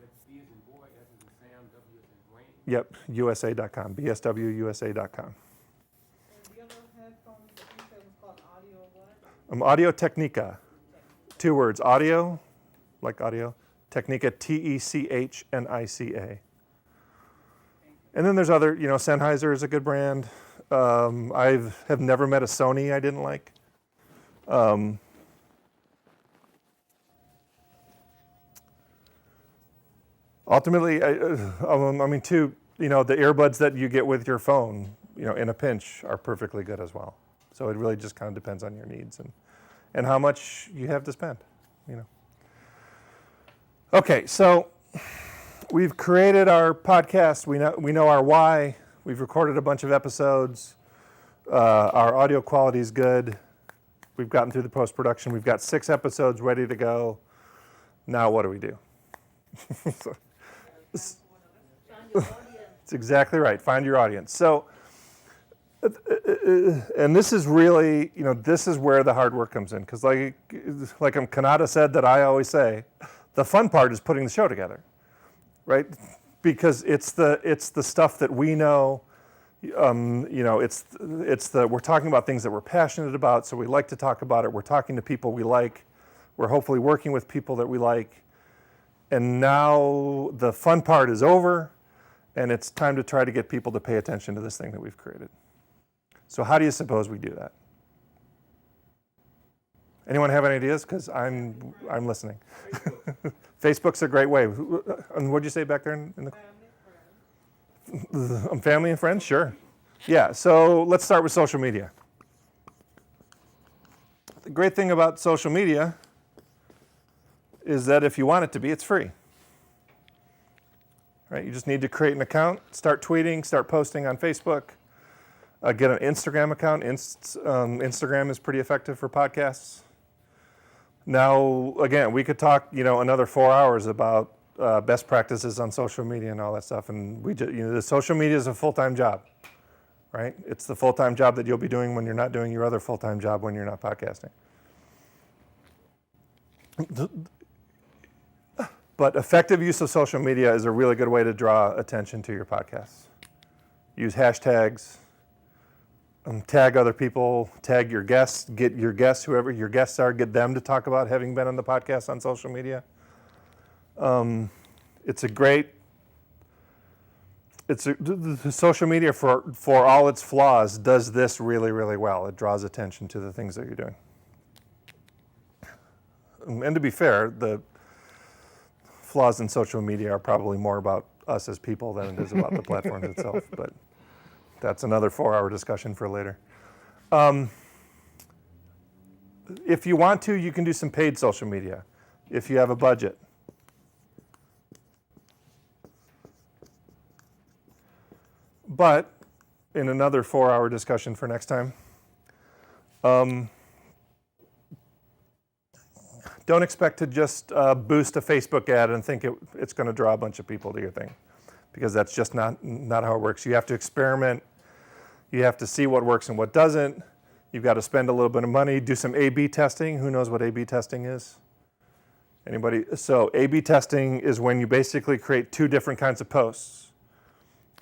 B as in boy, S as in Sam, W as in Wayne. Yep, USA.com, bswusa.com. And the other headphones that you said was called Audio what? Audio Technica, 2 words, audio, like audio, Technica, Technica. And then there's other, Sennheiser is a good brand. I have never met a Sony I didn't like. Ultimately, I mean, too, the earbuds that you get with your phone, in a pinch are perfectly good as well. So it really just kind of depends on your needs and how much you have to spend, Okay, so we've created our podcast. We know our why. We've recorded a bunch of episodes. Our audio quality is good. We've gotten through the post-production. We've got 6 episodes ready to go. Now what do we do? It's exactly right. Find your audience. So, and this is really, this is where the hard work comes in. Because like Kanata said that I always say, the fun part is putting the show together, right? Because it's the stuff that we know. We're talking about things that we're passionate about, so we like to talk about it. We're talking to people we like. We're hopefully working with people that we like. And now the fun part is over, and it's time to try to get people to pay attention to this thing that we've created. So how do you suppose we do that? Anyone have any ideas? Because I'm listening. Facebook's a great way. And what'd you say back there in the family and friends? Sure. Yeah, so let's start with social media. The great thing about social media is that if you want it to be, it's free. Right? You just need to create an account, start tweeting, start posting on Facebook, get an Instagram account. Instagram is pretty effective for podcasts. Now, again, we could talk, another 4 hours about best practices on social media and all that stuff. And the social media is a full-time job, right? It's the full-time job that you'll be doing when you're not doing your other full-time job when you're not podcasting. But effective use of social media is a really good way to draw attention to your podcasts. Use hashtags, tag other people, tag your guests, get your guests, whoever your guests are, get them to talk about having been on the podcast on social media. The social media for all its flaws does this really, really well. It draws attention to the things that you're doing. And to be fair, the flaws in social media are probably more about us as people than it is about the platform itself, but that's another 4-hour discussion for later. If you want to, you can do some paid social media if you have a budget. But in another 4-hour discussion for next time, don't expect to just boost a Facebook ad and think it's going to draw a bunch of people to your thing, because that's just not how it works. You have to experiment. You have to see what works and what doesn't. You've got to spend a little bit of money, do some A/B testing. Who knows what A/B testing is? Anybody? So A/B testing is when you basically create 2 different kinds of posts.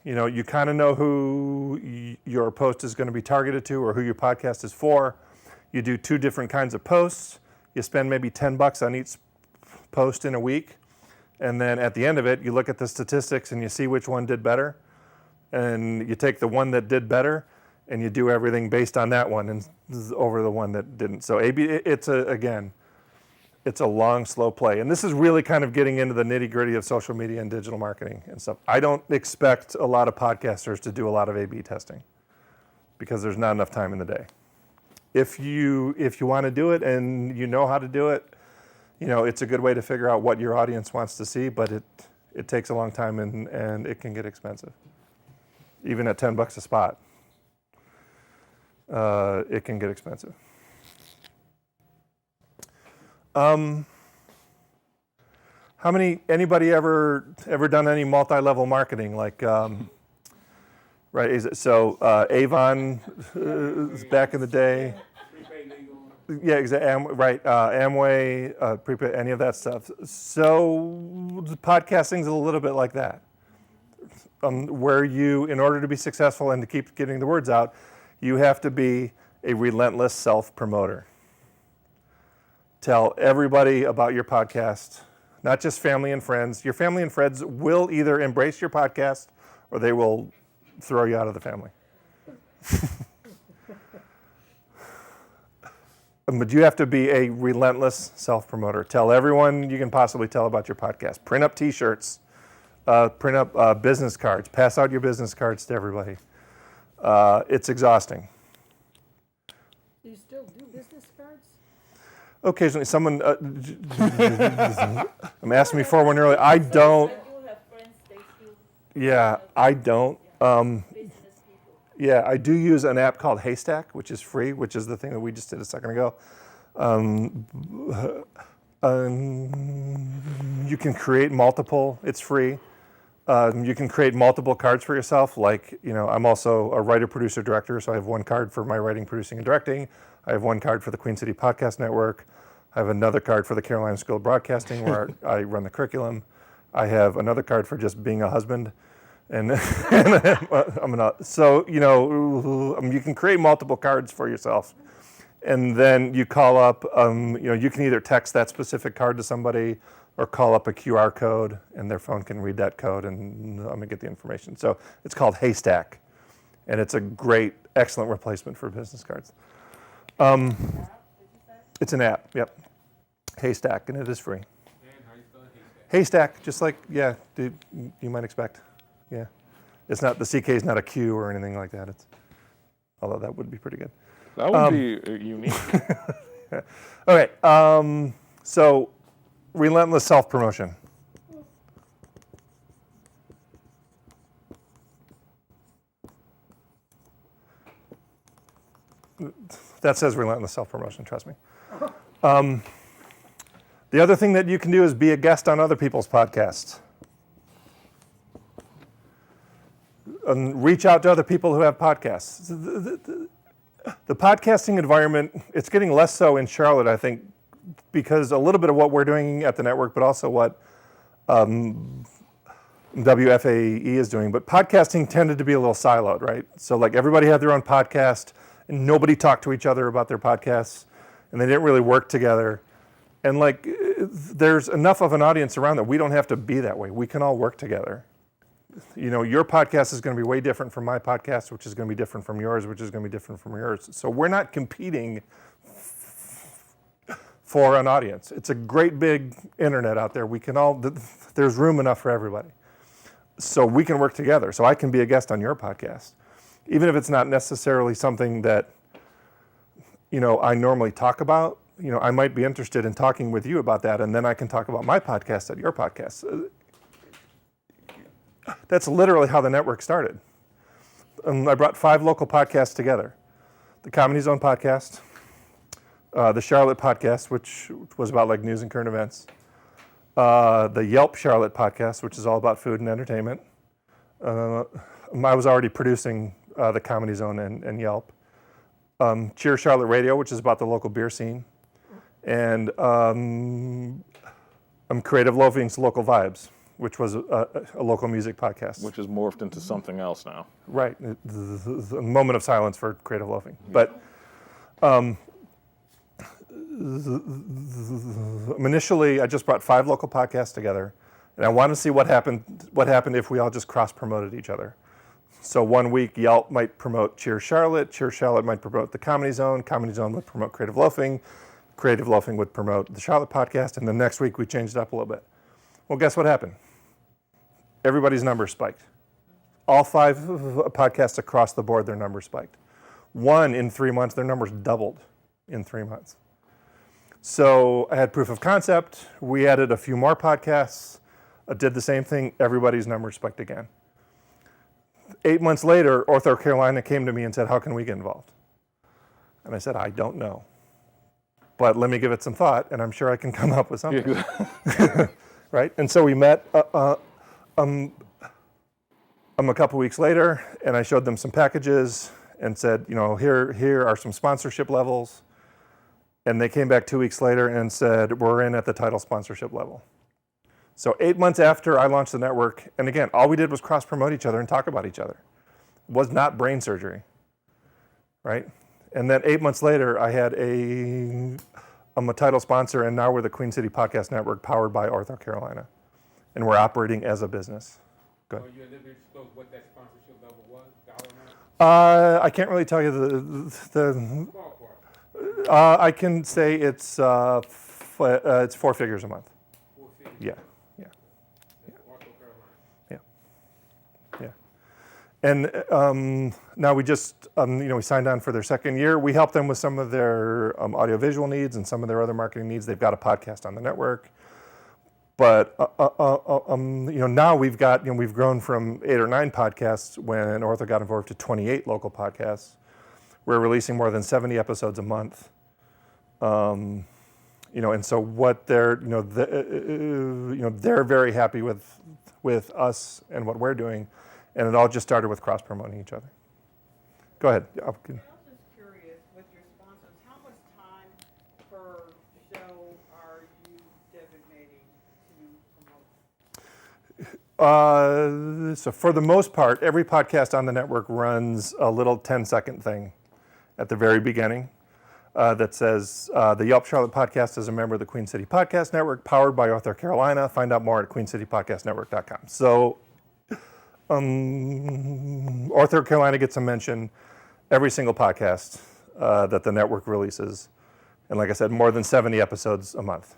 You kind of know who your post is going to be targeted to or who your podcast is for. You do 2 different kinds of posts. You spend maybe $10 on each post in a week. And then at the end of it, you look at the statistics and you see which one did better. And you take the one that did better and you do everything based on that one and over the one that didn't. So A/B, it's a long, slow play. And this is really kind of getting into the nitty-gritty of social media and digital marketing and stuff. I don't expect a lot of podcasters to do a lot of A/B testing because there's not enough time in the day. If you want to do it and you know how to do it, it's a good way to figure out what your audience wants to see, but it takes a long time and it can get expensive. Even at $10 a spot, it can get expensive. Anybody ever done any multi-level marketing? Like, right, Avon back in the day. Yeah, exactly. Right, Amway, prepaid, any of that stuff. So podcasting's a little bit like that, where you, in order to be successful and to keep getting the words out, you have to be a relentless self-promoter. Tell everybody about your podcast, not just family and friends. Your family and friends will either embrace your podcast or they will throw you out of the family. But you have to be a relentless self-promoter. Tell everyone you can possibly tell about your podcast. Print up T-shirts. print up business cards, pass out your business cards to everybody. It's exhausting. Do you still do business cards? Occasionally, someone I'm asking me for one earlier. I don't. I do have friends, they still Yeah, I don't. business people. Yeah, I do use an app called Haystack, which is free, which is the thing that we just did a second ago. You can create multiple. It's free. You can create multiple cards for yourself. Like, I'm also a writer, producer, director, so I have one card for my writing, producing, and directing. I have one card for the Queen City Podcast Network. I have another card for the Carolina School of Broadcasting, where I run the curriculum. I have another card for just being a husband. And, so, you can create multiple cards for yourself. And then you call up, you can either text that specific card to somebody or call up a QR code, and their phone can read that code, and I'm going to get the information. So it's called Haystack, and it's a great, excellent replacement for business cards. It's an app, yep. Haystack, and it is free. And how you spell haystack? Haystack, just like, you might expect. Yeah. It's not, the CK is not a Q or anything like that. Although that would be pretty good. That would be unique. Okay, so relentless self-promotion. That says relentless self-promotion, trust me. The other thing that you can do is be a guest on other people's podcasts. And reach out to other people who have podcasts. The podcasting environment, it's getting less so in Charlotte, I think, because a little bit of what we're doing at the network, but also what WFAE is doing. But podcasting tended to be a little siloed, right? So like everybody had their own podcast, and nobody talked to each other about their podcasts, and they didn't really work together. And like, there's enough of an audience around that we don't have to be that way. We can all work together. Your podcast is going to be way different from my podcast, which is going to be different from yours, which is going to be different from yours. So we're not competing for an audience. It's a great big internet out there. There's room enough for everybody. So we can work together. So I can be a guest on your podcast, even if it's not necessarily something that, I normally talk about. I might be interested in talking with you about that, and then I can talk about my podcast at your podcast. That's literally how the network started. I brought 5 local podcasts together. The Comedy Zone podcast, the Charlotte podcast, which was about like news and current events, the Yelp Charlotte podcast, which is all about food and entertainment. I was already producing the Comedy Zone and Yelp. Cheer Charlotte Radio, which is about the local beer scene. And Creative Loafing's Local Vibes, which was a local music podcast. Which has morphed into something else now. Right. A moment of silence for Creative Loafing. But initially, I just brought 5 local podcasts together, and I wanted to see what happened if we all just cross-promoted each other. So one week, Yelp might promote Cheer Charlotte might promote the Comedy Zone would promote Creative Loafing would promote the Charlotte podcast, and the next week we changed it up a little bit. Well, guess what happened? Everybody's numbers spiked. All 5 podcasts across the board, their numbers spiked. 1 in 3 months, their numbers doubled in 3 months. So I had proof of concept. We added a few more podcasts, did the same thing. Everybody's numbers spiked again. 8 months later, Ortho Carolina came to me and said, how can we get involved? And I said, I don't know. But let me give it some thought, and I'm sure I can come up with something. Yeah. Right? And so we met a couple weeks later, and I showed them some packages and said, here are some sponsorship levels. And they came back 2 weeks later and said, we're in at the title sponsorship level. So 8 months after I launched the network, and again, all we did was cross-promote each other and talk about each other. It was not brain surgery, right? And then 8 months later, I had I'm a title sponsor, and now we're the Queen City Podcast Network powered by Ortho Carolina. And we're operating as a business. Good. Are you at liberty to disclose what that sponsorship level was, dollar amount? I can't really tell you the Ballpark. I can say it's 4 figures a month. 4 figures. Yeah. That's Ortho Carolina. And now we just, we signed on for their second year. We help them with some of their audiovisual needs and some of their other marketing needs. They've got a podcast on the network. But now we've grown from 8 or 9 podcasts when Ortho got involved to 28 local podcasts. We're releasing more than 70 episodes a month. And so what they're very happy with us and what we're doing, and it all just started with cross promoting each other. Go ahead. I was just curious, with your sponsors, how much time per show are you designating to promote? So for the most part, every podcast on the network runs a little 10-second thing at the very beginning that says, the Yelp Charlotte podcast is a member of the Queen City Podcast Network, powered by Ortho Carolina. Find out more at queencitypodcastnetwork.com. So Ortho Carolina gets a mention every single podcast that the network releases. And like I said, more than 70 episodes a month.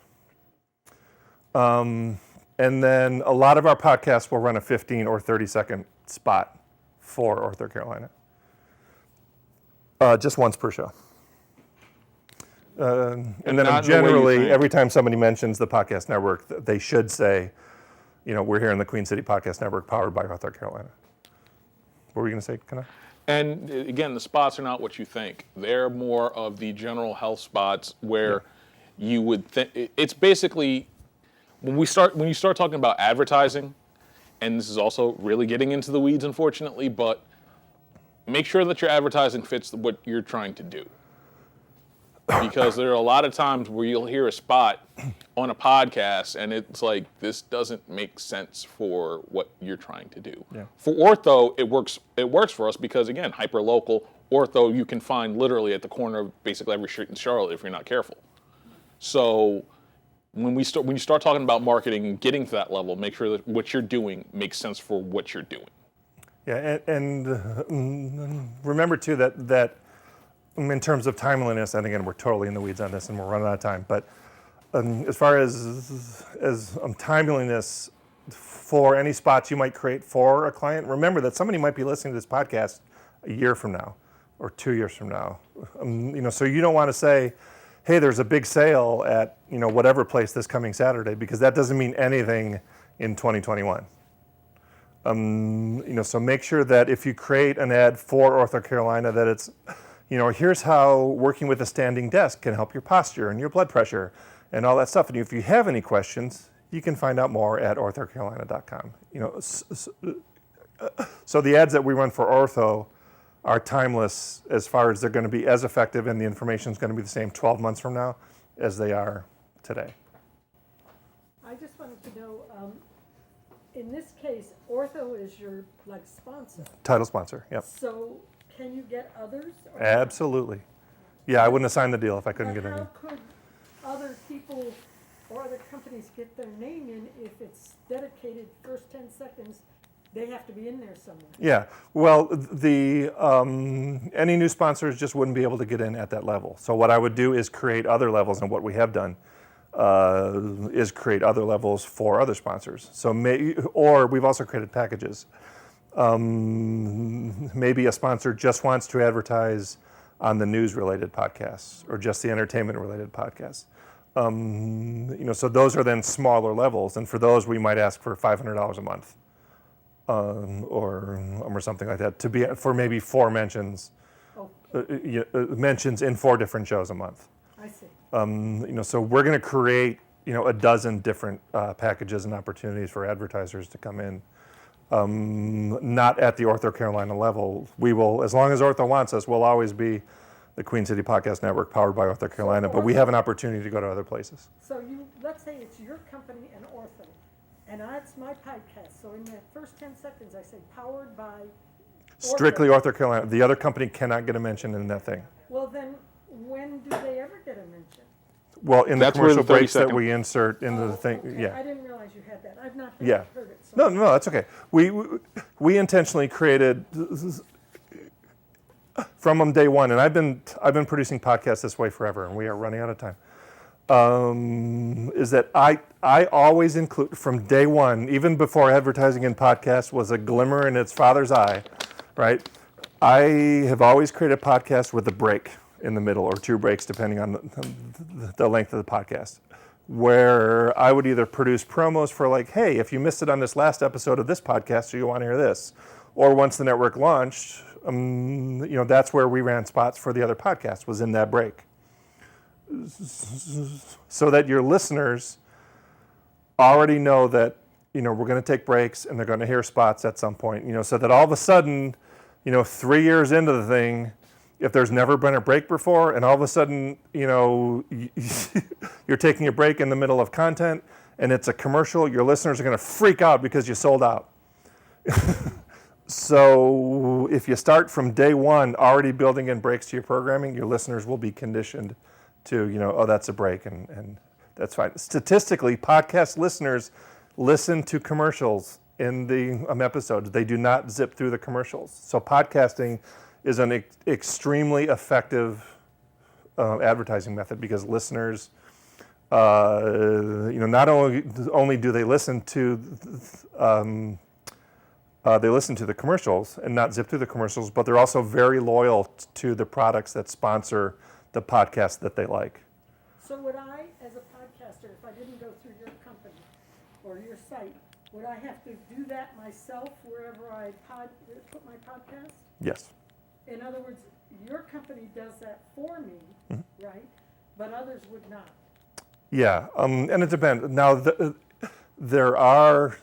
And then a lot of our podcasts will run a 15 or 30-second spot for Ortho Carolina. Just once per show. And then not in the way you generally, think. every time somebody mentions the podcast network, they should say, we're here in the Queen City Podcast Network, powered by Ortho Carolina. What were you going to say, Kanata? And again, the spots are not what you think. They're more of the general health spots where you would think it's basically when you start talking about advertising, and this is also really getting into the weeds, unfortunately, but make sure that your advertising fits what you're trying to do. Because there are a lot of times where you'll hear a spot on a podcast and it's like, this doesn't make sense for what you're trying to do. Yeah. For Ortho, it works for us because, again, hyper-local. Ortho you can find literally at the corner of basically every street in Charlotte if you're not careful. So when you start talking about marketing and getting to that level, make sure that what you're doing makes sense for what you're doing. Yeah, and remember too that in terms of timeliness, and again, we're totally in the weeds on this and we're running out of time, but as far as timeliness for any spots you might create for a client, remember that somebody might be listening to this podcast a year from now or 2 years from now. So you don't want to say, hey, there's a big sale at whatever place this coming Saturday, because that doesn't mean anything in 2021. So make sure that if you create an ad for Ortho Carolina, that it's, here's how working with a standing desk can help your posture and your blood pressure and all that stuff. And if you have any questions, you can find out more at orthocarolina.com. So the ads that we run for Ortho are timeless as far as they're going to be as effective, and the information is going to be the same 12 months from now as they are today. I just wanted to know, in this case, Ortho is your sponsor. Title sponsor, yep. So can you get others? Or Absolutely. Yeah, I wouldn't have signed the deal if I couldn't But get any. how could other people or other companies get their name in if it's dedicated first 10 seconds? They have to be in there somewhere. Yeah, well, any new sponsors just wouldn't be able to get in at that level. So what I would do is create other levels, and what we have done is create other levels for other sponsors. So or we've also created packages. Maybe a sponsor just wants to advertise on the news-related podcasts or just the entertainment-related podcasts. So those are then smaller levels, and for those we might ask for $500 a month. Or something like that, to be for maybe 4 mentions, mentions in 4 different shows a month. I see. So we're going to create a dozen different packages and opportunities for advertisers to come in. Not at the Ortho Carolina level. We will, as long as Ortho wants us, we'll always be the Queen City Podcast Network, powered by Ortho Carolina. But we have an opportunity to go to other places. So let's say it's your company and Ortho, and that's my podcast. So in the first 10 seconds, I say powered by Strictly Ortho Carolina. The other company cannot get a mention in that thing. Well, then when do they ever get a mention? Well, in the That's where the commercial breaks that 30-second we insert into the thing, Okay. yeah. I didn't realize you had that. I've not Yeah. heard it. So No, that's okay. We intentionally created from day one, and I've been producing podcasts this way forever, and we are running out of time. Is that I always include from day one, even before advertising in podcasts was a glimmer in its father's eye. right? I have always created podcasts with a break in the middle, or 2 breaks depending on the length of the podcast, where I would either produce promos for like, hey, if you missed it on this last episode of this podcast, or you want to hear this, or once the network launched, that's where we ran spots for the other podcasts, was in that break, so that your listeners already know that we're going to take breaks and they're going to hear spots at some point, so that all of a sudden, 3 years into the thing, if there's never been a break before, and all of a sudden, you're taking a break in the middle of content and it's a commercial, your listeners are going to freak out because you sold out. So if you start from day one already building in breaks to your programming, your listeners will be conditioned to, oh, that's a break, and that's fine. Statistically, podcast listeners listen to commercials in the episodes. They do not zip through the commercials. So podcasting is an extremely effective advertising method, because listeners, not only do they listen to the commercials and not zip through the commercials, but they're also very loyal to the products that sponsor the podcast that they like. So would I, as a podcaster, if I didn't go through your company or your site, would I have to do that myself wherever I put my podcast? Yes. In other words, your company does that for me, right? But others would not. Yeah, and it depends. Now, there are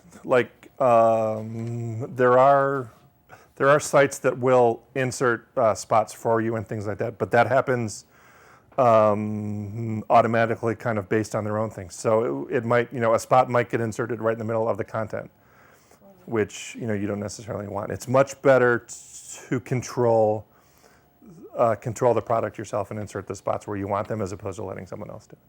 sites that will insert spots for you and things like that, but that happens automatically, kind of based on their own things. So it might, a spot might get inserted right in the middle of the content, which you don't necessarily want. It's much better to control the product yourself and insert the spots where you want them, as opposed to letting someone else do it.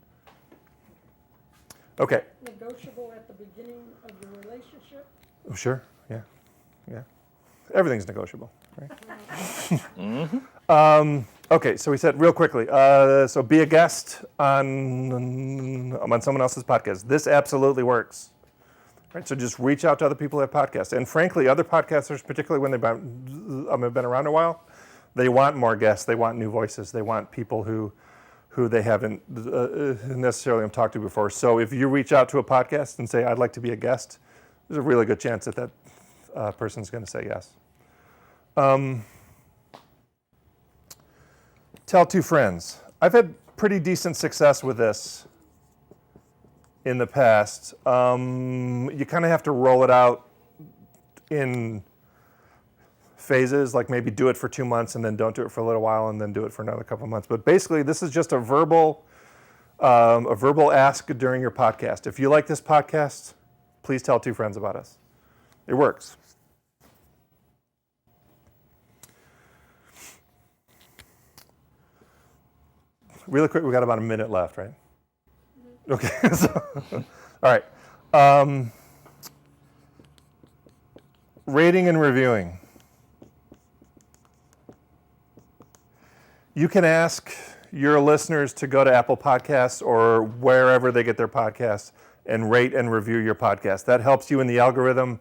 Okay. Negotiable at the beginning of the relationship? Oh, sure. Yeah. Everything's negotiable, right? Okay, so we said real quickly, so be a guest on someone else's podcast. This absolutely works. Right, so just reach out to other people who have podcasts. And frankly, other podcasters, particularly when they've been around a while, they want more guests, they want new voices, they want people who they haven't necessarily talked to before. So if you reach out to a podcast and say, I'd like to be a guest, there's a really good chance that person's going to say yes. Tell 2 friends. I've had pretty decent success with this in the past. You kind of have to roll it out in phases, like maybe do it for 2 months and then don't do it for a little while and then do it for another couple of months. But basically, this is just a verbal ask during your podcast. If you like this podcast, please tell 2 friends about us. It works. Really quick, we got about a minute left, right? Okay. All right. Rating and reviewing. You can ask your listeners to go to Apple Podcasts or wherever they get their podcasts and rate and review your podcast. That helps you in the algorithm.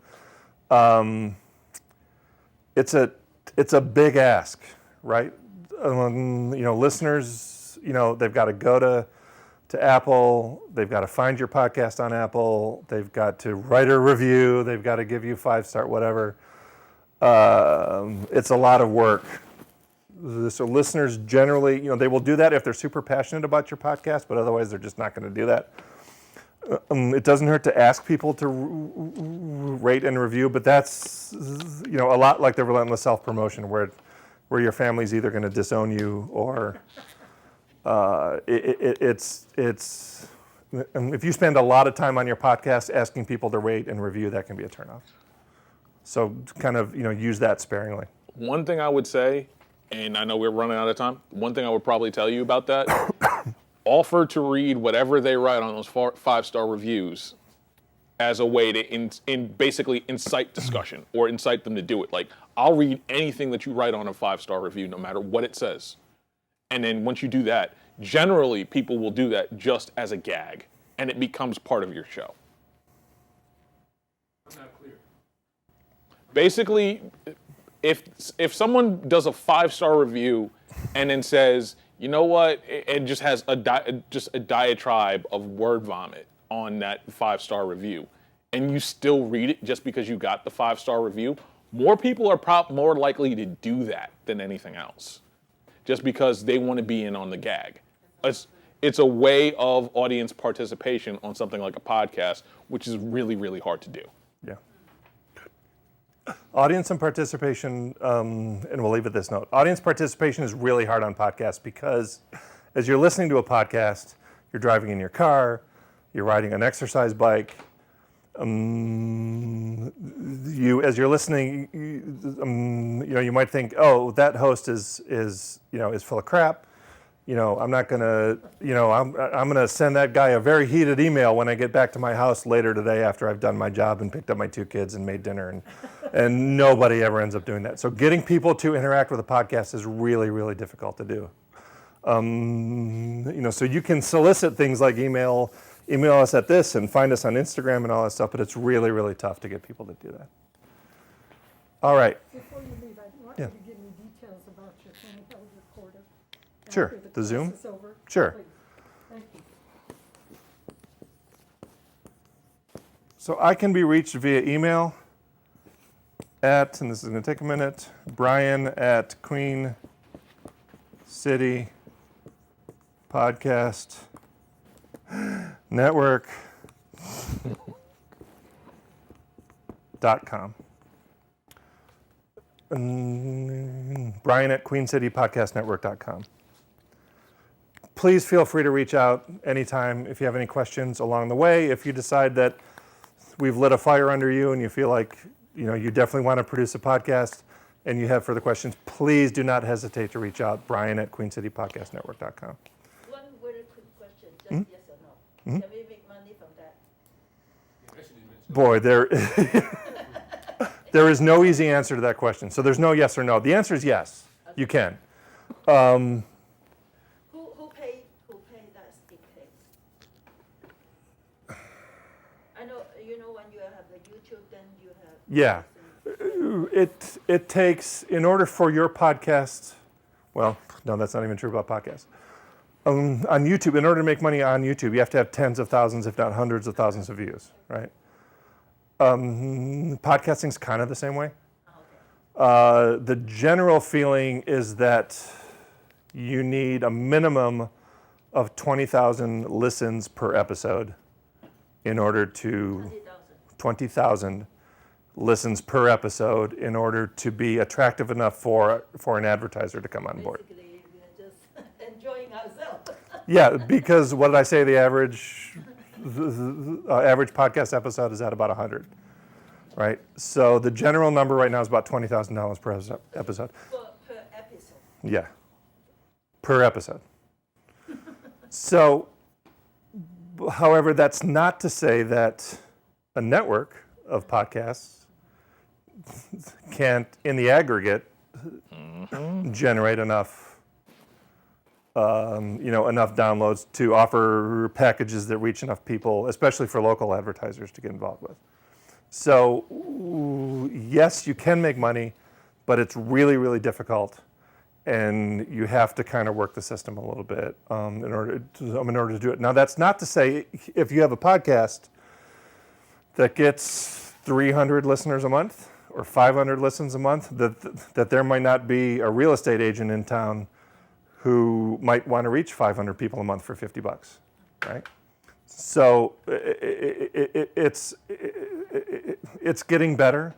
It's a big ask, right? Listeners, they've got to go to Apple. They've got to find your podcast on Apple. They've got to write a review. They've got to give you 5-star, whatever. It's a lot of work. So listeners generally, they will do that if they're super passionate about your podcast, but otherwise they're just not going to do that. It doesn't hurt to ask people to rate and review, but that's, a lot like the relentless self-promotion, where your family's either going to disown you or it's if you spend a lot of time on your podcast asking people to rate and review, that can be a turnoff. So kind of, use that sparingly. One thing I would say, and I know we're running out of time, one thing I would probably tell you about that, offer to read whatever they write on those 5-star reviews as a way to basically incite discussion or incite them to do it. Like, I'll read anything that you write on a 5-star review, no matter what it says. And then once you do that, generally people will do that just as a gag, and it becomes part of your show. I'm not clear. Basically, if someone does a 5-star review and then says, you know what, it just has just a diatribe of word vomit on that 5-star review, and you still read it just because you got the 5-star review, more people are more likely to do that than anything else, just because they want to be in on the gag. It's a way of audience participation on something like a podcast, which is really, really hard to do. Yeah. Audience and participation, and we'll leave it this note. Audience participation is really hard on podcasts because as you're listening to a podcast, you're driving in your car, you're riding an exercise bike. As you're listening, you might think, oh, that host is full of crap. I'm not gonna, I'm gonna send that guy a very heated email when I get back to my house later today after I've done my job and picked up my 2 kids and made dinner, and nobody ever ends up doing that. So getting people to interact with a podcast is really, really difficult to do. So you can solicit things like email us at this and find us on Instagram and all that stuff, but it's really, really tough to get people to do that. All right. Before you leave, I want Yeah. you to give me details about your handheld recorder. Sure. After The class Zoom? is over. Sure. Please. Thank you. So I can be reached via email at, and this is going to take a minute, Brian at Queen City Podcast Network.com. Brian at QueenCityPodcastNetwork.com. Please feel free to reach out anytime if you have any questions along the way. If you decide that we've lit a fire under you and you feel like you definitely want to produce a podcast and you have further questions, please do not hesitate to reach out. Brian at QueenCityPodcastNetwork.com. One very quick question, just yes or no. Can we make money from that? Boy, there is no easy answer to that question. So there's no yes or no. The answer is yes, you can. Who pay that it pays? I know, when you have the YouTube, then you have. Yeah. It takes, in order for your podcast, well, no, that's not even true about podcasts. On YouTube, in order to make money on YouTube, you have to have tens of thousands, if not hundreds of thousands of views, right? Podcasting's kind of the same way. The general feeling is that you need a minimum of 20,000 listens per episode in order to 20,000 listens per episode in order to be attractive enough for an advertiser to come on board. Basically, we're just enjoying ourselves. Yeah, because what did I say? The average podcast episode is at about 100, right? So the general number right now is about $20,000 per episode. Per episode. Yeah, per episode. So, however, that's not to say that a network of podcasts can't, in the aggregate, generate enough, enough downloads to offer packages that reach enough people, especially for local advertisers to get involved with. So, yes, you can make money, but it's really, really difficult, and you have to kind of work the system a little bit in order to do it. Now, that's not to say if you have a podcast that gets 300 listeners a month or 500 listens a month, that there might not be a real estate agent in town who might want to reach 500 people a month for $50, right? So it's getting better,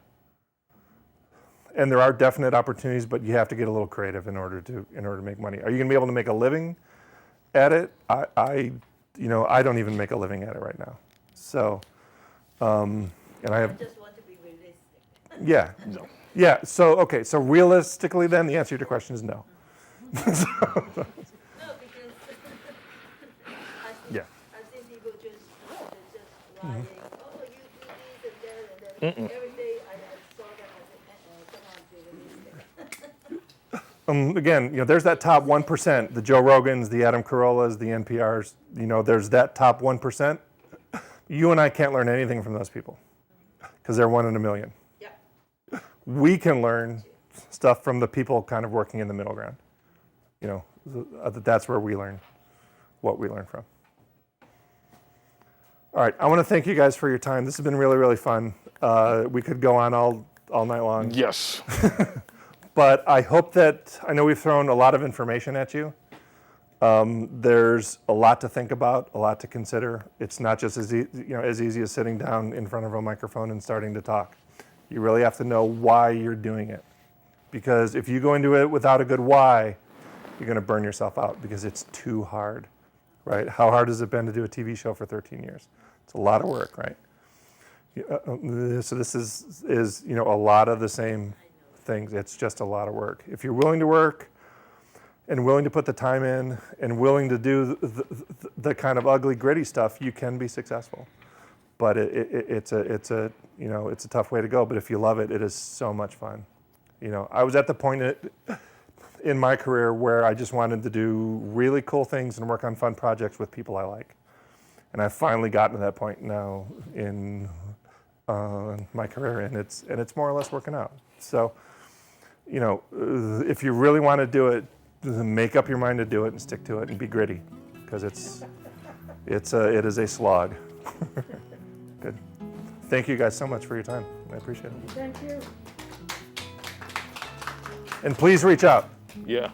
and there are definite opportunities, but you have to get a little creative in order to make money. Are you going to be able to make a living at it? I don't even make a living at it right now. So, and I have. I just want to be realistic. Yeah. No. Yeah. So okay. So realistically, then the answer to your question is no. No, because Yeah. I think people just writing, oh, you do this and that, and then every day I saw that I said, come on, be realistic. Again, there's that top 1%, the Joe Rogans, the Adam Carollas, the NPRs, there's that top 1%. You and I can't learn anything from those people because they're 1 in a million. Yeah. We can learn stuff from the people kind of working in the middle ground. You know, that's where we learn what we learn from. All right, I want to thank you guys for your time. This has been really, really fun. We could go on all night long. Yes. But I hope that, I know we've thrown a lot of information at you. There's a lot to think about, a lot to consider. It's not just as easy as sitting down in front of a microphone and starting to talk. You really have to know why you're doing it. Because if you go into it without a good why, you're going to burn yourself out because it's too hard, right? How hard has it been to do a TV show for 13 years? It's a lot of work, right? So this is a lot of the same things. It's just a lot of work. If you're willing to work and willing to put the time in and willing to do the kind of ugly, gritty stuff, you can be successful. But it's a tough way to go. But if you love it, it is so much fun. I was at the point in my career where I just wanted to do really cool things and work on fun projects with people I like. And I've finally gotten to that point now in my career, and it's more or less working out. So, if you really want to do it, make up your mind to do it and stick to it and be gritty, because it is a slog. Good. Thank you guys so much for your time. I appreciate it. Thank you. And please reach out. Yeah.